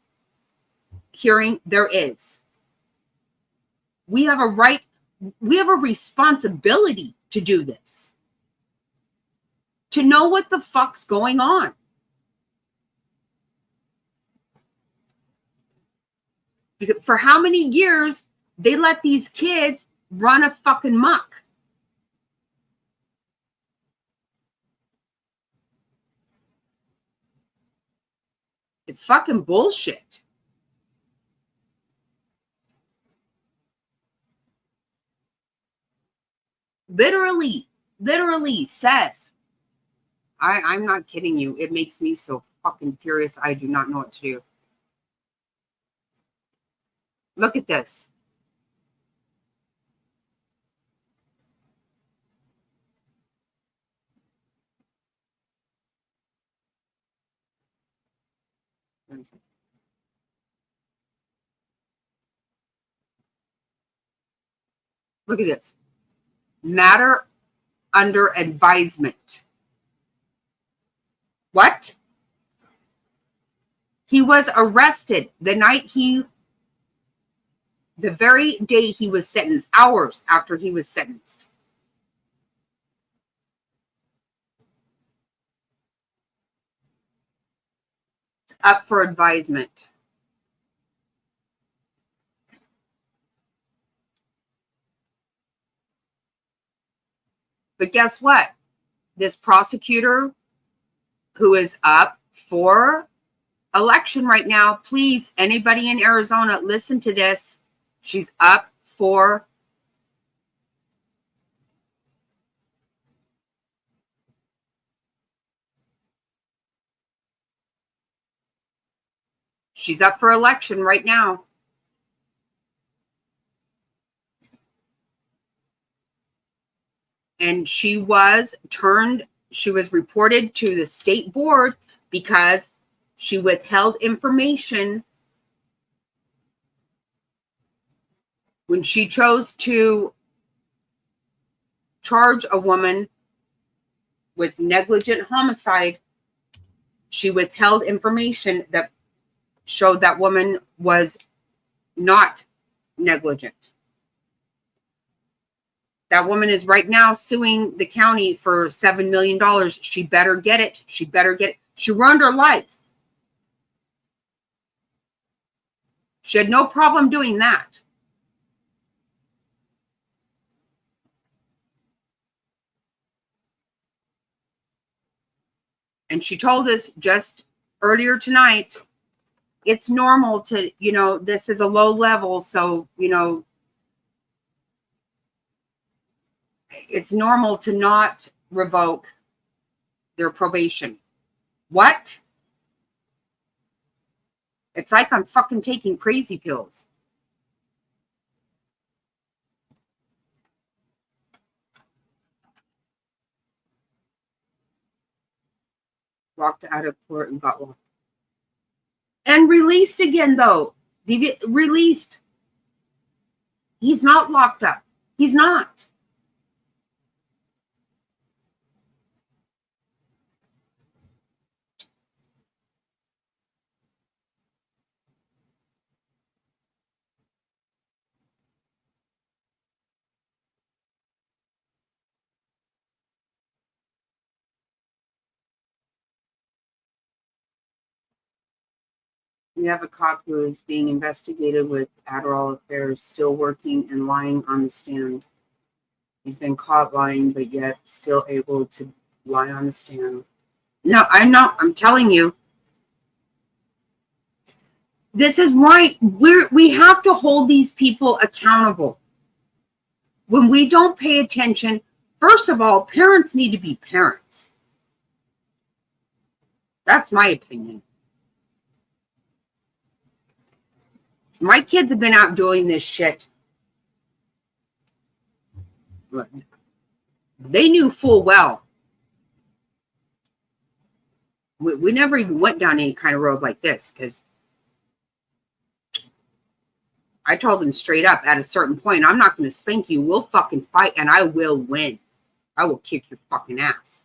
hearing there is. We have a right. We have a responsibility to do this. To know what the fuck's going on. Because for how many years they let these kids run a fucking muck? It's fucking bullshit. Literally says, I'm not kidding you. It makes me so fucking furious. I do not know what to do. Look at this. Look at this. Matter under advisement. What? He was arrested the very day he was sentenced, hours after he was sentenced. It's up for advisement. But guess what? This prosecutor who is up for election right now, please, anybody in Arizona, listen to this. She's up for election right now. And she was reported to the state board because she withheld information when she chose to charge a woman with negligent homicide. She withheld information that showed that woman was not negligent. That woman is right now suing the county for $7 million. She better get it. She better get it. She ruined her life. She had no problem doing that. And she told us just earlier tonight, it's normal to, this is a low level. So, it's normal to not revoke their probation. What? It's like I'm fucking taking crazy pills. Walked out of court and got locked. And released again, though. Released. He's not locked up. He's not. We have a cop who is being investigated with Adderall affairs, still working and lying on the stand. He's been caught lying, but yet still able to lie on the stand. No, I'm not. I'm telling you. This is why we have to hold these people accountable. When we don't pay attention, first of all, parents need to be parents. That's my opinion. My kids have been out doing this shit. They knew full well. We never even went down any kind of road like this because I told them straight up at a certain point, I'm not going to spank you. We'll fucking fight and I will win. I will kick your fucking ass.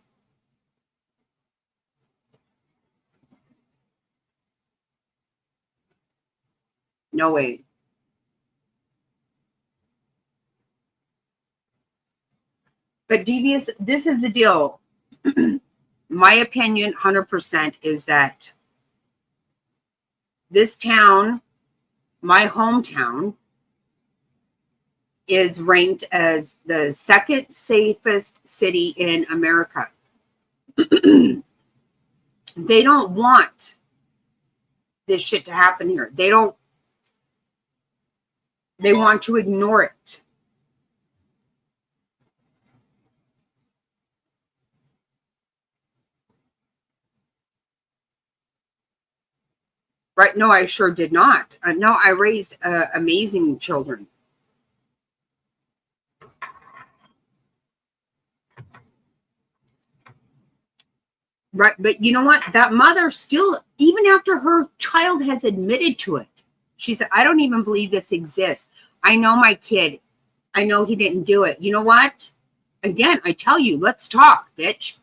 No way. But Devious, this is the deal. My opinion, 100%, is that this town, my hometown, is ranked as the second safest city in America. They don't want this shit to happen here. They want to ignore it. Right? No, I sure did not. No, I raised amazing children. Right. But you know what? That mother still, even after her child has admitted to it, she said, I don't even believe this exists. I know my kid. I know he didn't do it. You know what? Again, I tell you, let's talk, bitch.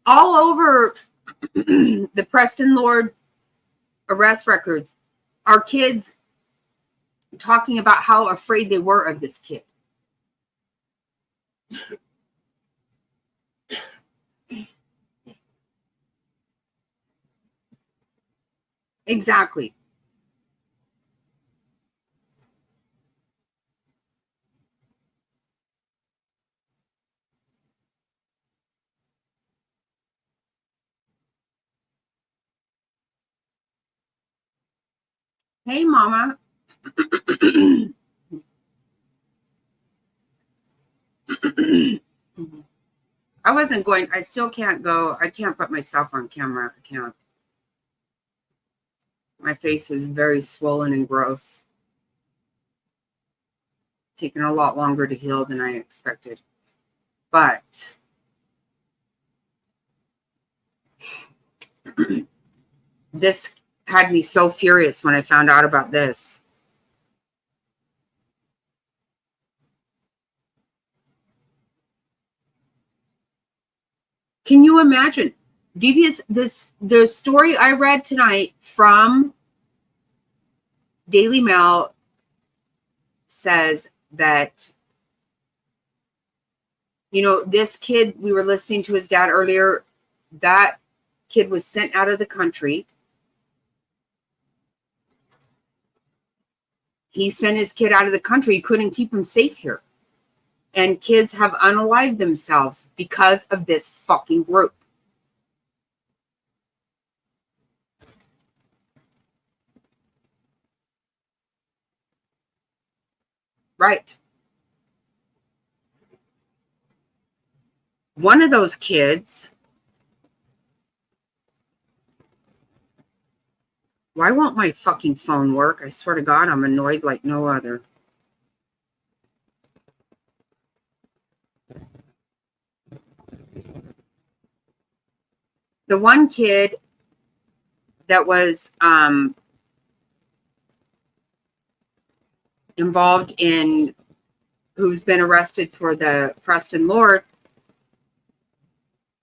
All over the Preston Lord arrest records are kids talking about how afraid they were of this kid. Exactly. Hey, Mama. I wasn't going, I still can't go. I can't put myself on camera. I can't. My face is very swollen and gross. Taken a lot longer to heal than I expected. But this had me so furious when I found out about this. Can you imagine? Devious, the story I read tonight from Daily Mail says that, you know, this kid, we were listening to his dad earlier, that kid was sent out of the country. He sent his kid out of the country. He couldn't keep him safe here. And kids have unalived themselves because of this fucking group. Right. One of those kids, why won't my fucking phone work? I swear to God, I'm annoyed like no other. The one kid that was involved in, who's been arrested for the Preston Lord,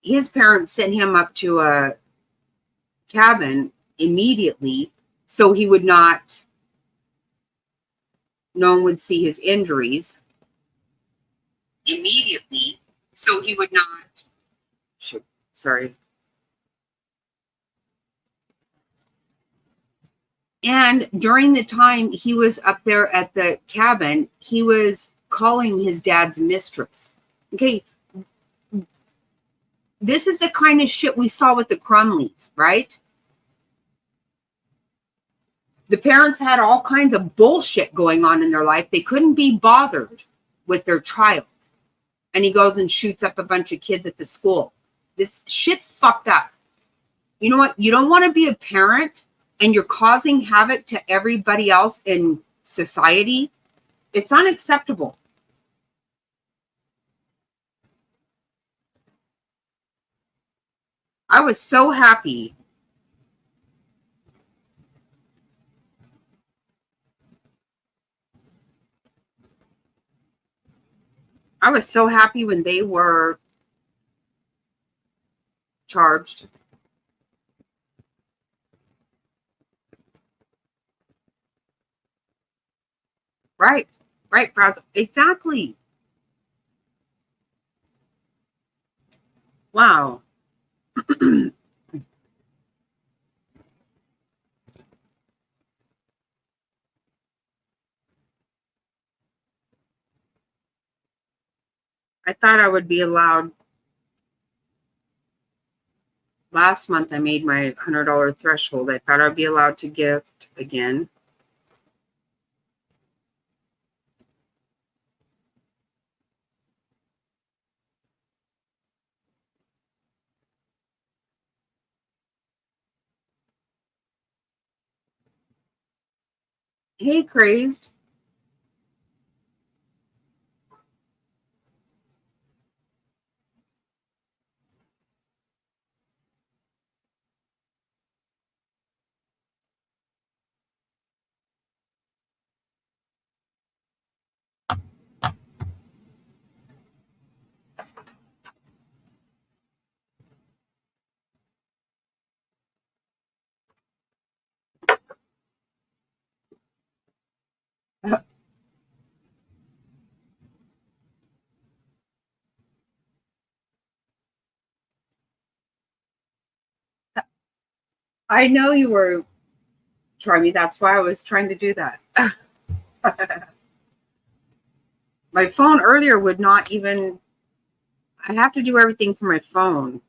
his parents sent him up to a cabin immediately so he would not, no one would see his injuries. Immediately so he would not, sorry. And during the time he was up there at the cabin, he was calling his dad's mistress. Okay. This is the kind of shit we saw with the Crumleys, right? The parents had all kinds of bullshit going on in their life. They couldn't be bothered with their child. And he goes and shoots up a bunch of kids at the school. This shit's fucked up. You know what? You don't want to be a parent and you're causing havoc to everybody else in society. It's unacceptable. I was so happy. I was so happy when they were charged. Right, right, exactly. Wow. I thought I would be allowed. Last month I made my $100 threshold. I thought I'd be allowed to gift again. Hey, Crazed. I know you were trying me. That's why I was trying to do that. My phone earlier would not even, I have to do everything from my phone.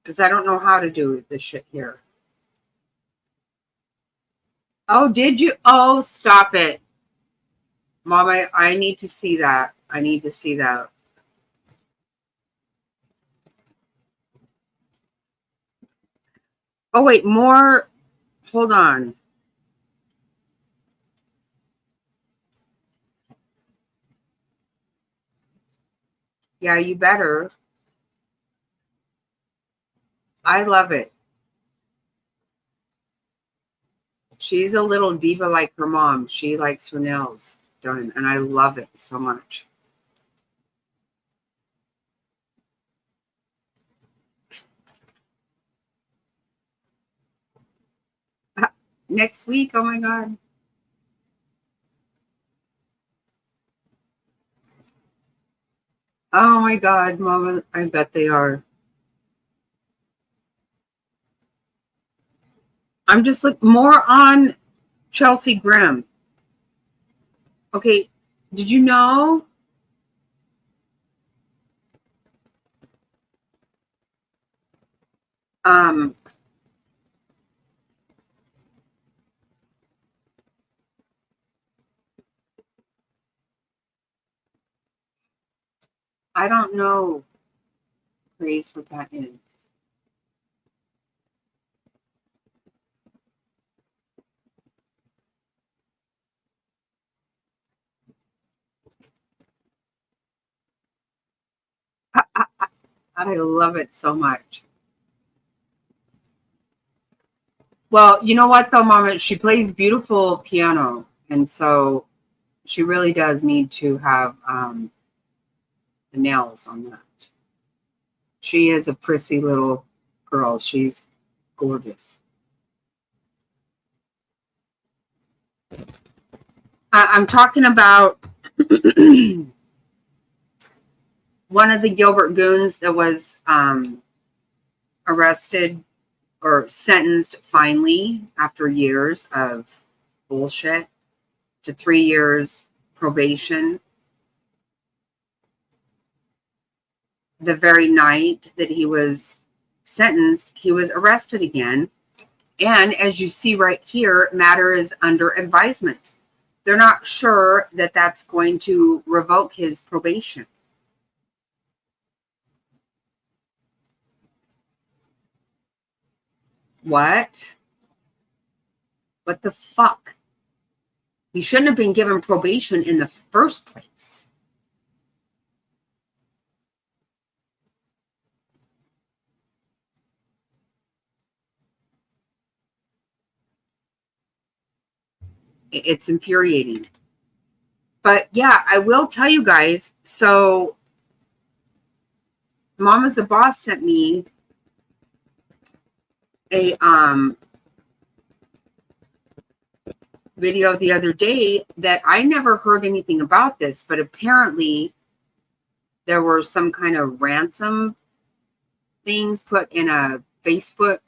Because I don't know how to do this shit here. Oh, did you? Oh, stop it. Mom, I need to see that. I need to see that. Oh, wait, more. Hold on. Yeah, you better. I love it. She's a little diva like her mom. She likes her nails done, and I love it so much. Next week, oh my God. Oh my God, Mama, I bet they are. I'm just like more on Chelsea Grim. Okay, did you know? I don't know, Grace, what that is. I love it so much. Well, you know what though, Mama? She plays beautiful piano, and so she really does need to have the nails on that. She is a prissy little girl. She's gorgeous. I'm talking about one of the Gilbert goons that was arrested or sentenced finally after years of bullshit to 3 years probation. The very night that he was sentenced, he was arrested again. And as you see right here, matter is under advisement. They're not sure that that's going to revoke his probation. What? What the fuck? He shouldn't have been given probation in the first place. It's infuriating. But yeah, I will tell you guys, so Mama's a Boss sent me a video the other day that I never heard anything about this, but apparently there were some kind of ransom things put in a Facebook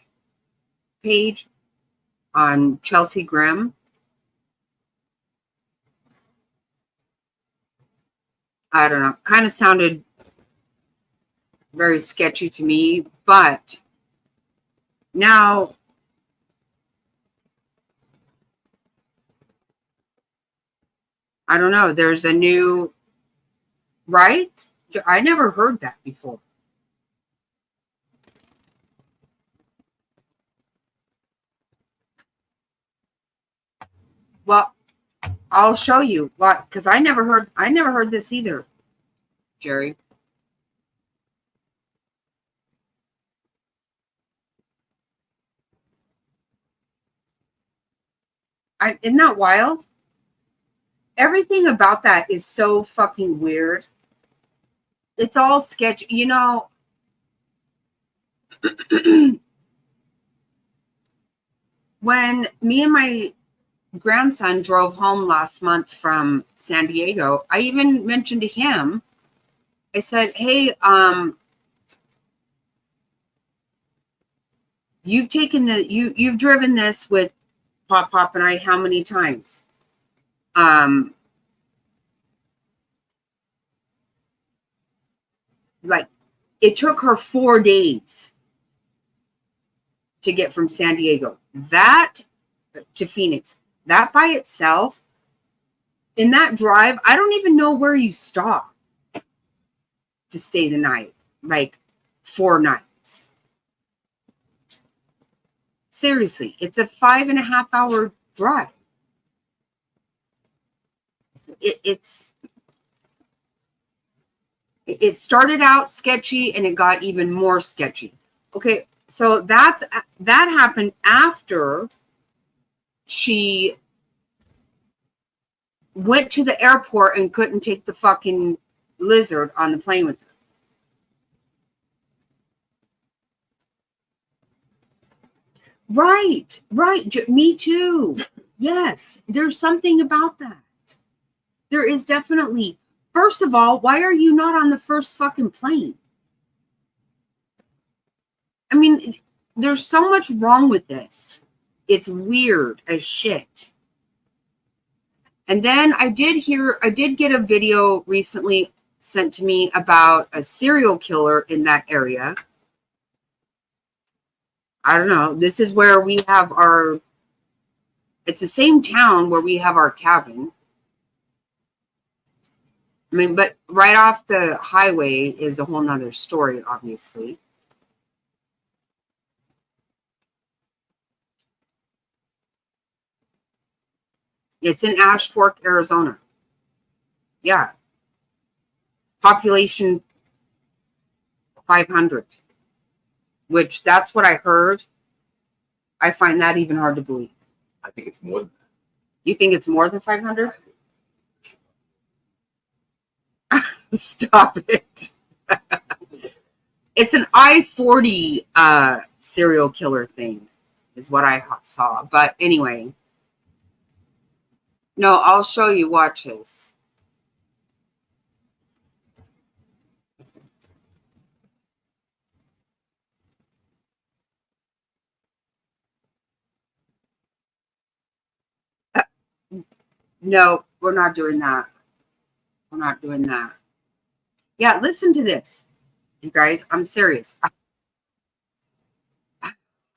page on Chelsea Grim. I don't know, kind of sounded very sketchy to me, but now I don't know, there's a new, right? I never heard that before. Well, I'll show you what, because I never heard this either, Jerry. Isn't that wild? Everything about that is so fucking weird. It's all sketchy, you know. When me and my grandson drove home last month from San Diego, I even mentioned to him, I said, hey, you've driven this with Pop and I how many times? Like, it took her 4 days to get from San Diego that to Phoenix. That by itself, in that drive, I don't even know where you stop to stay the night, like 4 nights. Seriously, it's a 5.5 hour drive. It started out sketchy and it got even more sketchy. Okay, so that happened after she went to the airport and couldn't take the fucking lizard on the plane with her. Right. Me too. Yes, there's something about that. There is definitely. First of all, why are you not on the first fucking plane? I mean, there's so much wrong with this. It's weird as shit. And then I did get a video recently sent to me about a serial killer in that area. I don't know. This is where we have it's the same town where we have our cabin. I mean, but right off the highway is a whole nother story, obviously. It's in Ash Fork, Arizona. Yeah. Population 500, which that's what I heard. I find that even hard to believe. I think it's more than that. You think it's more than 500? Stop it. It's an I-40 serial killer thing is what I saw. But anyway. No, I'll show you. Watch this. No, we're not doing that. We're not doing that. Yeah, listen to this. You guys, I'm serious.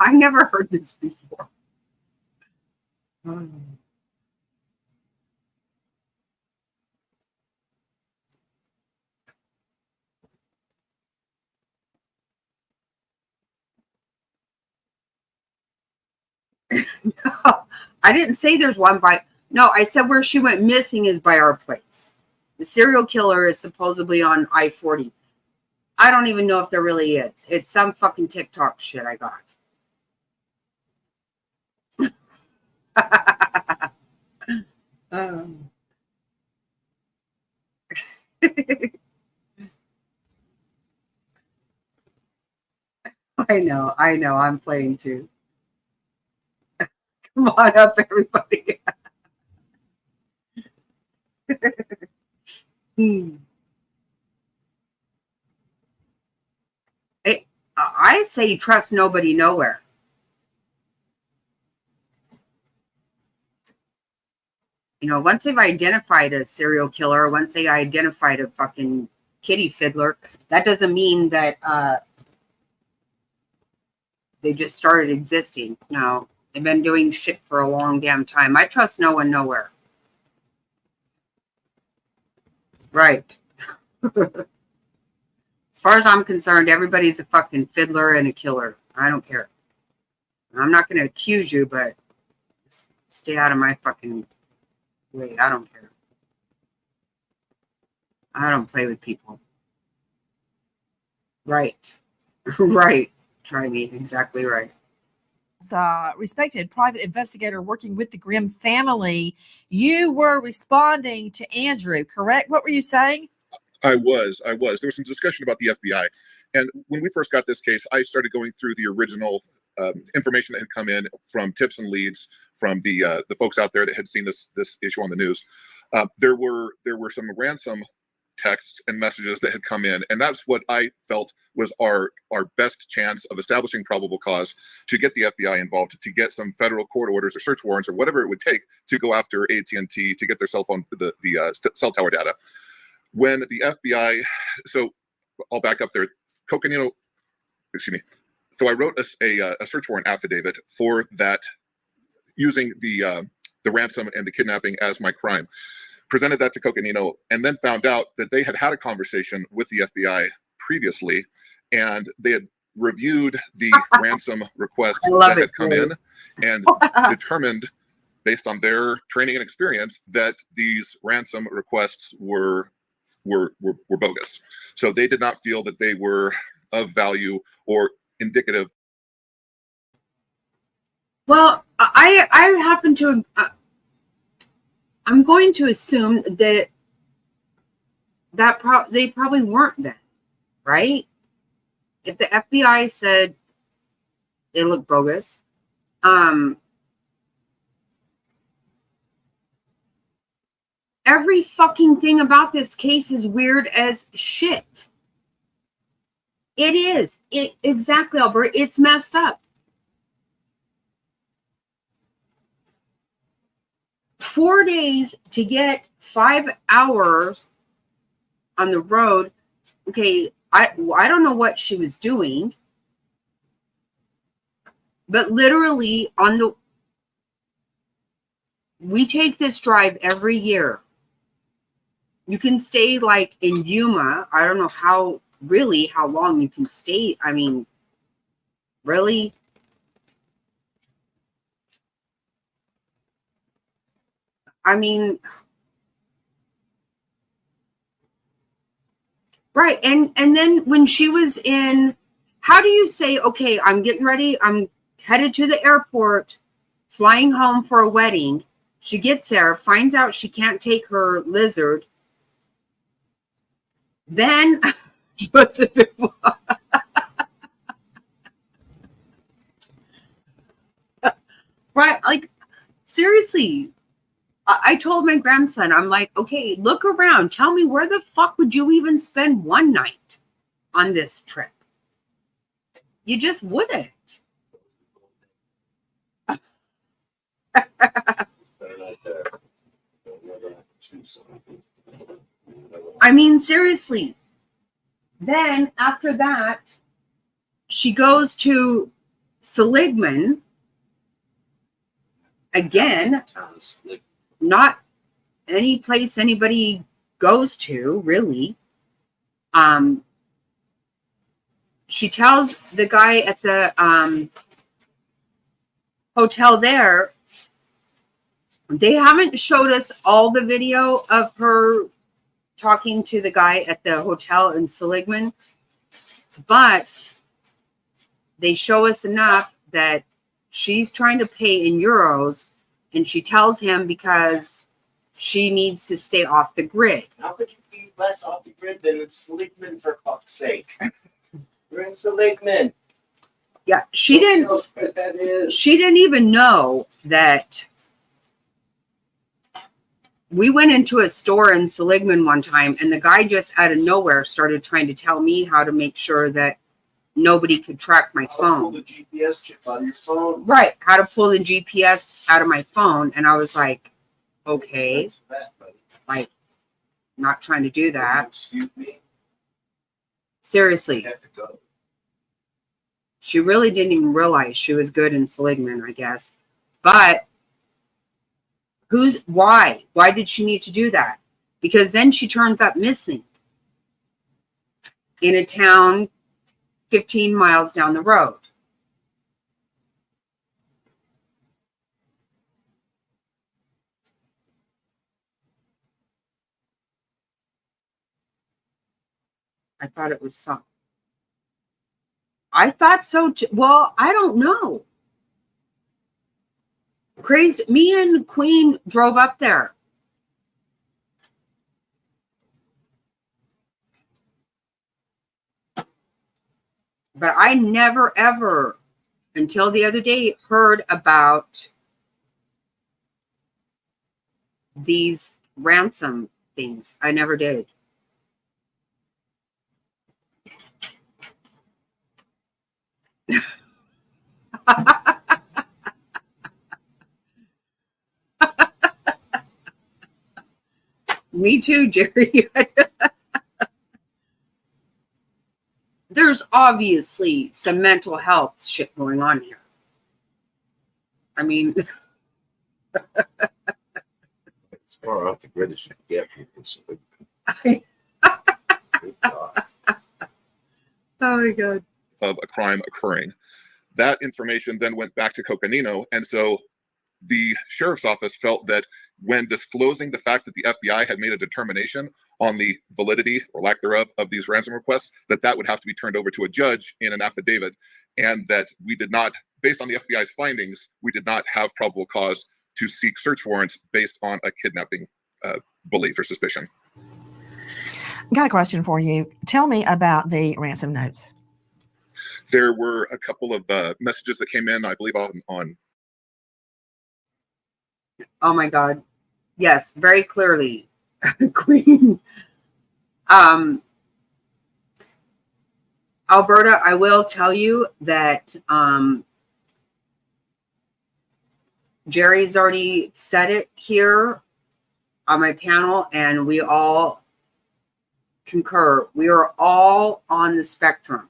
I never heard this before. No, I didn't say there's one by. No, I said where she went missing is by our place. The serial killer is supposedly on I-40. I don't even know if there really is. It's some fucking TikTok shit I got. I know, I'm playing too. Come on up, everybody. I say trust nobody nowhere. You know, once they've identified a serial killer, once they identified a fucking kitty fiddler, that doesn't mean that they just started existing. No, they've been doing shit for a long damn time. I trust no one nowhere. Right. As far as I'm concerned, everybody's a fucking fiddler and a killer. I don't care. I'm not going to accuse you, but just stay out of my fucking way. I don't care. I don't play with people. Right. Right. Try me. Exactly right. Respected private investigator working with the Grimm family. You were responding to Andrew, correct? What were you saying? I was. There was some discussion about the FBI. And when we first got this case, I started going through the original information that had come in from tips and leads from the folks out there that had seen this issue on the news. There were some ransom texts and messages that had come in, and that's what I felt was our best chance of establishing probable cause to get the FBI involved, to get some federal court orders or search warrants or whatever it would take to go after AT&T to get their cell phone, the cell tower data. When the FBI, so I'll back up there, Coconino, excuse me. So I wrote a search warrant affidavit for that, using the ransom and the kidnapping as my crime. Presented that to Coconino, and then found out that they had had a conversation with the FBI previously, and they had reviewed the ransom requests that had come in, and determined, based on their training and experience, that these ransom requests were bogus. So they did not feel that they were of value or indicative. Well, I happen to. I'm going to assume that they probably weren't then, right? If the FBI said they look bogus, every fucking thing about this case is weird as shit. It is. Exactly, Albert. It's messed up. 4 days to get 5 hours on the road. Okay, I don't know what she was doing, but literally we take this drive every year. You can stay like in Yuma. I don't know how long you can stay. I mean, really? I mean, right. And then when she was in, how do you say, okay, I'm getting ready, I'm headed to the airport, flying home for a wedding. She gets there, finds out she can't take her lizard. Then right, like seriously. I told my grandson, I'm like, okay, look around. Tell me, where the fuck would you even spend one night on this trip? You just wouldn't. I mean, seriously. Then after that, she goes to Seligman again. Not any place anybody goes to, really. She tells the guy at the hotel there, they haven't showed us all the video of her talking to the guy at the hotel in Seligman, but they show us enough that she's trying to pay in euros, and she tells him because she needs to stay off the grid. How could you be less off the grid than in Seligman, for fuck's sake? You're in Seligman. Yeah, she didn't even know that. We went into a store in Seligman one time, and the guy just out of nowhere started trying to tell me how to make sure that nobody could track my phone. Pull the GPS chip out of your phone. Right, how to pull the GPS out of my phone. And I was like, okay, like, not trying to do that. Excuse me? Seriously. You have to go. She really didn't even realize she was good in Seligman, I guess. But why? Why did she need to do that? Because then she turns up missing in a town 15 miles down the road. I thought it was some. I thought so too. Well, I don't know. Crazed. Me and Queen drove up there. But I never, ever, until the other day, heard about these ransom things. I never did. Me too, Jerry. There's obviously some mental health shit going on here. I mean, As far off the grid as you can get people. So oh my God. Of a crime occurring. That information then went back to Coconino. And so the sheriff's office felt that when disclosing the fact that the FBI had made a determination on the validity or lack thereof of these ransom requests, that would have to be turned over to a judge in an affidavit, and that we did not, based on the FBI's findings, we did not have probable cause to seek search warrants based on a kidnapping belief or suspicion. Got a question for you. Tell me about the ransom notes. There were a couple of messages that came in, I believe, on. Oh my God. Yes, very clearly. Queen. Alberta, I will tell you that Jerry's already said it here on my panel, and we all concur. We are all on the spectrum.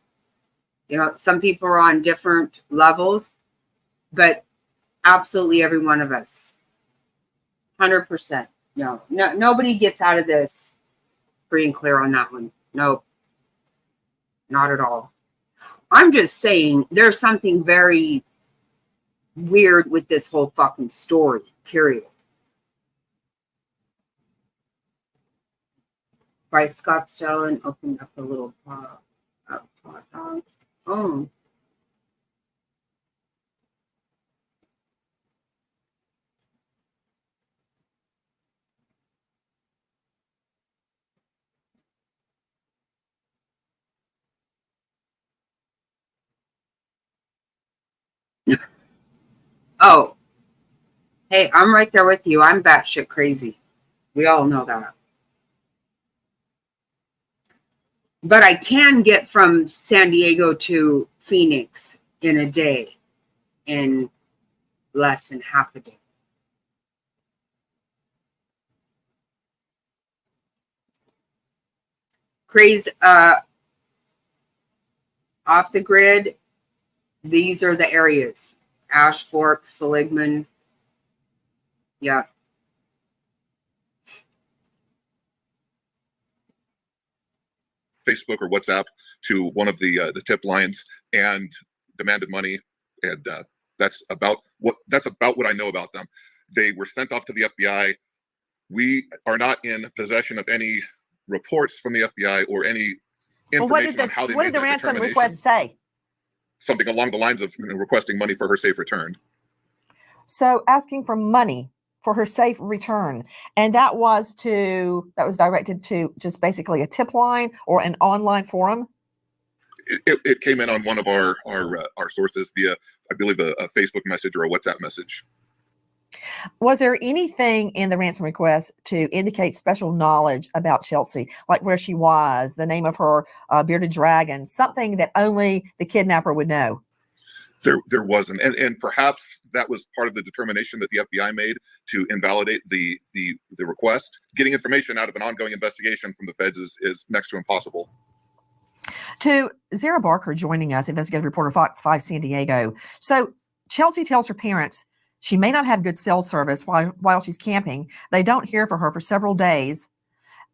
You know, some people are on different levels, but absolutely every one of us. 100%. No, nobody gets out of this free and clear on that one. Nope. Not at all. I'm just saying there's something very weird with this whole fucking story, period. By Scottsdale and opened up a little pot dog. Oh. Oh. Hey, I'm right there with you. I'm batshit crazy. We all know that. But I can get from San Diego to Phoenix in a day, in less than half a day. Craze, off the grid, these are the areas. Ash Fork, Seligman. Yeah. Facebook or WhatsApp to one of the tip lines and demanded money, and that's about what I know about them. They were sent off to the FBI. We are not in possession of any reports from the FBI or any information on how they what made did the that ransom determination. request say? Something along the lines of requesting money for her safe return. So asking for money for her safe return. And that was directed to just basically a tip line or an online forum? It came in on one of our sources via, I believe, a Facebook message or a WhatsApp message. Was there anything in the ransom request to indicate special knowledge about Chelsea, like where she was, the name of her bearded dragon, something that only the kidnapper would know? There wasn't, and perhaps that was part of the determination that the FBI made to invalidate the request. Getting information out of an ongoing investigation from the feds is next to impossible. To Zara Barker joining us, investigative reporter, Fox 5 San Diego. So Chelsea tells her parents she may not have good cell service while she's camping. They don't hear from her for several days,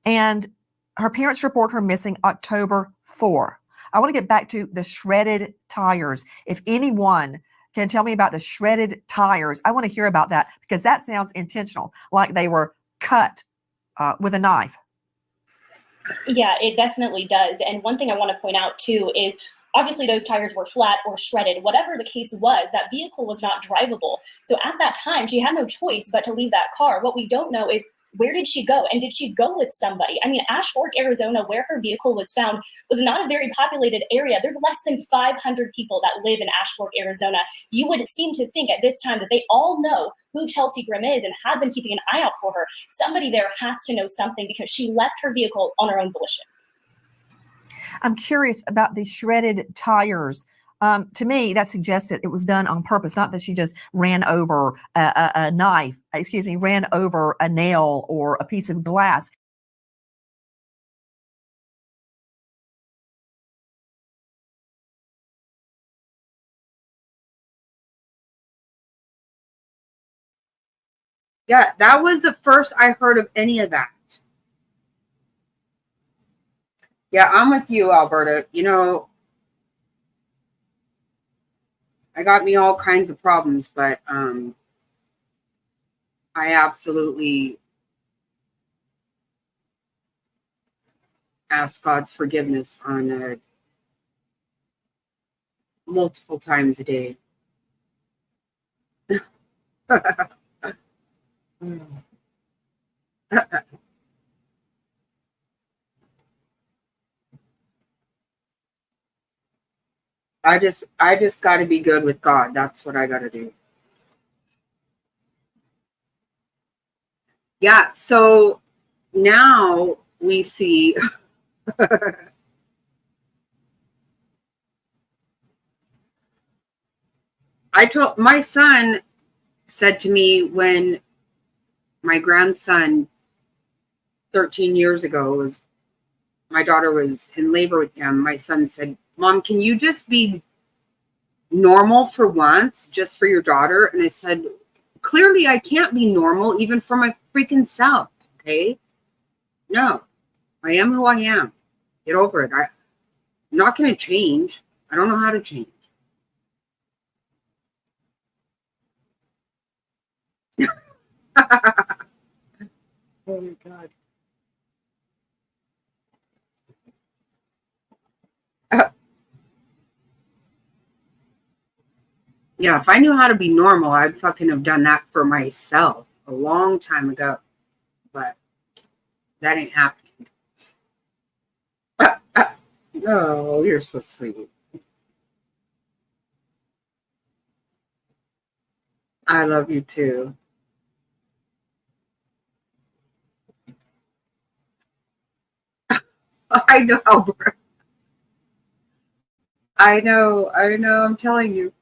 and her parents report her missing October 4. I want to get back to the shredded tires. If anyone can tell me about the shredded tires, I want to hear about that, because that sounds intentional, like they were cut with a knife. Yeah, it definitely does. And one thing I want to point out too is obviously those tires were flat or shredded. Whatever the case was, that vehicle was not drivable. So at that time, she had no choice but to leave that car. What we don't know is, where did she go? And did she go with somebody? I mean, Ash Fork, Arizona, where her vehicle was found, was not a very populated area. There's less than 500 people that live in Ash Fork, Arizona. You would seem to think at this time that they all know who Chelsea Grimm is and have been keeping an eye out for her. Somebody there has to know something, because she left her vehicle on her own volition. I'm curious about the shredded tires. To me, that suggests that it was done on purpose, not that she just ran over a knife, ran over a nail or a piece of glass. Yeah, that was the first I heard of any of that. Yeah, I'm with you, Alberta. You know, I got me all kinds of problems, but I absolutely ask God's forgiveness on multiple times a day. I just got to be good with God. That's what I got to do. Yeah, so now we see my son said to me when my grandson 13 years ago my daughter was in labor with him, my son said, "Mom, can you just be normal for once, just for your daughter?" And I said, "Clearly I can't be normal even for my freaking self, okay? No, I am who I am. Get over it. I'm not going to change. I don't know how to change. Oh my God. Yeah, if I knew how to be normal, I'd fucking have done that for myself a long time ago. But that ain't happening. Oh, you're so sweet. I love you too. I know, bro. I know, I'm telling you.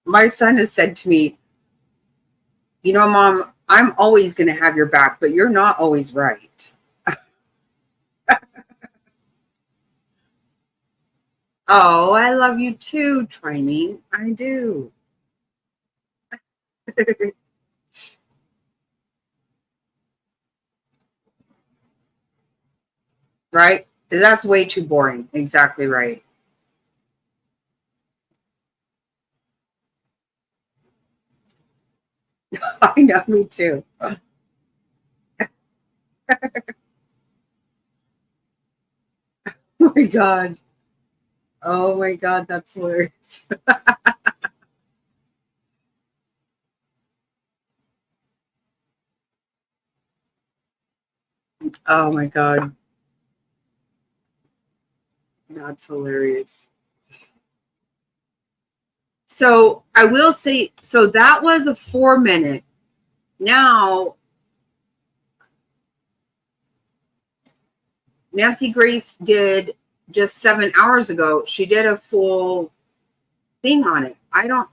My son has said to me, you know, Mom, I'm always going to have your back, but you're not always right. Oh, I love you too, Trini. I do. Right? That's way too boring. Exactly right. I know, me too. Oh my God. Oh my God, that's hilarious. Oh my God. That's hilarious. So I will say, so that was a 4-minute. Now, Nancy Grace did just 7 hours ago. She did a full thing on it. I don't.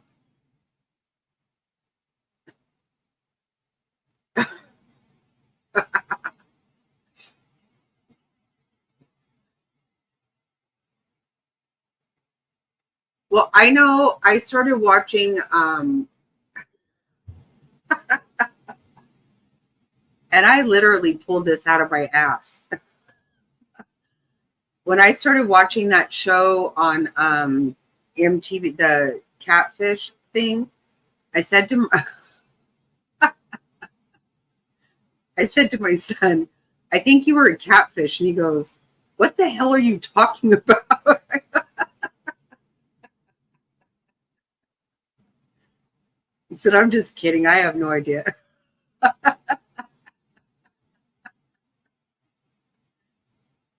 Well, I know I started watching, and I literally pulled this out of my ass. When I started watching that show on MTV, the catfish thing, I said to my son, I think you were a catfish. And he goes, what the hell are you talking about? He said, I'm just kidding. I have no idea.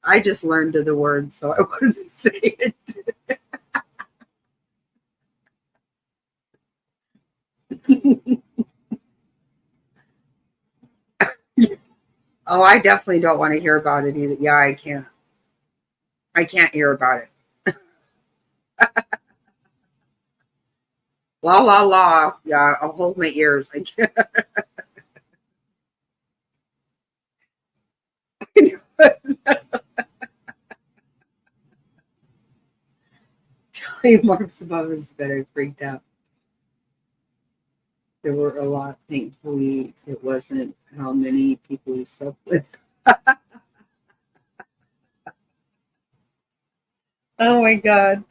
I just learned the word, so I wanted to say it. Oh, I definitely don't want to hear about it either. Yeah, I can't. I can't hear about it. La la la. Yeah, I'll hold my ears. I can't. Marks above his bed. I freaked out. There were a lot. Thankfully, it wasn't how many people he slept with. Oh my God.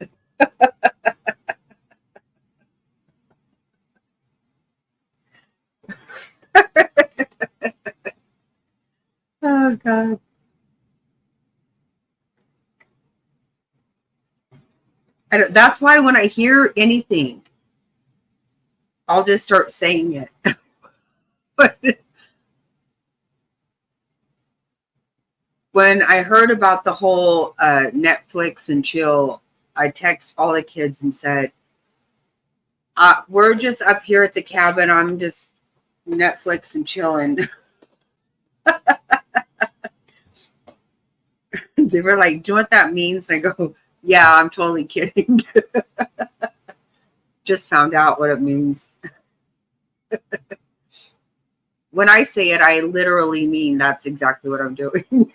Oh God. That's why when I hear anything, I'll just start saying it. But when I heard about the whole Netflix and chill, I text all the kids and said, we're just up here at the cabin. I'm just Netflix and chilling. They were like, do you know what that means? And I go, yeah, I'm totally kidding. Just found out what it means. When I say it, I literally mean that's exactly what I'm doing.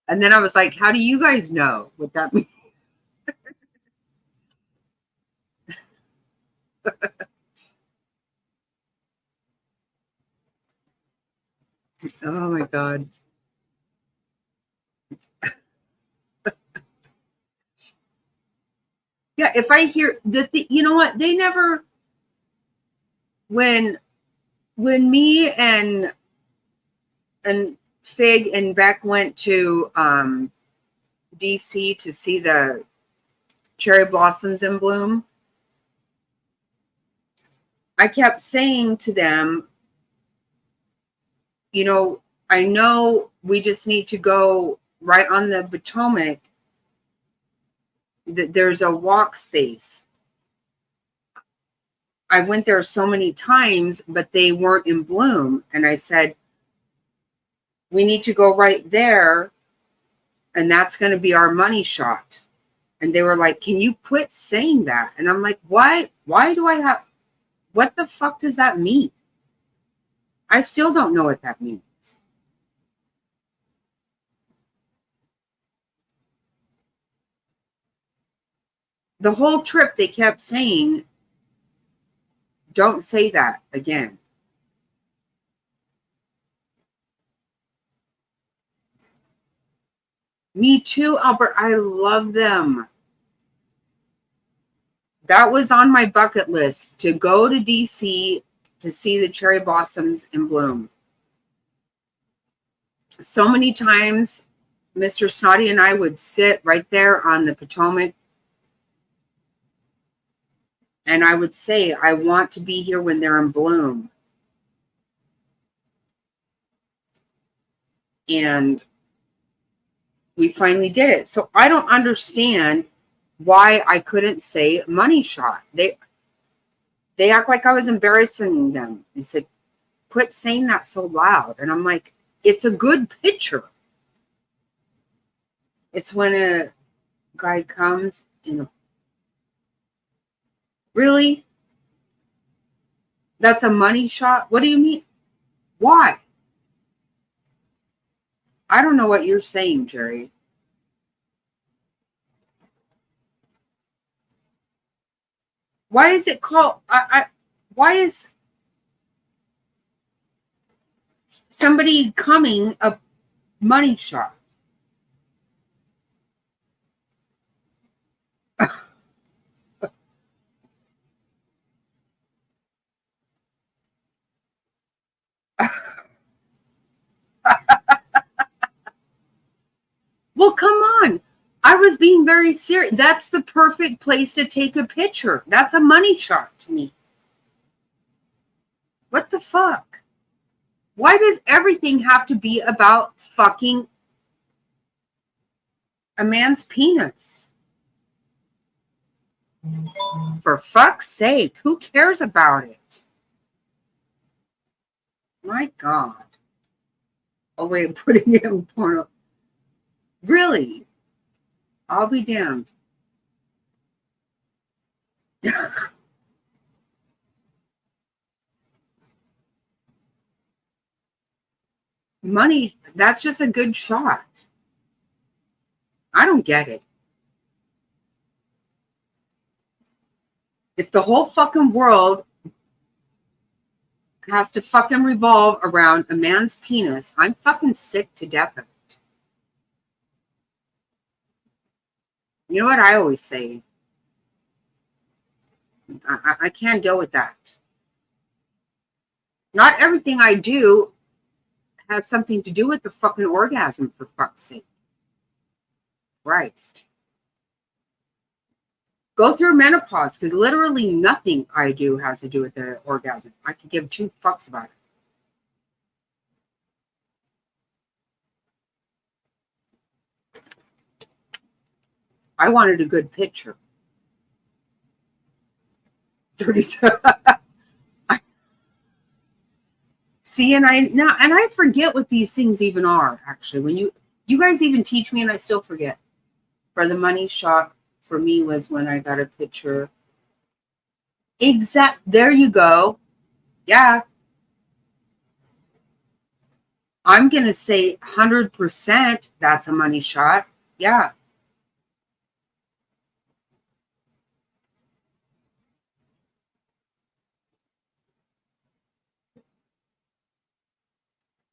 And then I was like, how do you guys know what that means? Oh my God. Yeah, if I hear you know what? They never, when me and Fig and Beck went to DC to see the cherry blossoms in bloom, I kept saying to them, you know, I know we just need to go right on the Potomac. There's a walk space. I went there so many times, but they weren't in bloom. And I said, we need to go right there. And that's going to be our money shot. And they were like, can you quit saying that? And I'm like, why do I have, what the fuck does that mean? I still don't know what that means. The whole trip they kept saying, don't say that again. Me too, Albert. I love them. That was on my bucket list, to go to DC to see the cherry blossoms in bloom. So many times, Mr. Snotty and I would sit right there on the Potomac, and I would say, I want to be here when they're in bloom. And we finally did it. So I don't understand why I couldn't say money shot. They act like I was embarrassing them. They said, quit saying that so loud. And I'm like, it's a good picture. It's when a guy comes in. Really? That's a money shot? What do you mean? Why? I don't know what you're saying, Jerry. Why is it called? Why is somebody coming a money shot? Well, come on. I was being very serious. That's the perfect place to take a picture. That's a money shot to me. What the fuck? Why does everything have to be about fucking a man's penis? For fuck's sake, who cares about it? My God. A way of putting it in porno. Really? I'll be damned. Money, that's just a good shot. I don't get it. If the whole fucking world has to fucking revolve around a man's penis, I'm fucking sick to death of it. You know what I always say? I can't deal with that. Not everything I do has something to do with the fucking orgasm, for fuck's sake. Christ. Go through menopause, because literally nothing I do has to do with the orgasm. I could give two fucks about it. I wanted a good picture. 37. See, and I forget what these things even are, actually. When you guys even teach me and I still forget. For the money shot for me was when I got a picture. There you go. Yeah. I'm going to say 100% that's a money shot. Yeah.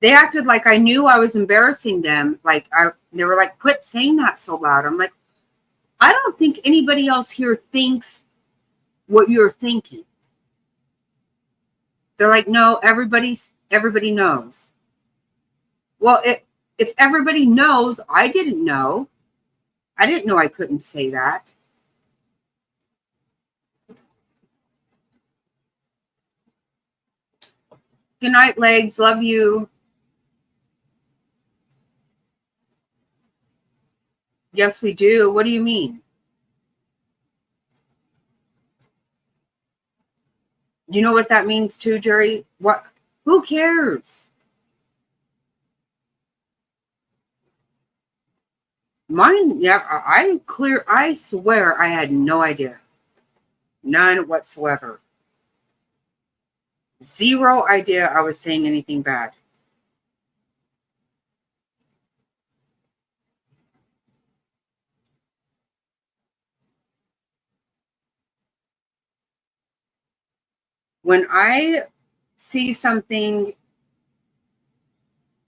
They acted like I knew I was embarrassing them. They were like, quit saying that so loud. I'm like, I don't think anybody else here thinks what you're thinking. They're like, no, everybody knows. Well, if everybody knows, I didn't know. I didn't know I couldn't say that. Good night, legs. Love you. Yes, we do. What do you mean? You know what that means too, Jerry? What? Who cares? Mine, yeah, I swear I had no idea. None whatsoever. Zero idea I was saying anything bad. When I see something,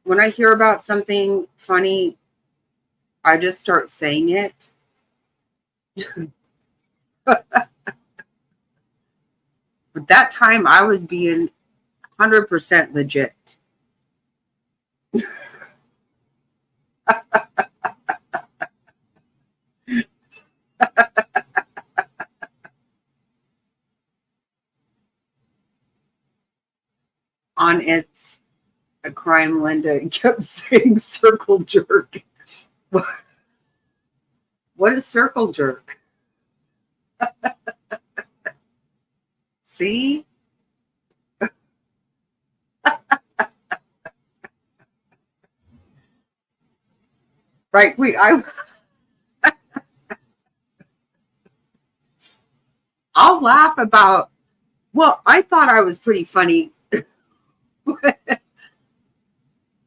when I hear about something funny, I just start saying it. But that time I was being 100% legit. On It's a Crime, Linda kept saying circle jerk. What is circle jerk? See? Right, wait, I'll laugh about, well, I thought I was pretty funny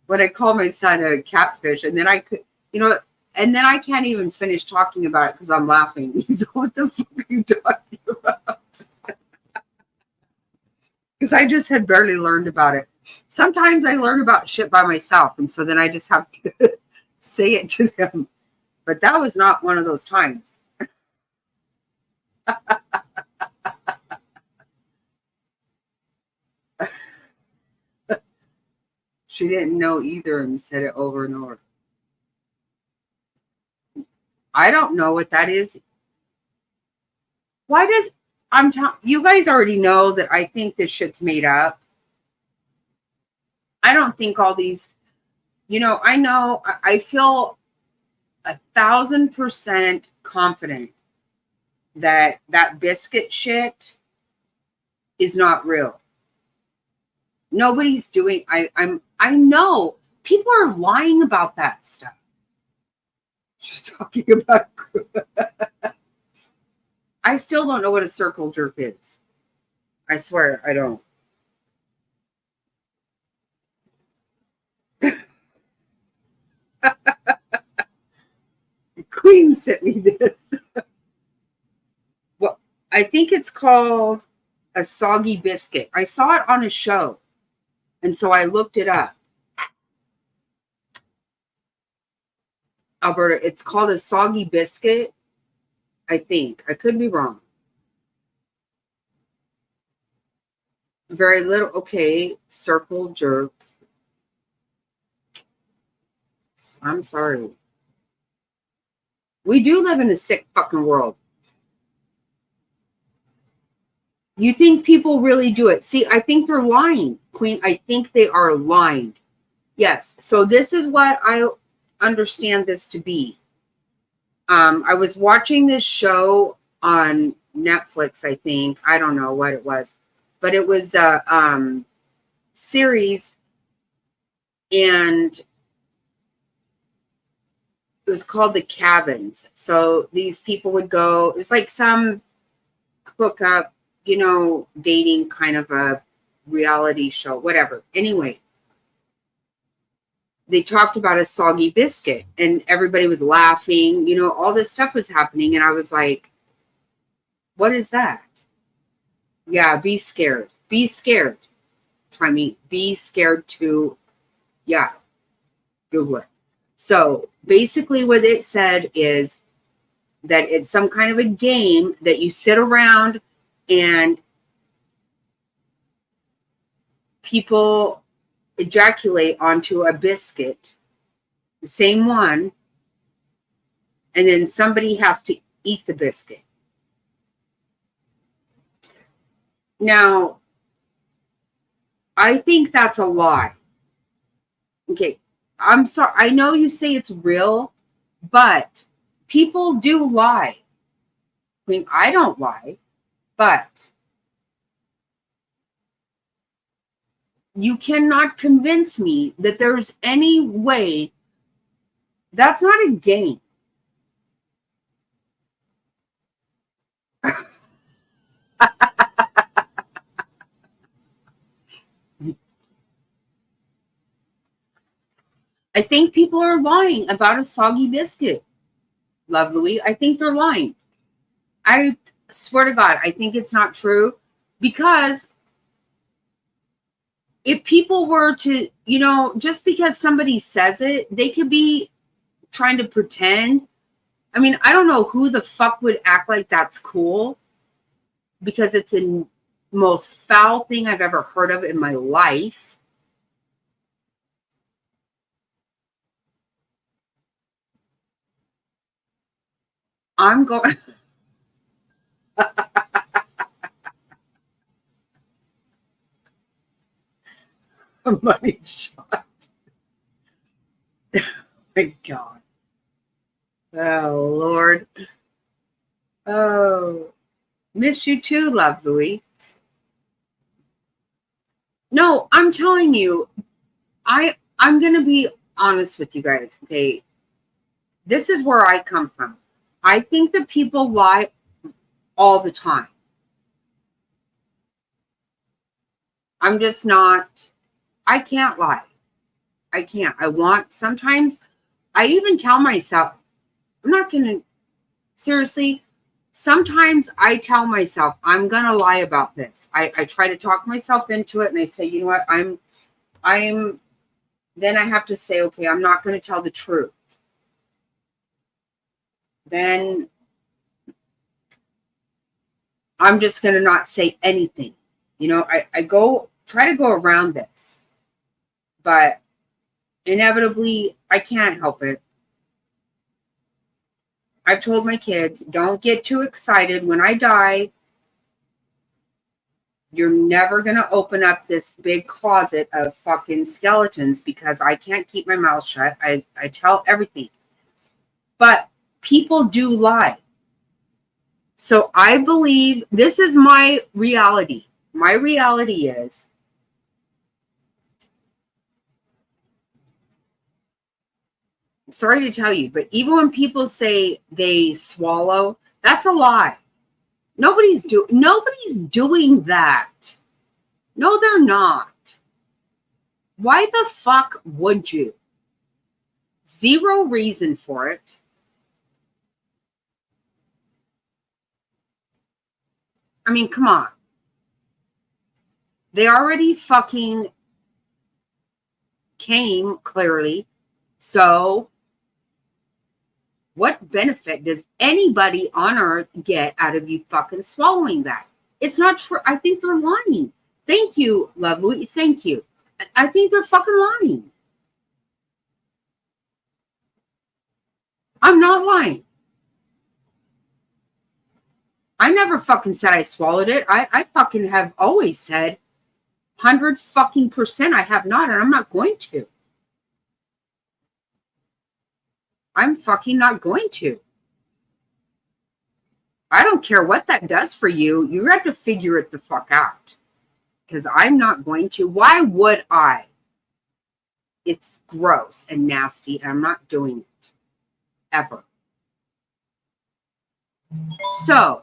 when I called my son a catfish, and then I could, and then I can't even finish talking about it because I'm laughing. He's like, what the fuck are you talking about? Because I just had barely learned about it. Sometimes I learn about shit by myself, and so then I just have to say it to them. But that was not one of those times. She didn't know either and said it over and over. I don't know what that is. Why does you guys already know that I think this shit's made up. I don't think all these, I feel 1,000% confident that biscuit shit is not real. Nobody's doing, I know people are lying about that stuff. She's talking about, I still don't know what a circle jerk is. I swear I don't. Queen sent me this. Well, I think it's called a soggy biscuit. I saw it on a show, and so I looked it up. Alberta, it's called a soggy biscuit. I think. I could be wrong. Very little. Okay, circle jerk. I'm sorry. We do live in a sick fucking world. You think people really do it? See, I think they're lying, Queen. I think they are lying. Yes. So this is what I understand this to be. I was watching this show on Netflix, I think. I don't know what it was, but it was a series, and it was called The Cabins. So these people would go, it's like some hookup, dating kind of a reality show, whatever. Anyway, they talked about a soggy biscuit and everybody was laughing, all this stuff was happening. And I was like, what is that? Yeah, be scared. Be scared. I mean, be scared to Yeah, Google it. So basically what it said is that it's some kind of a game that you sit around and people ejaculate onto a biscuit, the same one, and then somebody has to eat the biscuit. Now, I think that's a lie. Okay, I'm sorry. I know you say it's real, but people do lie. I mean, I don't lie, but you cannot convince me that there's any way. That's not a game. I think people are lying about a soggy biscuit. Love Louie. I think they're lying. I swear to God, I think it's not true, because if people were to, just because somebody says it, they could be trying to pretend. I mean, I don't know who the fuck would act like that's cool, because it's the most foul thing I've ever heard of in my life. I'm going. A money shot. Oh my God. Oh, Lord. Oh, miss you too, Love Louie. No, I'm telling you, I'm going to be honest with you guys, okay? This is where I come from. I think that people lie all the time. I'm just not, I can't lie. I can't. Sometimes I even tell myself, I'm not going to, seriously, sometimes I tell myself, I'm going to lie about this. I try to talk myself into it, and I say, you know what, then I have to say, okay, I'm not going to tell the truth. Then I'm just going to not say anything. I try to go around this, but inevitably I can't help it. I've told my kids, don't get too excited. When I die, you're never going to open up this big closet of fucking skeletons, because I can't keep my mouth shut. I tell everything. But people do lie. So I believe this is my reality. My reality is, I'm sorry to tell you, but even when people say they swallow, that's a lie. Nobody's doing that. No, they're not. Why the fuck would you? Zero reason for it. I mean, come on. They already fucking came, clearly. So what benefit does anybody on earth get out of you fucking swallowing that? It's not true. I think they're lying. Thank you, Lovely. Thank you. I think they're fucking lying. I'm not lying. I never fucking said I swallowed it. I fucking have always said 100% I have not, and I'm not going to. I'm fucking not going to. I don't care what that does for you. You have to figure it the fuck out. Because I'm not going to. Why would I? It's gross and nasty, and I'm not doing it. Ever. So,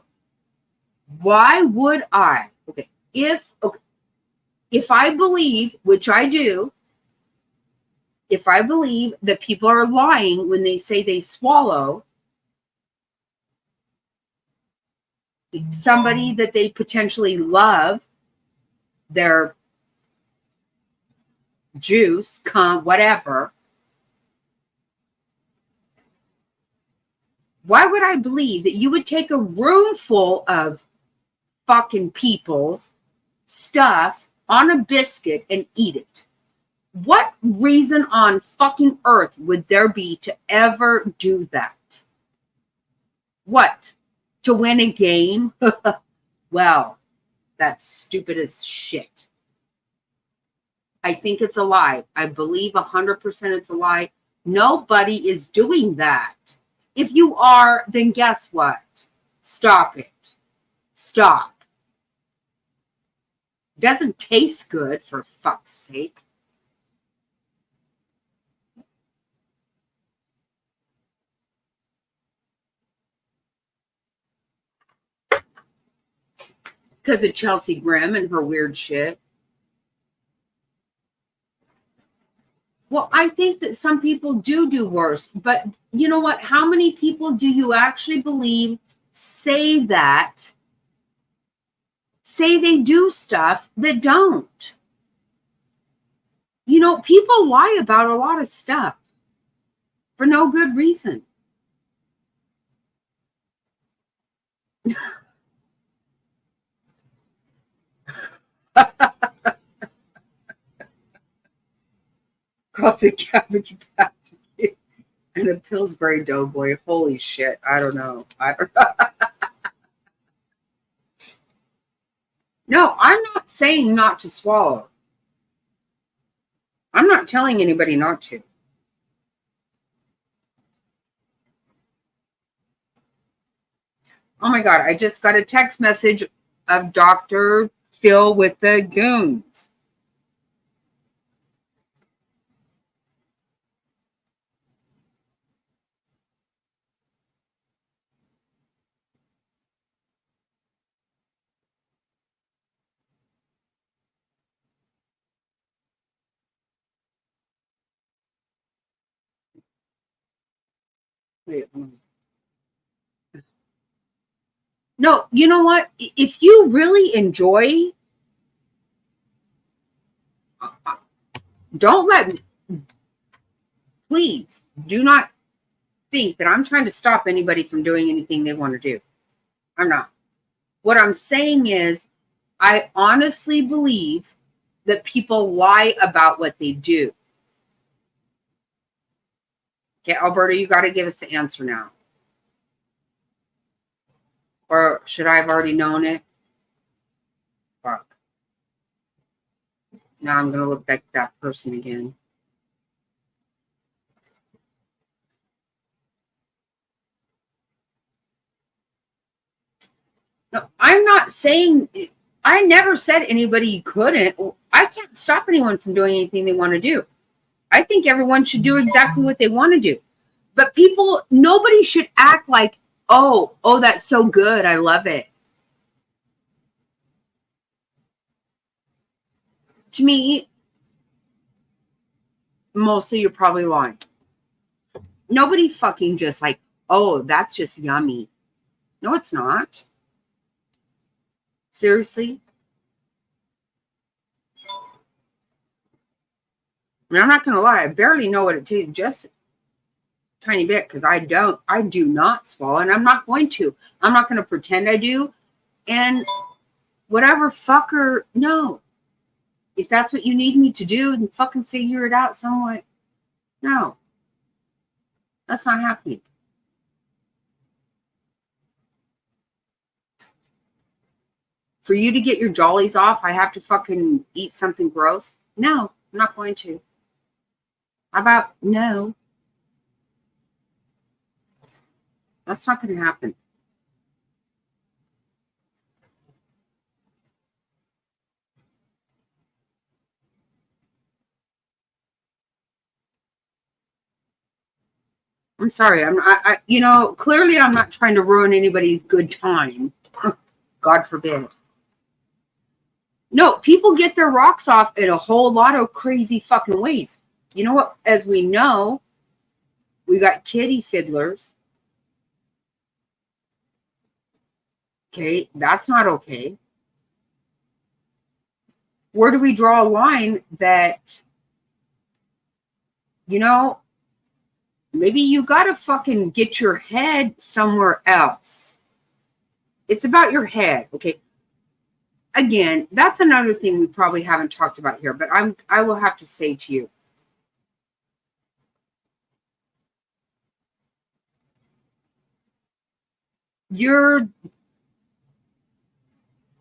why would I? Okay, if I believe, which I do, if I believe that people are lying when they say they swallow somebody that they potentially love, their juice, cum, whatever. Why would I believe that you would take a room full of fucking people's stuff on a biscuit and eat it? What reason on fucking earth would there be to ever do that? What? To win a game? Well, that's stupid as shit. I think it's a lie. I believe 100% it's a lie. Nobody is doing that. If you are, then guess what? Stop it. Stop. Doesn't taste good, for fuck's sake. Because of Chelsea Grim and her weird shit. Well, I think that some people do worse. But you know what? How many people do you actually believe say that? Say they do stuff that don't. You know, people lie about a lot of stuff for no good reason. Cross a Cabbage Patch and a Pillsbury Doughboy. Holy shit. I don't know. No, I'm not saying not to swallow. I'm not telling anybody not to. Oh my God, I just got a text message of Dr. Phil with the goons. Wait, no, you know what? If you really enjoy, don't let me, please do not think that I'm trying to stop anybody from doing anything they want to do. I'm not. What I'm saying is, I honestly believe that people lie about what they do. Okay, Alberta, you got to give us the answer now. Or should I have already known it? Fuck. Now I'm going to look like that person again. No, I'm not saying, I never said anybody couldn't. I can't stop anyone from doing anything they want to do. I think everyone should do exactly what they want to do. But people, nobody should act like, oh, that's so good. I love it. To me, mostly you're probably lying. Nobody fucking just like, oh, that's just yummy. No, it's not. Seriously? I mean, I'm not going to lie. I barely know what it tastes, just a tiny bit, because I do not swallow, and I'm not going to. I'm not going to pretend I do. And whatever fucker, no. If that's what you need me to do, then fucking figure it out somewhat. No. That's not happening. For you to get your jollies off, I have to fucking eat something gross? No, I'm not going to. How about no? That's not going to happen. I'm sorry. Clearly I'm not trying to ruin anybody's good time. God forbid. No, people get their rocks off in a whole lot of crazy fucking ways. You know what? As we know, we got kitty fiddlers. Okay, that's not okay. Where do we draw a line that you know, maybe you got to fucking get your head somewhere else. It's about your head, okay? Again, that's another thing we probably haven't talked about here, but I will have to say to you, you're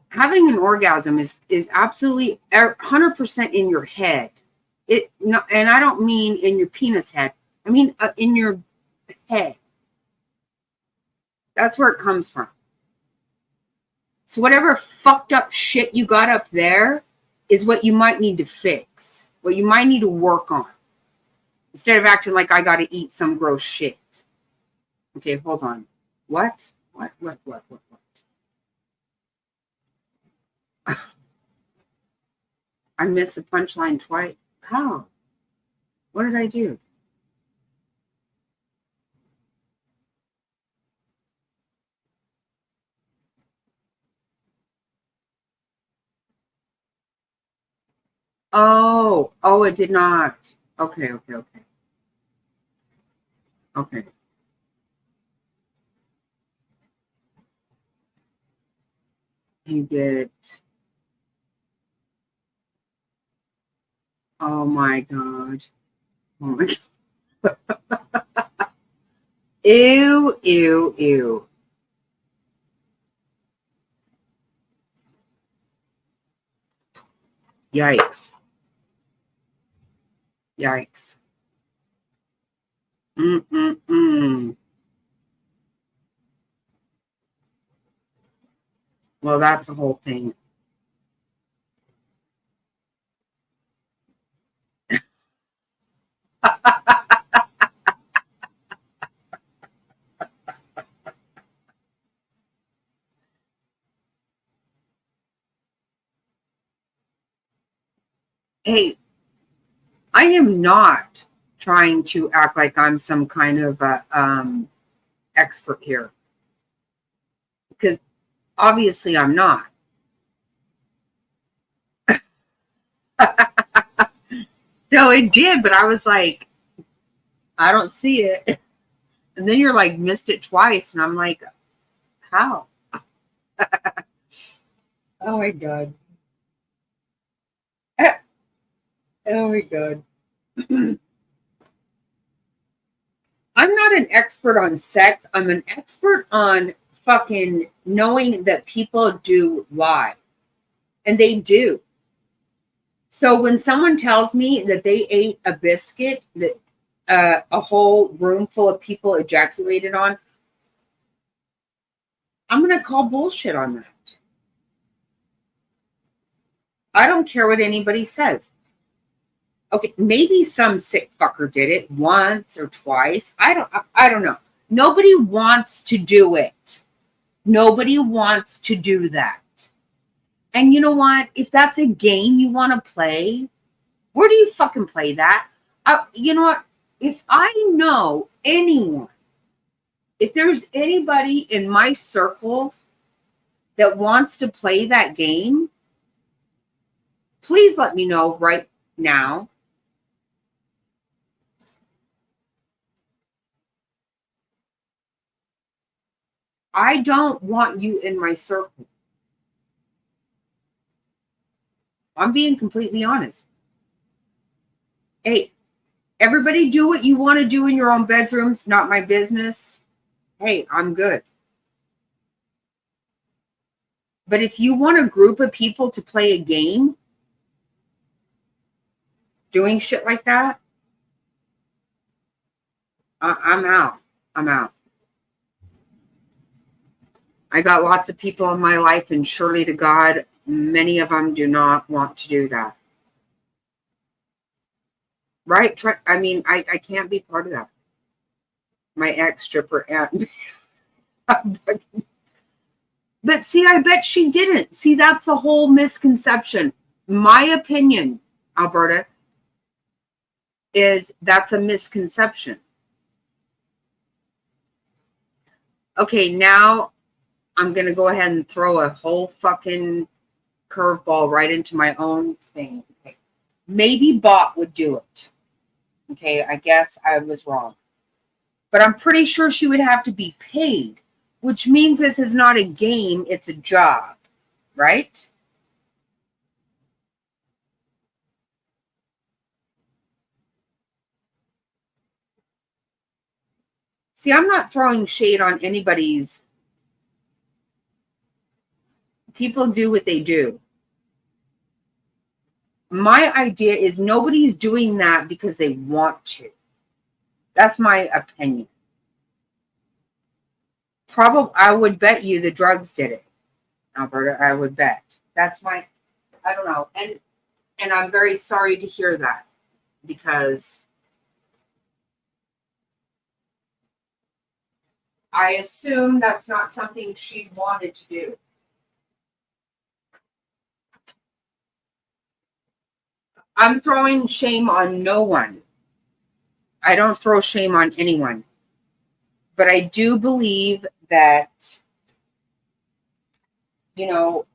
having an orgasm is absolutely 100% in your head. And I don't mean in your penis head. I mean in your head. That's where it comes from. So whatever fucked up shit you got up there is what you might need to fix, what you might need to work on, instead of acting like I got to eat some gross shit. Okay, hold on. What? I missed the punchline twice. How? What did I do? Oh, it did not. Okay. You did. Oh my God. Oh my God. Ew. Yikes. Well, that's the whole thing. Hey, I am not trying to act like I'm some kind of expert here, because obviously I'm not. No, it did, but I was like, I don't see it. And then you're like, missed it twice. And I'm like, how? Oh my God. Oh my God. I'm not an expert on sex. I'm an expert on fucking knowing that people do lie. And they do. So when someone tells me that they ate a biscuit that a whole room full of people ejaculated on, I'm going to call bullshit on that. I don't care what anybody says. Okay, maybe some sick fucker did it once or twice. I don't know. Nobody wants to do it. Nobody wants to do that. And you know what? If that's a game you want to play, where do you fucking play that? You know what? If I know anyone, if there's anybody in my circle that wants to play that game, please let me know right now. I don't want you in my circle. I'm being completely honest. Hey, everybody do what you want to do in your own bedrooms, not my business. Hey, I'm good. But if you want a group of people to play a game, doing shit like that, I'm out. I got lots of people in my life, and surely to God, many of them do not want to do that. Right? I mean, I can't be part of that. My ex-stripper aunt. But see, I bet she didn't. See, that's a whole misconception. My opinion, Alberta, is that's a misconception. Okay, now I'm going to go ahead and throw a whole fucking curveball right into my own thing. Okay. Maybe Bot would do it. Okay, I guess I was wrong. But I'm pretty sure she would have to be paid, which means this is not a game, it's a job, right? See, I'm not throwing shade on anybody's. People do what they do. My idea is nobody's doing that because they want to. That's my opinion. Probably, I would bet you the drugs did it, Alberta. I would bet. That's my, I don't know. And I'm very sorry to hear that, because I assume that's not something she wanted to do. I'm throwing shame on no one. I don't throw shame on anyone. But I do believe that, you know,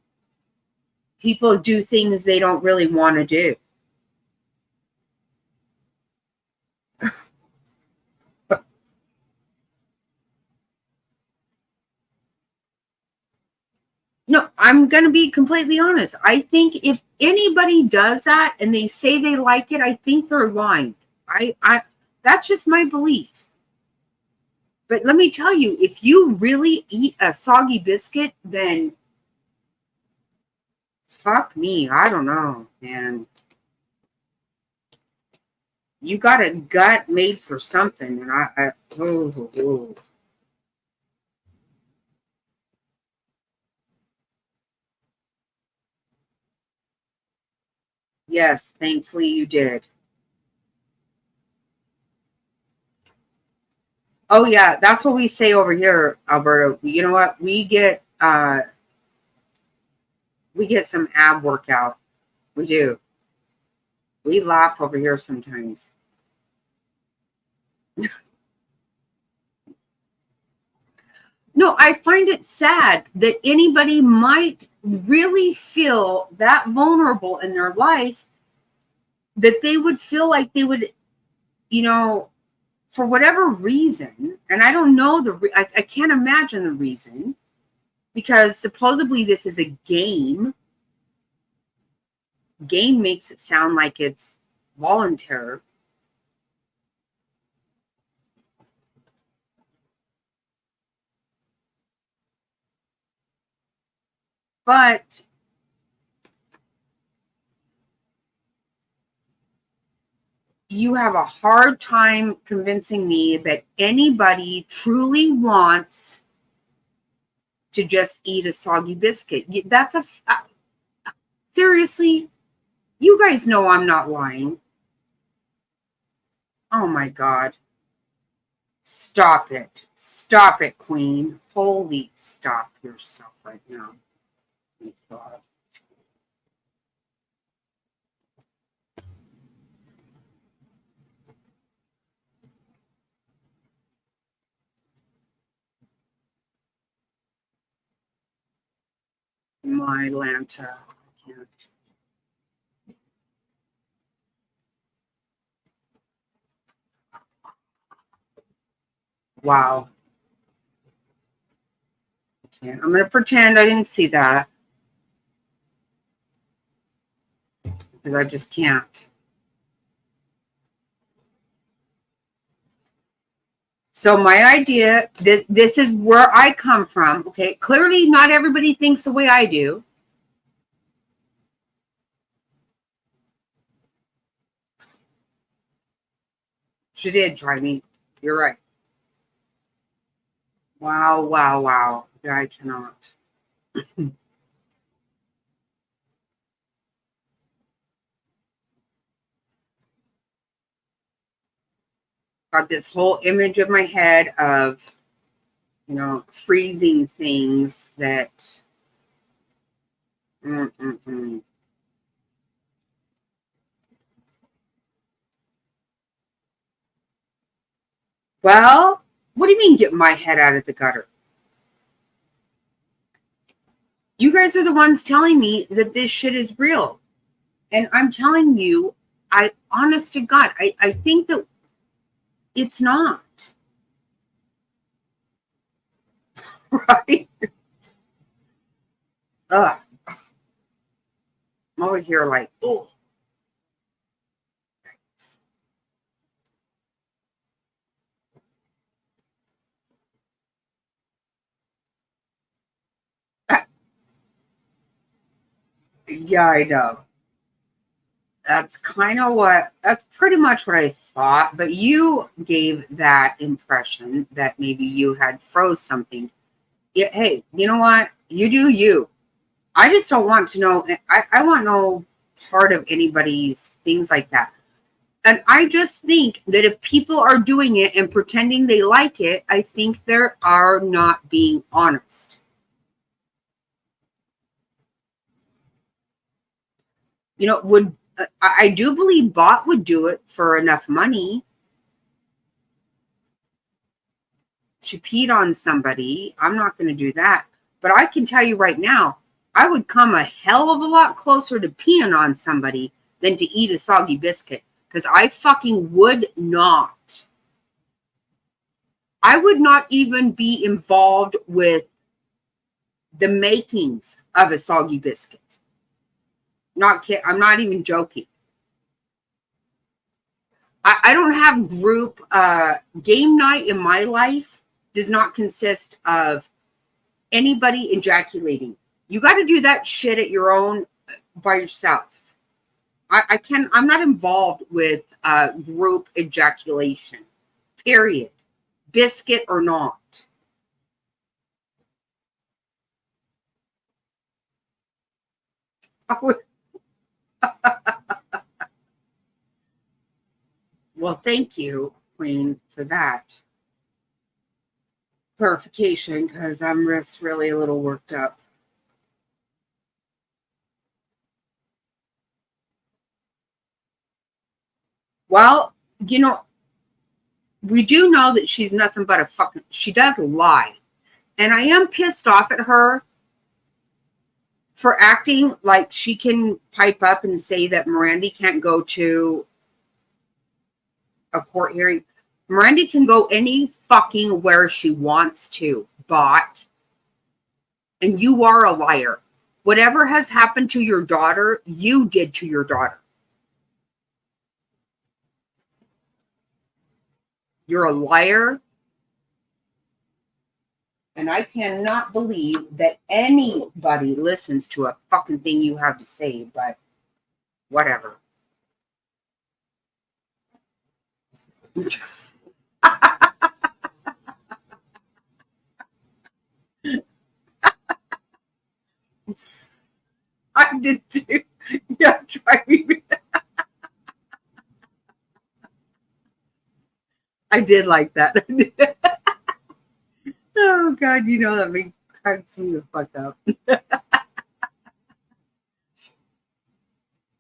people do things they don't really want to do. No, I'm going to be completely honest. I think if anybody does that and they say they like it, I think they're lying. That's just my belief. But let me tell you, if you really eat a soggy biscuit, then fuck me. I don't know, man. You got a gut made for something. And oh. Yes, thankfully you did. Oh yeah, that's what we say over here, Alberta. You know what? We get some ab workout. We do. We laugh over here sometimes. No, I find it sad that anybody might really feel that vulnerable in their life, that they would feel like they would, you know, for whatever reason, and I don't know I can't imagine the reason, because supposedly this is a game. Game makes it sound like it's voluntary. But you have a hard time convincing me that anybody truly wants to just eat a soggy biscuit. That's seriously, you guys know I'm not lying. Oh my God. Stop it. Stop it, Queen. Holy, stop yourself right now. Oh God. My Lanta. I can't. Wow. I'm going to pretend I didn't see that, because I just can't. So my idea, this is where I come from. Okay, clearly not everybody thinks the way I do. She did try me. You're right. Wow, wow, wow. I cannot. Got this whole image of my head of, you know, freezing things that. Well, what do you mean get my head out of the gutter? You guys are the ones telling me that this shit is real. And I'm telling you, honest to God, I think that It's not. Right? Ugh. I'm over here like, oh. Yeah, I know. That's pretty much what I thought. But you gave that impression that maybe you had froze something. Yeah, hey, you know what? You do you. I just don't want to know. I want no part of anybody's things like that. And I just think that if people are doing it and pretending they like it, I think they are not being honest. You know, I do believe Bot would do it for enough money. She peed on somebody. I'm not going to do that. But I can tell you right now, I would come a hell of a lot closer to peeing on somebody than to eat a soggy biscuit. Because I fucking would not. I would not even be involved with the makings of a soggy biscuit. I'm not even joking. I don't have group game night in my life does not consist of anybody ejaculating. You got to do that shit at your own by yourself. I'm not involved with group ejaculation, period. Biscuit or not. Well, thank you, Queen, for that clarification, because I'm just really a little worked up. Well, you know, we do know that she's nothing but a fucking, she does lie. And I am pissed off at her for acting like she can pipe up and say that Miranda can't go to a court hearing. Miranda can go any fucking where she wants to, Bot. And you are a liar. Whatever has happened to your daughter, you did to your daughter. You're a liar. And I cannot believe that anybody listens to a fucking thing you have to say, but whatever. I did too. Yeah, try me. I did like that. Oh God, you know that cracks me the fuck up.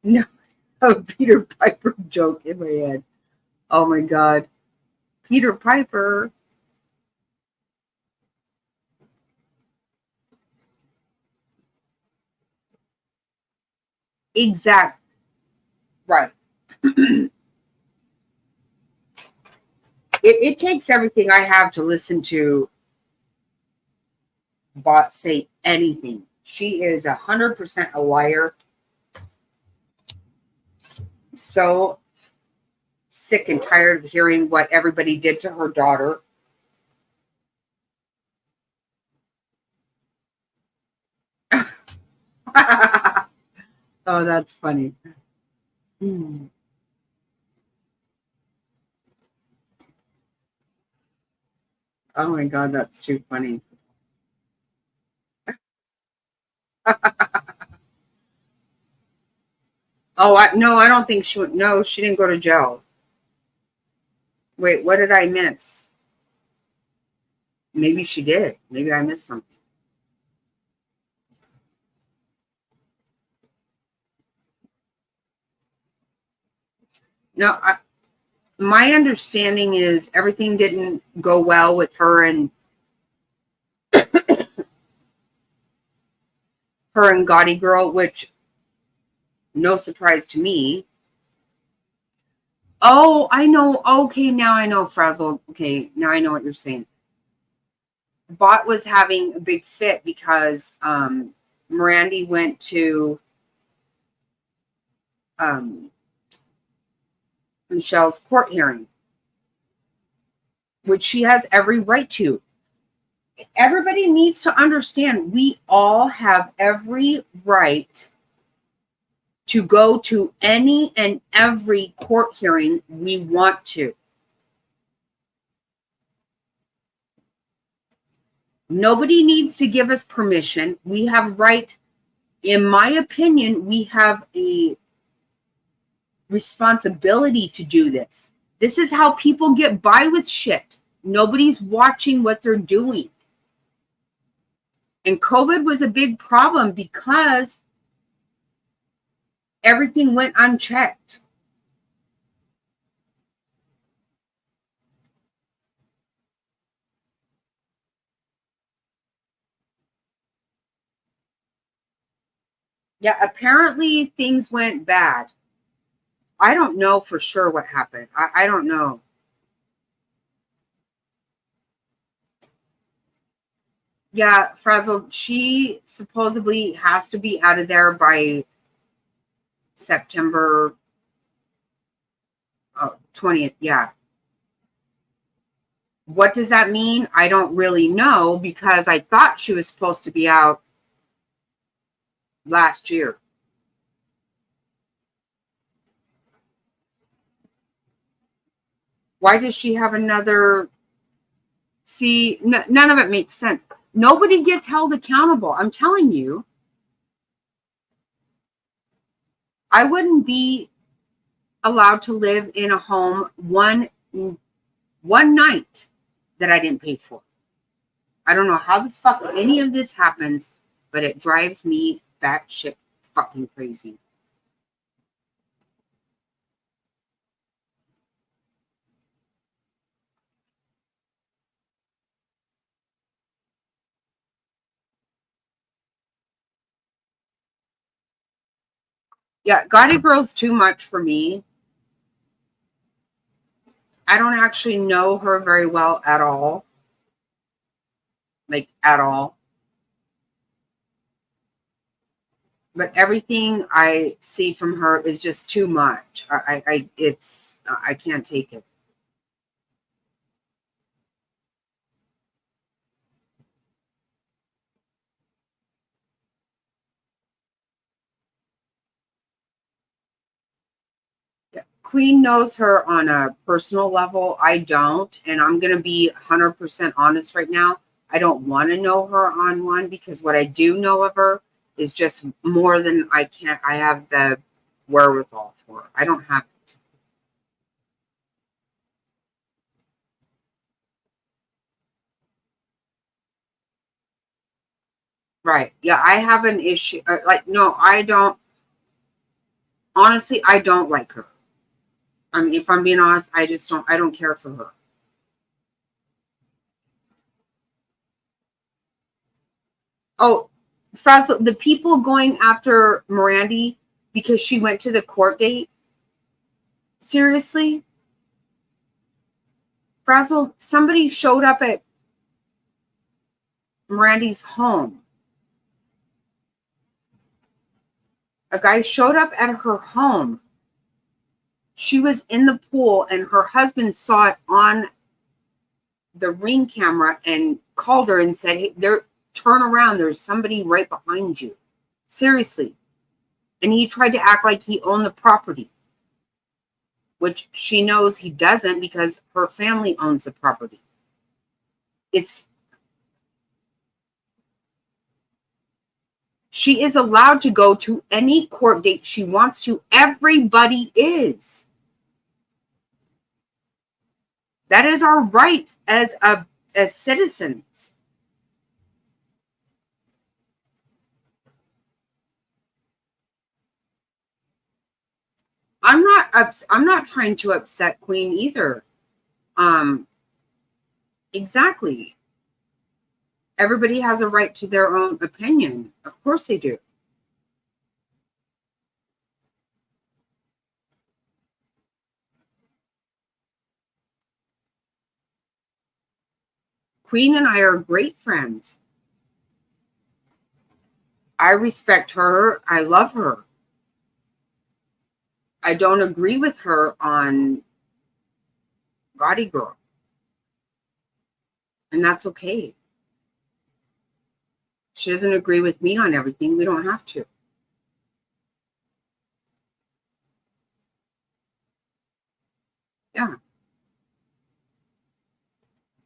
No, a Peter Piper joke in my head. Oh my God, Peter Piper. Exact. Right. It takes everything I have to listen to Bot say anything. She is 100% a liar. So sick and tired of hearing what everybody did to her daughter. Oh, that's funny. Oh my God, that's too funny. Oh, no, I don't think she would. No, she didn't go to jail. Wait, what did I miss? Maybe she did. Maybe I missed something. No, my understanding is everything didn't go well with her and Gotti, girl, which, no surprise to me. Oh, I know. Okay, now I know, Frazzle. Okay, now I know what you're saying. Bot was having a big fit because Mirandy went to Michelle's court hearing, which she has every right to. Everybody needs to understand we all have every right to go to any and every court hearing we want to. Nobody needs to give us permission. We have right, in my opinion, we have a responsibility to do this. This is how people get by with shit. Nobody's watching what they're doing. And COVID was a big problem because everything went unchecked. Yeah, apparently things went bad. I don't know for sure what happened. I don't know. Yeah, Frazzle, she supposedly has to be out of there by September 20th. Yeah. What does that mean? I don't really know because I thought she was supposed to be out last year. Why does she have another? See, none of it makes sense. Nobody gets held accountable. I'm telling you. I wouldn't be allowed to live in a home one night that I didn't pay for. I don't know how the fuck any of this happens, but it drives me batshit fucking crazy. Yeah, Gotti Girl's too much for me. I don't actually know her very well at all. Like, at all. But everything I see from her is just too much. I can't take it. Queen knows her on a personal level. I don't. And I'm going to be 100% honest right now. I don't want to know her on one because what I do know of her is just more than I have the wherewithal for. I don't have it. Right. Yeah, I have an issue. No, I don't. Honestly, I don't like her. I mean, if I'm being honest, I don't care for her. Oh, Frazzle, the people going after Mirandy because she went to the court date? Seriously? Frazzle, somebody showed up at Mirandy's home. A guy showed up at her home. She was in the pool and her husband saw it on the Ring camera and called her and said, hey, turn around. There's somebody right behind you. Seriously. And he tried to act like he owned the property, which she knows he doesn't because her family owns the property. She is allowed to go to any court date she wants to. Everybody is. That is our right as citizens. I'm not trying to upset Queen either. Exactly. Everybody has a right to their own opinion. Of course they do. Queen and I are great friends. I respect her. I love her. I don't agree with her on Gotti Girl. And that's okay. She doesn't agree with me on everything. We don't have to. Yeah.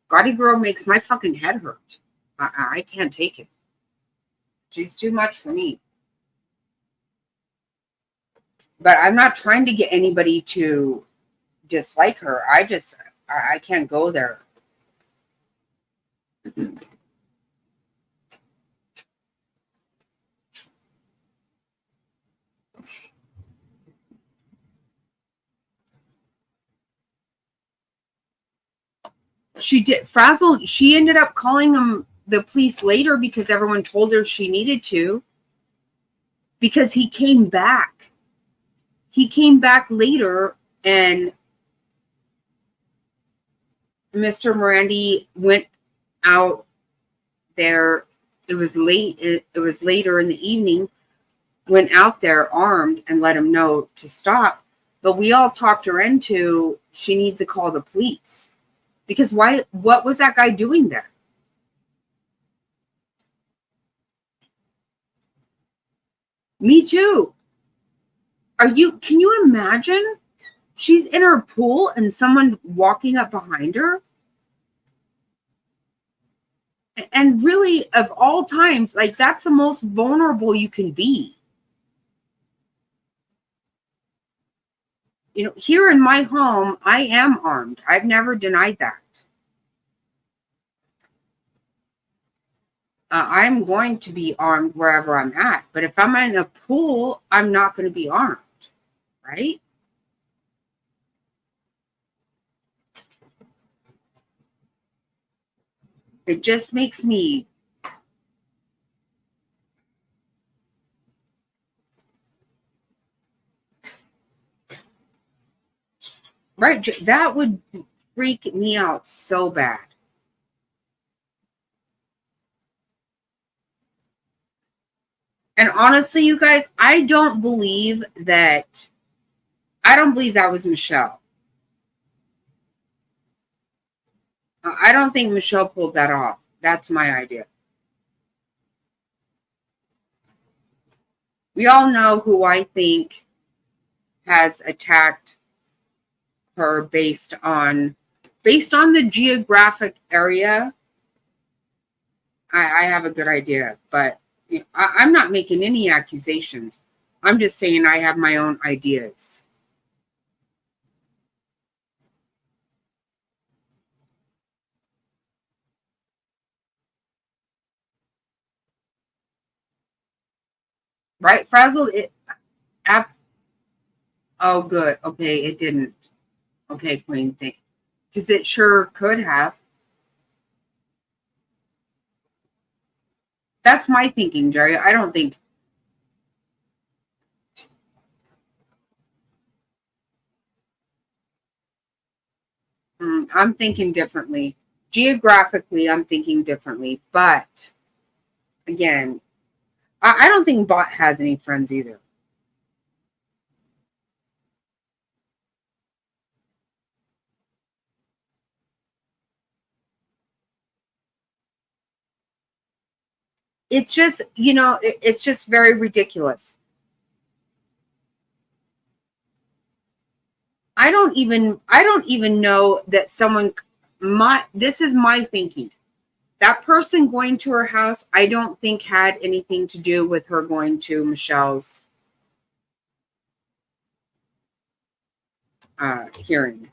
Gotti Girl makes my fucking head hurt. I can't take it. She's too much for me. But I'm not trying to get anybody to dislike her. I can't go there. She did. Frazzle, she ended up calling the police later because everyone told her she needed to. Because he came back. He came back later and Mr. Morandi went out there. It was late. It was later in the evening. Went out there armed and let him know to stop. But we all talked her into she needs to call the police. Because why? What was that guy doing there? Me too. Can you imagine? She's in her pool and someone walking up behind her. And really, of all times, like that's the most vulnerable you can be. You know, here in my home, I am armed. I've never denied that. I'm going to be armed wherever I'm at. But if I'm in a pool, I'm not going to be armed, right? It just makes me right. That would freak me out so bad. And honestly, you guys, I don't believe that was Michelle. I don't think Michelle pulled that off. That's my idea. We all know who I think has attacked her based on the geographic area. I have a good idea, but I'm not making any accusations. I'm just saying I have my own ideas. Right, Frazzle? Oh, good. Okay, it didn't. Okay, Queen, because it sure could have. That's my thinking, Jerry. I don't think. I'm thinking differently. Geographically, I'm thinking differently. But, again, I don't think Bot has any friends either. It's just, it's just very ridiculous. I don't even know that this is my thinking. That person going to her house, I don't think had anything to do with her going to Michelle's hearing.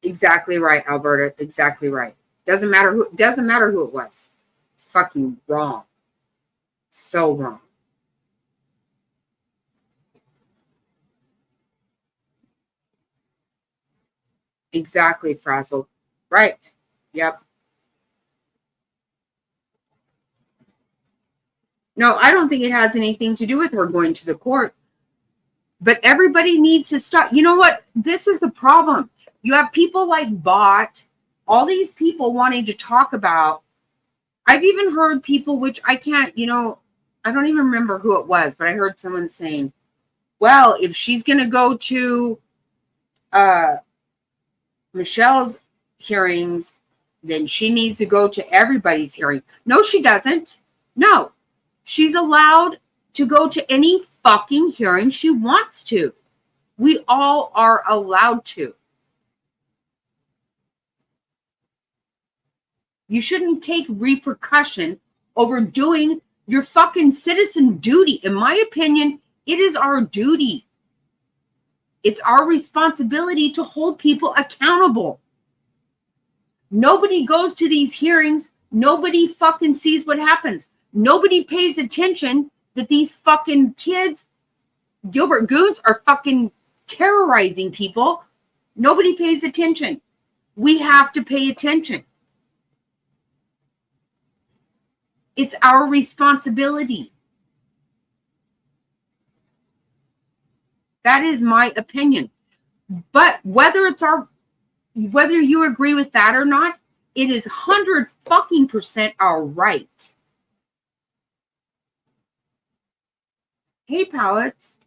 Exactly right, Alberta. Exactly right. Doesn't matter who it was. It's fucking wrong. So wrong. Exactly, Frazzle. Right. Yep. No, I don't think it has anything to do with her going to the court. But everybody needs to stop. You know what? This is the problem. You have people like Bot, all these people wanting to talk about. I've even heard people, which I can't, I don't even remember who it was, but I heard someone saying, well, if she's going to go to Michelle's hearings, then she needs to go to everybody's hearing. No, she doesn't. No, she's allowed to go to any fucking hearing she wants to. We all are allowed to. You shouldn't take repercussion over doing your fucking citizen duty. In my opinion, it is our duty. It's our responsibility to hold people accountable. Nobody goes to these hearings. Nobody fucking sees what happens. Nobody pays attention that these fucking kids, Gilbert Goons, are fucking terrorizing people. Nobody pays attention. We have to pay attention. It's our responsibility. That is my opinion. But whether you agree with that or not, it is 100% our right. Hey, pallets.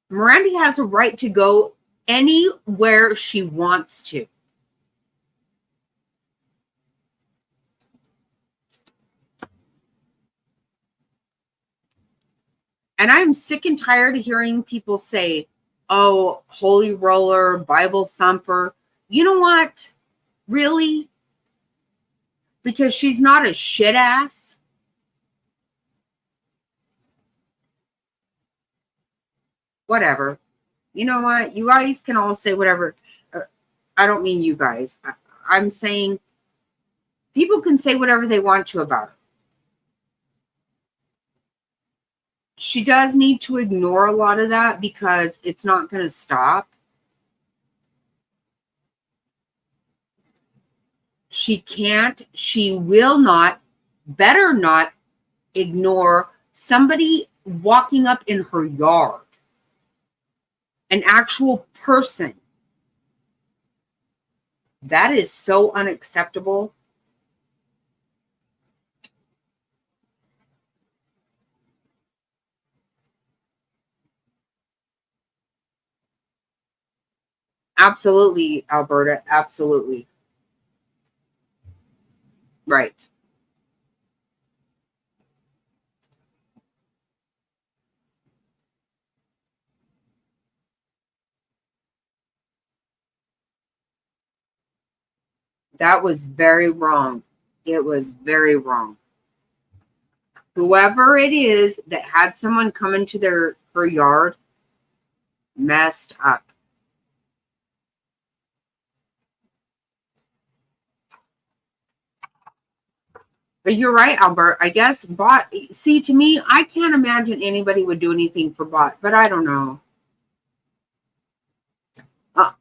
Miranda has a right to go anywhere she wants to. And I'm sick and tired of hearing people say, oh, holy roller, Bible thumper. You know what? Really? Because she's not a shit ass? Whatever. You know what? You guys can all say whatever. I don't mean you guys. I'm saying people can say whatever they want to about her. She does need to ignore a lot of that because it's not going to stop. She can't, she will not, better not ignore somebody walking up in her yard. An actual person. That is so unacceptable. Absolutely, Alberta. Absolutely. Right. That was very wrong. It was very wrong. Whoever it is that had someone come into her yard messed up. But you're right, Albert. I guess Bot, see, to me, I can't imagine anybody would do anything for Bot, but I don't know.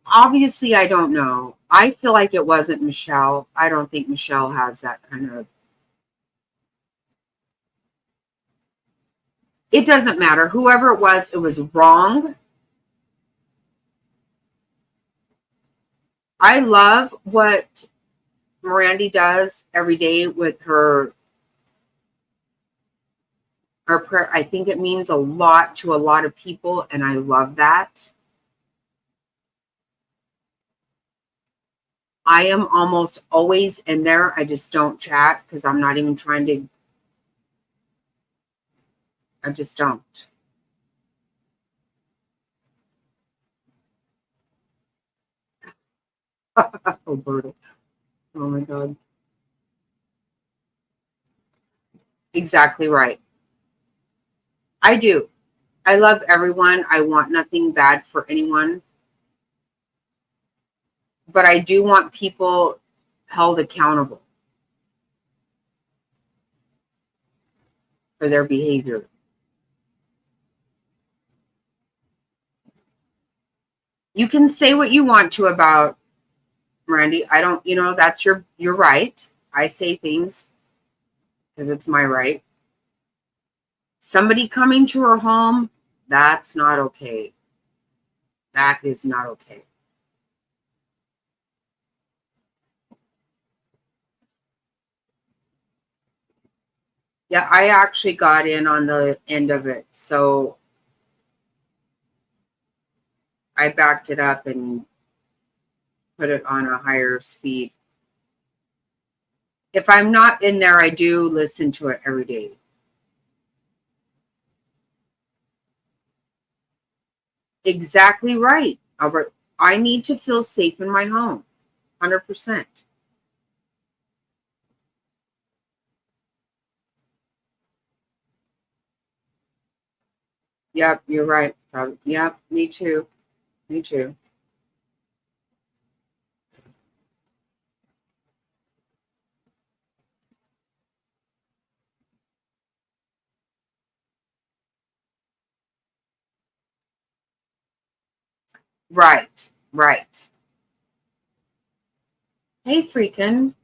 Obviously, I don't know. I feel like it wasn't Michelle. I don't think Michelle has that kind of... It doesn't matter. Whoever it was wrong. I love what Miranda does every day with her prayer. I think it means a lot to a lot of people, and I love that. I am almost always in there. I just don't chat because I'm not even trying to. I just don't. Oh, brutal. Oh my God. Exactly right. I do. I love everyone. I want nothing bad for anyone. But I do want people held accountable for their behavior. You can say what you want to about Miranda. I don't, that's your right. I say things because it's my right. Somebody coming to her home, that's not okay. That is not okay. Yeah, I actually got in on the end of it. So I backed it up and put it on a higher speed. If I'm not in there, I do listen to it every day. Exactly right, Albert. I need to feel safe in my home. 100%. Yep, you're right. Yep, me too. Me too. Right, right. Hey, freaking.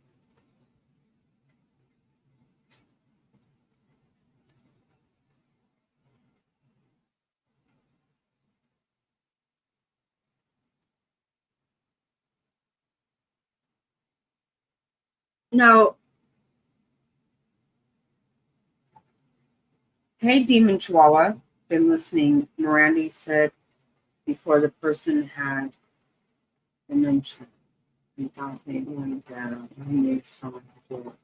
No. Hey, Demon Chihuahua. Been listening. Miranda said before the person had dementia. I thought they went down. I knew someone before.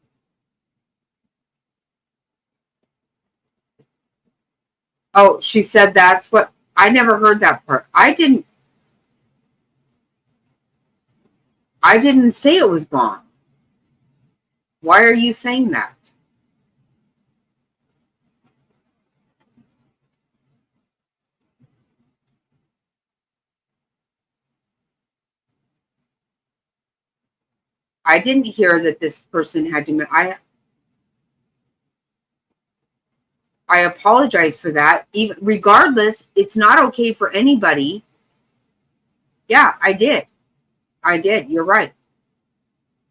Oh, she said that's what I never heard that part. I didn't say it was bomb. Why are you saying that? I didn't hear that this person had dementia. I apologize for that. Even regardless, it's not okay for anybody. Yeah, I did. I did. You're right.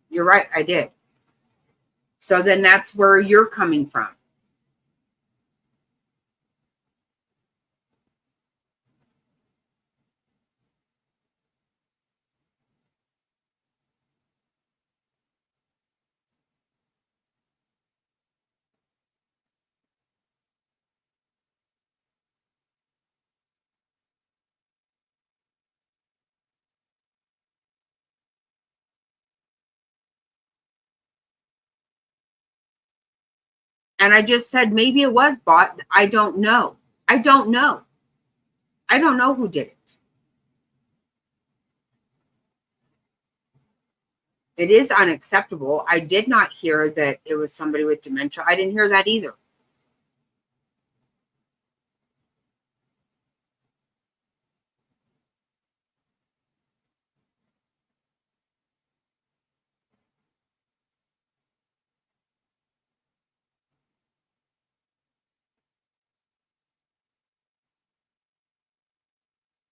You're right. I did. So then that's where you're coming from. And I just said maybe it was bought. I don't know. I don't know. I don't know who did it. It is unacceptable. I did not hear that it was somebody with dementia. I didn't hear that either.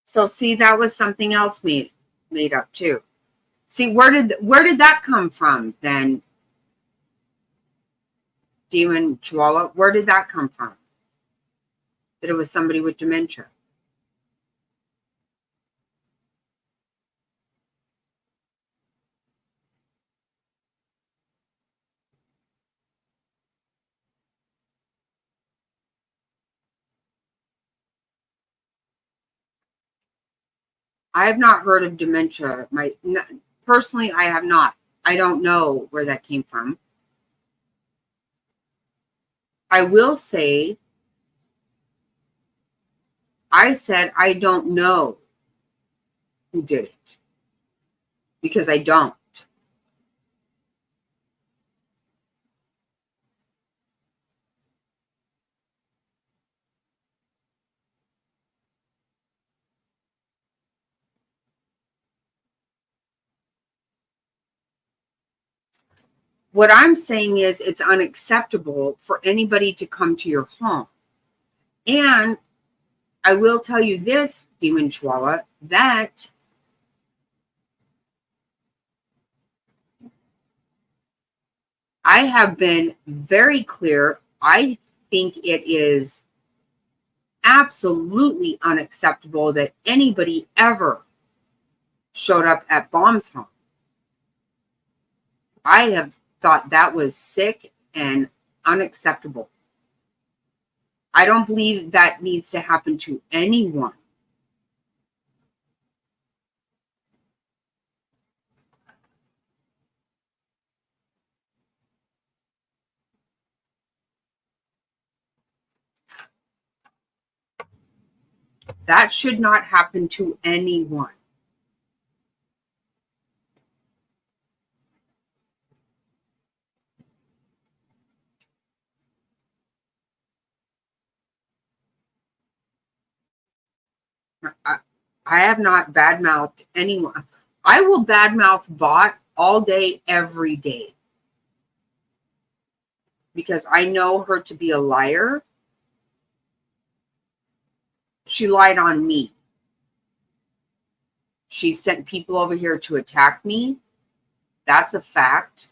So see, that was something else made up too. See, where did that come from then? Demon Chihuahua, where did that come from? That it was somebody with dementia. I have not heard of dementia. Personally, I have not. I don't know where that came from. I will say, I said I don't know who did it because I don't. What I'm saying is it's unacceptable for anybody to come to your home. And I will tell you this, Demon Chihuahua, that I have been very clear. I think it is absolutely unacceptable that anybody ever showed up at Baum's home. I have thought that was sick and unacceptable. I don't believe that needs to happen to anyone. That should not happen to anyone. I have not badmouthed anyone. I will badmouth Bot all day, every day. Because I know her to be a liar. She lied on me. She sent people over here to attack me. That's a fact.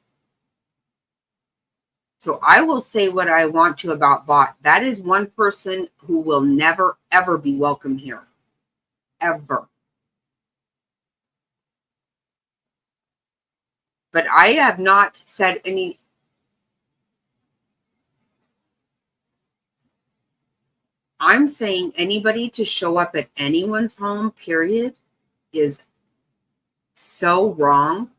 So I will say what I want to about Bot. That is one person who will never, ever be welcome here. Ever. But I have not said any. I'm saying anybody to show up at anyone's home, period, is so wrong.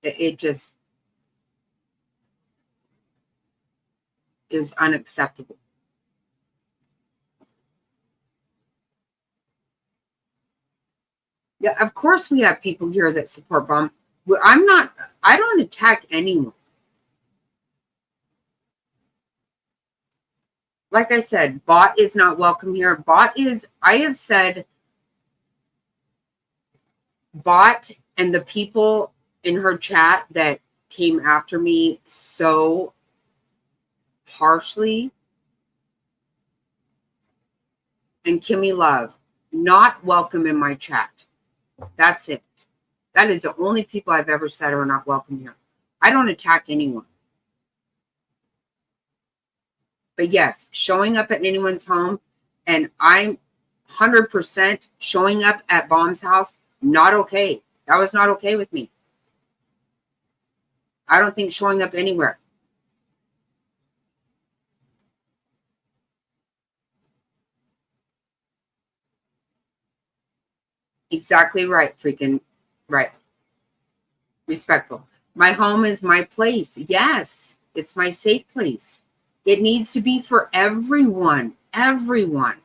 It just is unacceptable. Yeah, of course we have people here that support Baum. I don't attack anyone. Like I said, Bot is not welcome here. Bot is, I have said, Bot and the people in her chat that came after me so harshly, and Kimmy Love, not welcome in my chat. That's it. That is the only people I've ever said are not welcome here. I don't attack anyone. But yes, showing up at anyone's home, and I'm 100% showing up at Baum's house, not okay. That was not okay with me. I don't think showing up anywhere. Exactly right, freaking right. Respectful. My home is my place. Yes, it's my safe place. It needs to be for everyone. Everyone.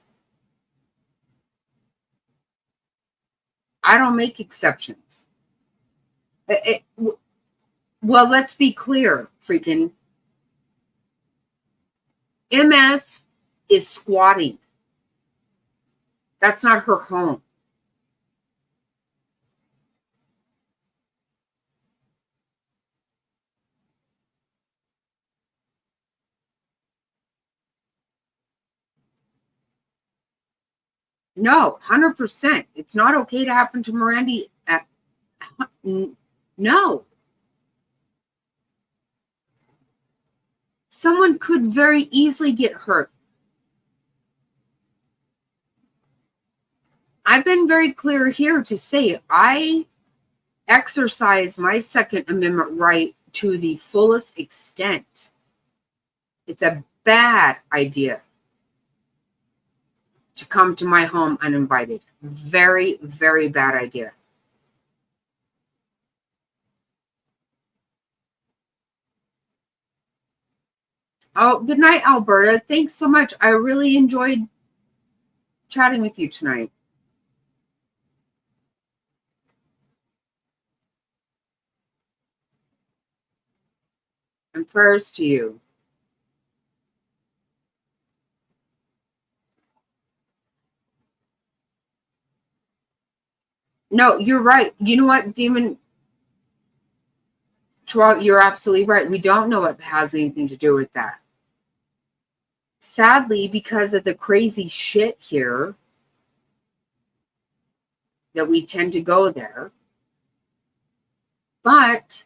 I don't make exceptions. Well, let's be clear, freaking. MS is squatting. That's not her home. No, 100%. It's not okay to happen to Mirandi. No. Someone could very easily get hurt. I've been very clear here to say I exercise my Second Amendment right to the fullest extent. It's a bad idea to come to my home uninvited. Very, very bad idea. Oh, good night, Alberta. Thanks so much. I really enjoyed chatting with you tonight. And prayers to you. No, you're right. You know what, Demon? You're absolutely right. We don't know what has anything to do with that. Sadly, because of the crazy shit here, that we tend to go there. But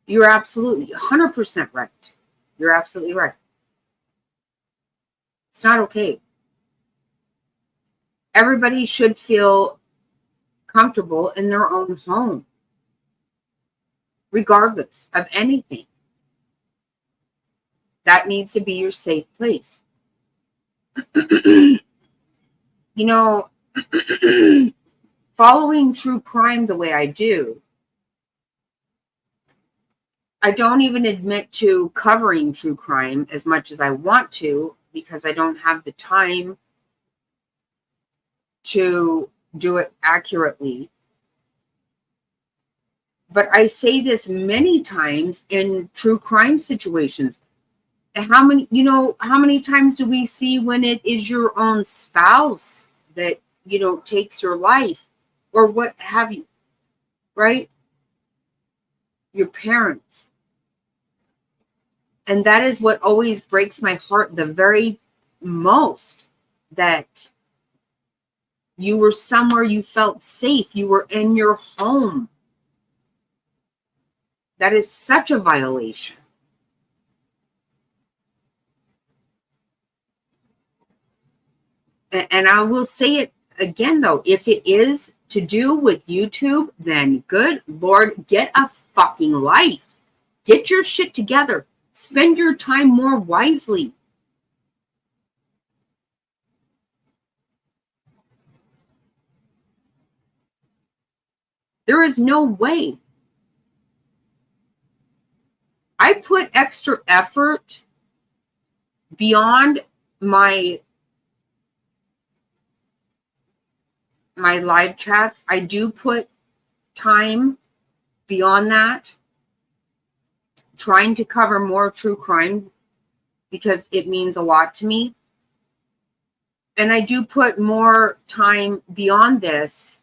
you're absolutely 100% right. You're absolutely right. It's not okay. Everybody should feel comfortable in their own home, regardless of anything. That needs to be your safe place. You know, following true crime the way I do, I don't even admit to covering true crime as much as I want to, because I don't have the time to do it accurately. But I say this many times in true crime situations. How many times do we see when it is your own spouse that, takes your life, or what have you, right? Your parents. And that is what always breaks my heart the very most, that you were somewhere you felt safe. You were in your home. That is such a violation. And I will say it again, though, if it is to do with YouTube, then good Lord, get a fucking life. Get your shit together. Spend your time more wisely. There is no way. I put extra effort beyond my live chats. I do put time beyond that, trying to cover more true crime because it means a lot to me. And I do put more time beyond this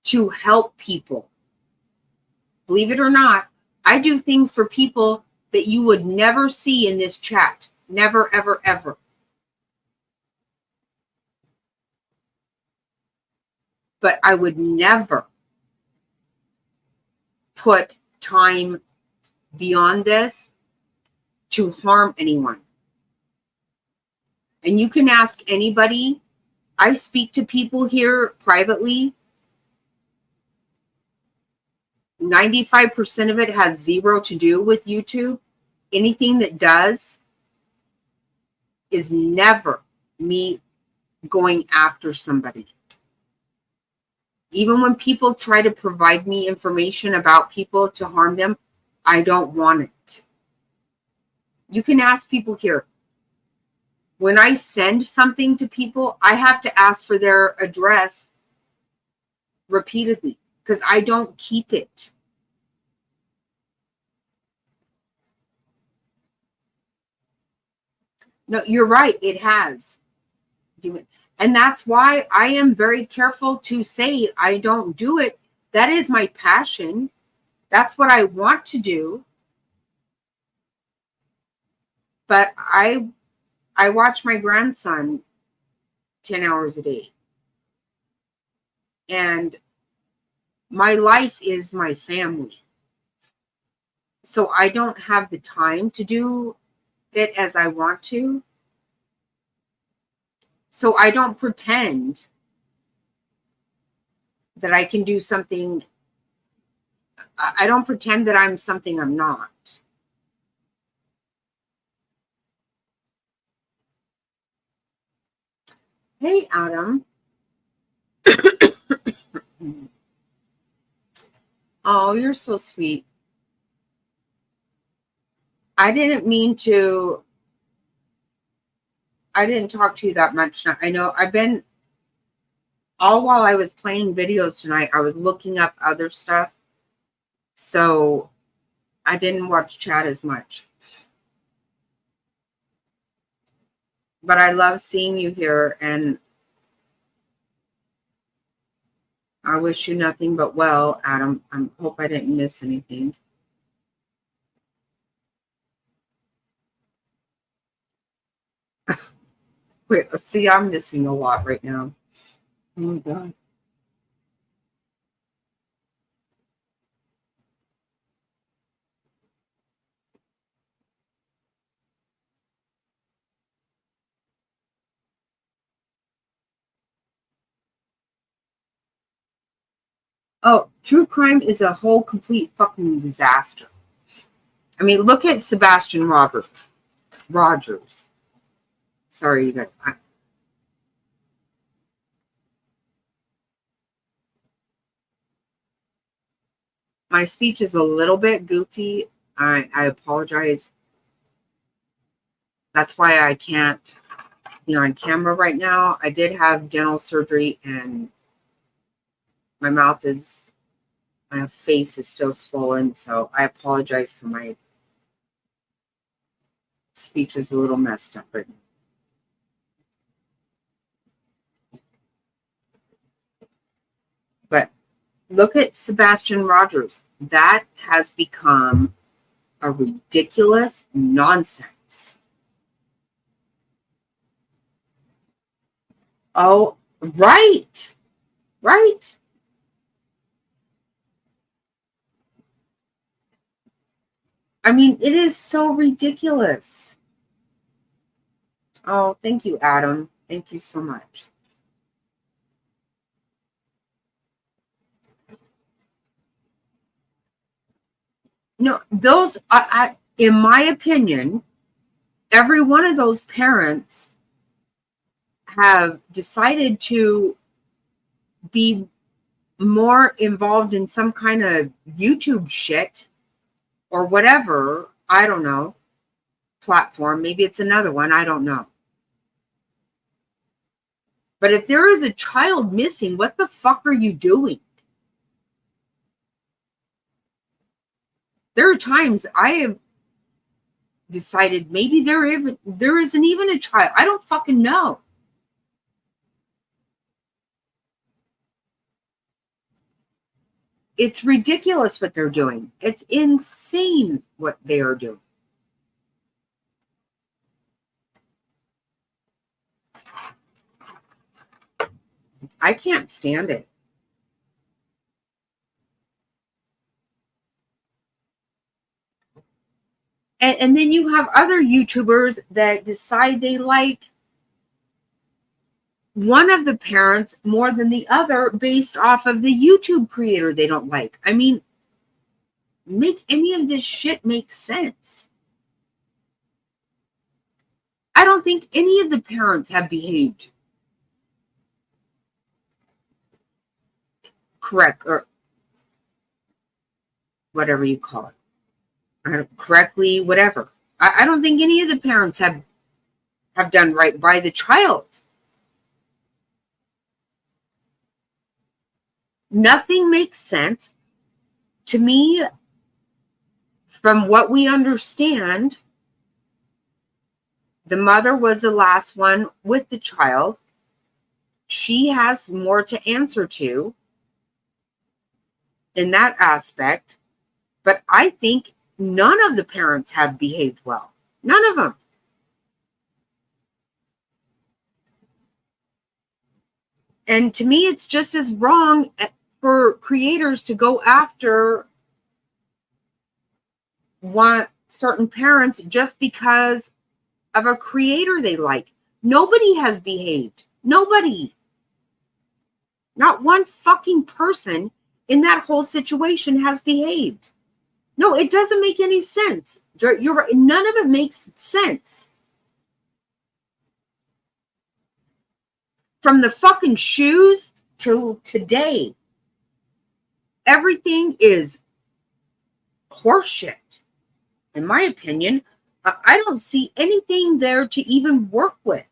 to help people. Believe it or not, I do things for people that you would never see in this chat. Never, ever, ever. But I would never put time beyond this to harm anyone. And you can ask anybody. I speak to people here privately. 95% of it has zero to do with YouTube. Anything that does is never me going after somebody. Even when people try to provide me information about people to harm them, I don't want it. You can ask people here. When I send something to people, I have to ask for their address repeatedly because I don't keep it. No, you're right. It has. And that's why I am very careful to say I don't do it. That is my passion. That's what I want to do. But I watch my grandson 10 hours a day. And my life is my family. So I don't have the time to do it as I want to. So I don't pretend that I can do something. I don't pretend that I'm something I'm not. Hey, Adam. Oh, you're so sweet. I didn't mean to. I didn't talk to you that much. I know I've been, all while I was playing videos tonight, I was looking up other stuff. So I didn't watch chat as much. But I love seeing you here, and I wish you nothing but well, Adam. I hope I didn't miss anything. Wait, see, I'm missing a lot right now. Oh my God. True crime is a whole complete fucking disaster. I mean, look at Sebastian Rogers. Sorry, you guys. My speech is a little bit goofy. I apologize. That's why I can't be on camera right now. I did have dental surgery and my face is still swollen, so I apologize for my speech is a little messed up right now. But look at Sebastian Rogers. That has become a ridiculous nonsense. Oh, right. Right. I mean, it is so ridiculous. Oh, thank you, Adam. Thank you so much. No, those, in my opinion, every one of those parents have decided to be more involved in some kind of YouTube shit or whatever, I don't know, platform. Maybe it's another one, I don't know. But if there is a child missing, what the fuck are you doing? There are times I have decided maybe there isn't even a child. I don't fucking know. It's ridiculous what they're doing. It's insane what they are doing. I can't stand it. And then you have other YouTubers that decide they like one of the parents more than the other based off of the YouTube creator they don't like. I mean, make any of this shit make sense. I don't think any of the parents have behaved correct, or whatever you call it, correctly, whatever. I don't think any of the parents have done right by the child. Nothing makes sense to me. From what we understand, the mother was the last one with the child. She has more to answer to in that aspect, but I think none of the parents have behaved well. None of them. And to me, it's just as wrong for creators to go after certain parents just because of a creator they like. Nobody has behaved. Nobody. Not one fucking person in that whole situation has behaved. No, it doesn't make any sense. You're right. None of it makes sense. From the fucking shoes to today, everything is horseshit. In my opinion, I don't see anything there to even work with.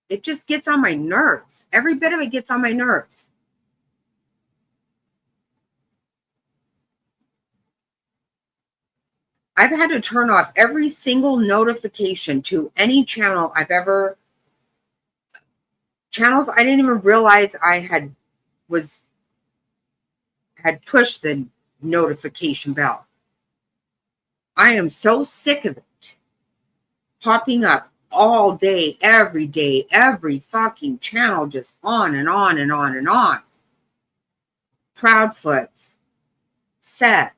It just gets on my nerves. Every bit of it gets on my nerves. I've had to turn off every single notification to any channel channels I didn't even realize I had pushed the notification bell. I am so sick of it popping up all day, every fucking channel, just on and on and on and on. Proudfoots, Seth,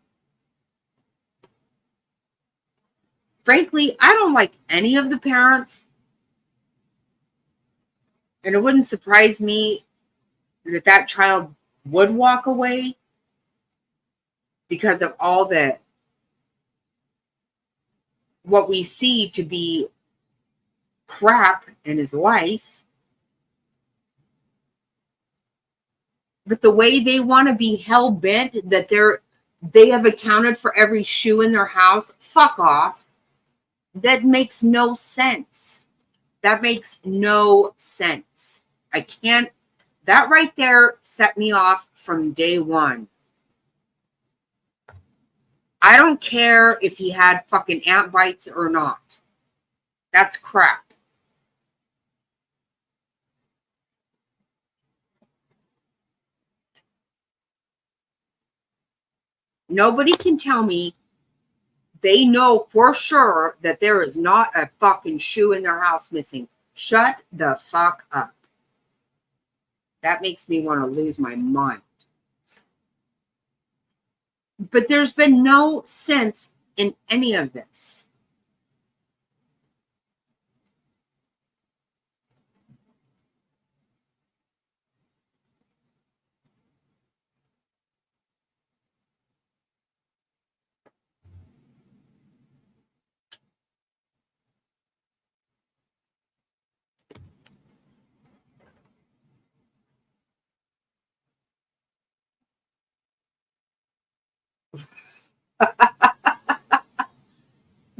Frankly, I don't like any of the parents. And it wouldn't surprise me that that child would walk away because of all the what we see to be crap in his life. But the way they want to be hell bent that they have accounted for every shoe in their house, fuck off. That makes no sense. That makes no sense. I can't, that right there set me off from day one. I don't care if he had fucking ant bites or not. That's crap. Nobody can tell me they know for sure that there is not a fucking shoe in their house missing. Shut the fuck up. That makes me want to lose my mind. But there's been no sense in any of this.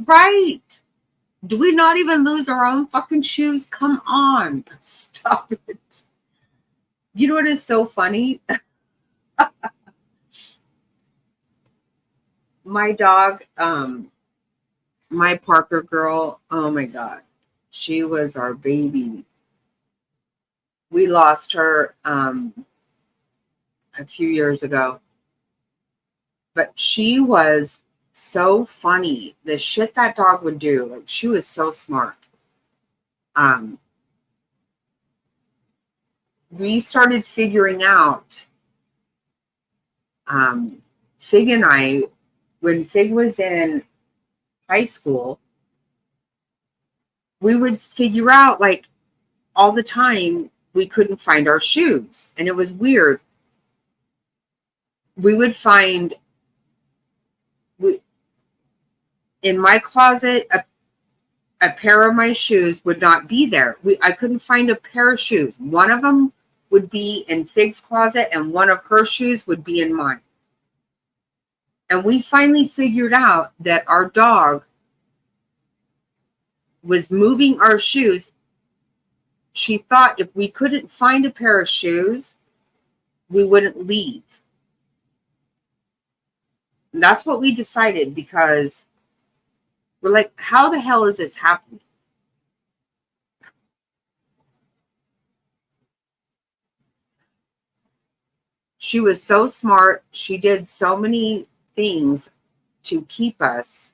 Right. Do we not even lose our own fucking shoes? Come on. Stop it. You know what is so funny? My dog, my Parker girl, oh my God. She was our baby. We lost her a few years ago. But she was so funny. The shit that dog would do. Like, she was so smart. We started figuring out, Fig and I, when Fig was in high school, we would figure out, like, all the time we couldn't find our shoes. And it was weird. We would find in my closet, a pair of my shoes would not be there. I couldn't find a pair of shoes. One of them would be in Fig's closet and one of her shoes would be in mine. And we finally figured out that our dog was moving our shoes. She thought if we couldn't find a pair of shoes, we wouldn't leave. And that's what we decided, because we're like, how the hell is this happening? She was so smart. She did so many things to keep us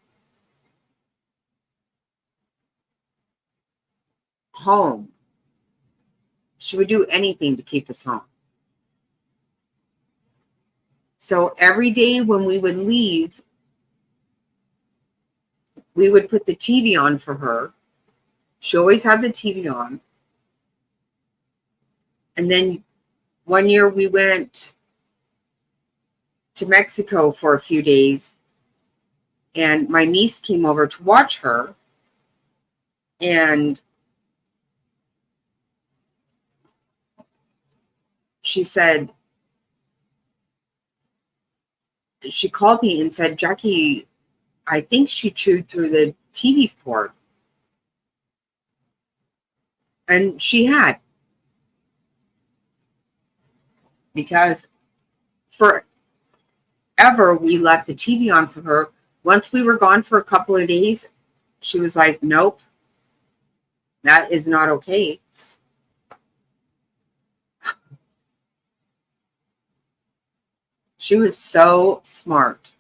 home. She would do anything to keep us home. So every day when we would leave, we would put the TV on for her. She always had the TV on. And then one year we went to Mexico for a few days, and my niece came over to watch her. And she said, she called me and said, Jackie, I think she chewed through the TV port. And she had. Because forever we left the TV on for her. Once we were gone for a couple of days, she was like, nope, that is not okay. She was so smart.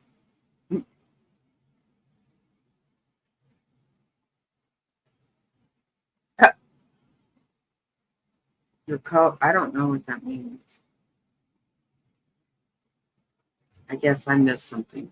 Your coat, I don't know what that means. I guess I missed something.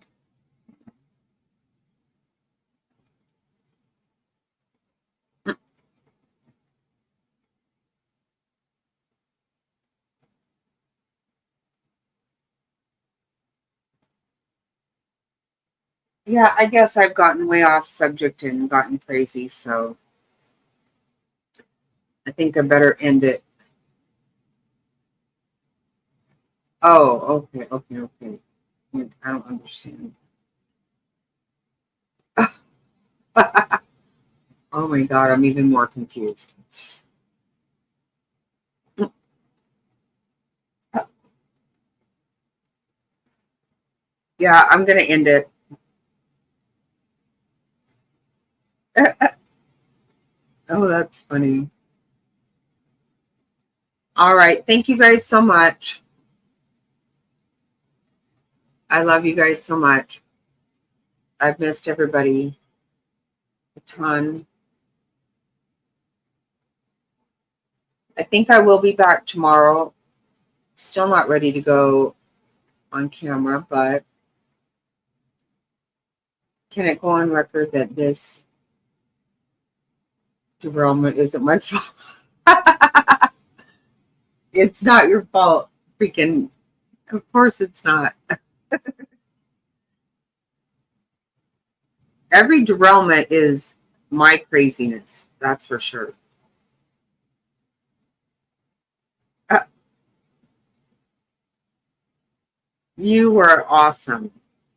Yeah, I guess I've gotten way off subject and gotten crazy, so I think I better end it. Oh, okay. I don't understand. Oh my God, I'm even more confused. Yeah, I'm gonna end it. Oh, that's funny. All right. Thank you guys so much. I love you guys so much. I've missed everybody a ton. I think I will be back tomorrow. Still not ready to go on camera, but can it go on record that this derailment isn't my fault? It's not your fault. Freaking, of course it's not. Every derailment is my craziness. That's for sure. You were awesome.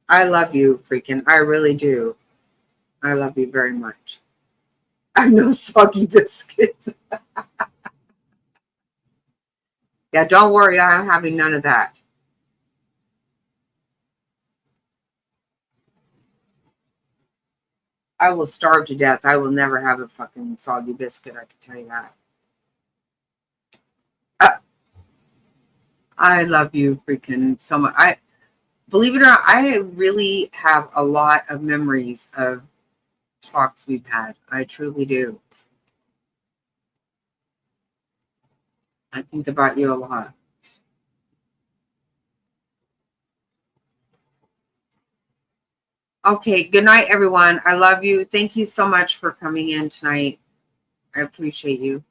I love you, freaking. I really do. I love you very much. I'm no soggy biscuits. Yeah, don't worry. I'm having none of that. I will starve to death. I will never have a fucking soggy biscuit. I can tell you that. I love you freaking so much. Believe it or not, I really have a lot of memories of talks we've had. I truly do. I think about you a lot. Okay, good night, everyone. I love you. Thank you so much for coming in tonight. I appreciate you.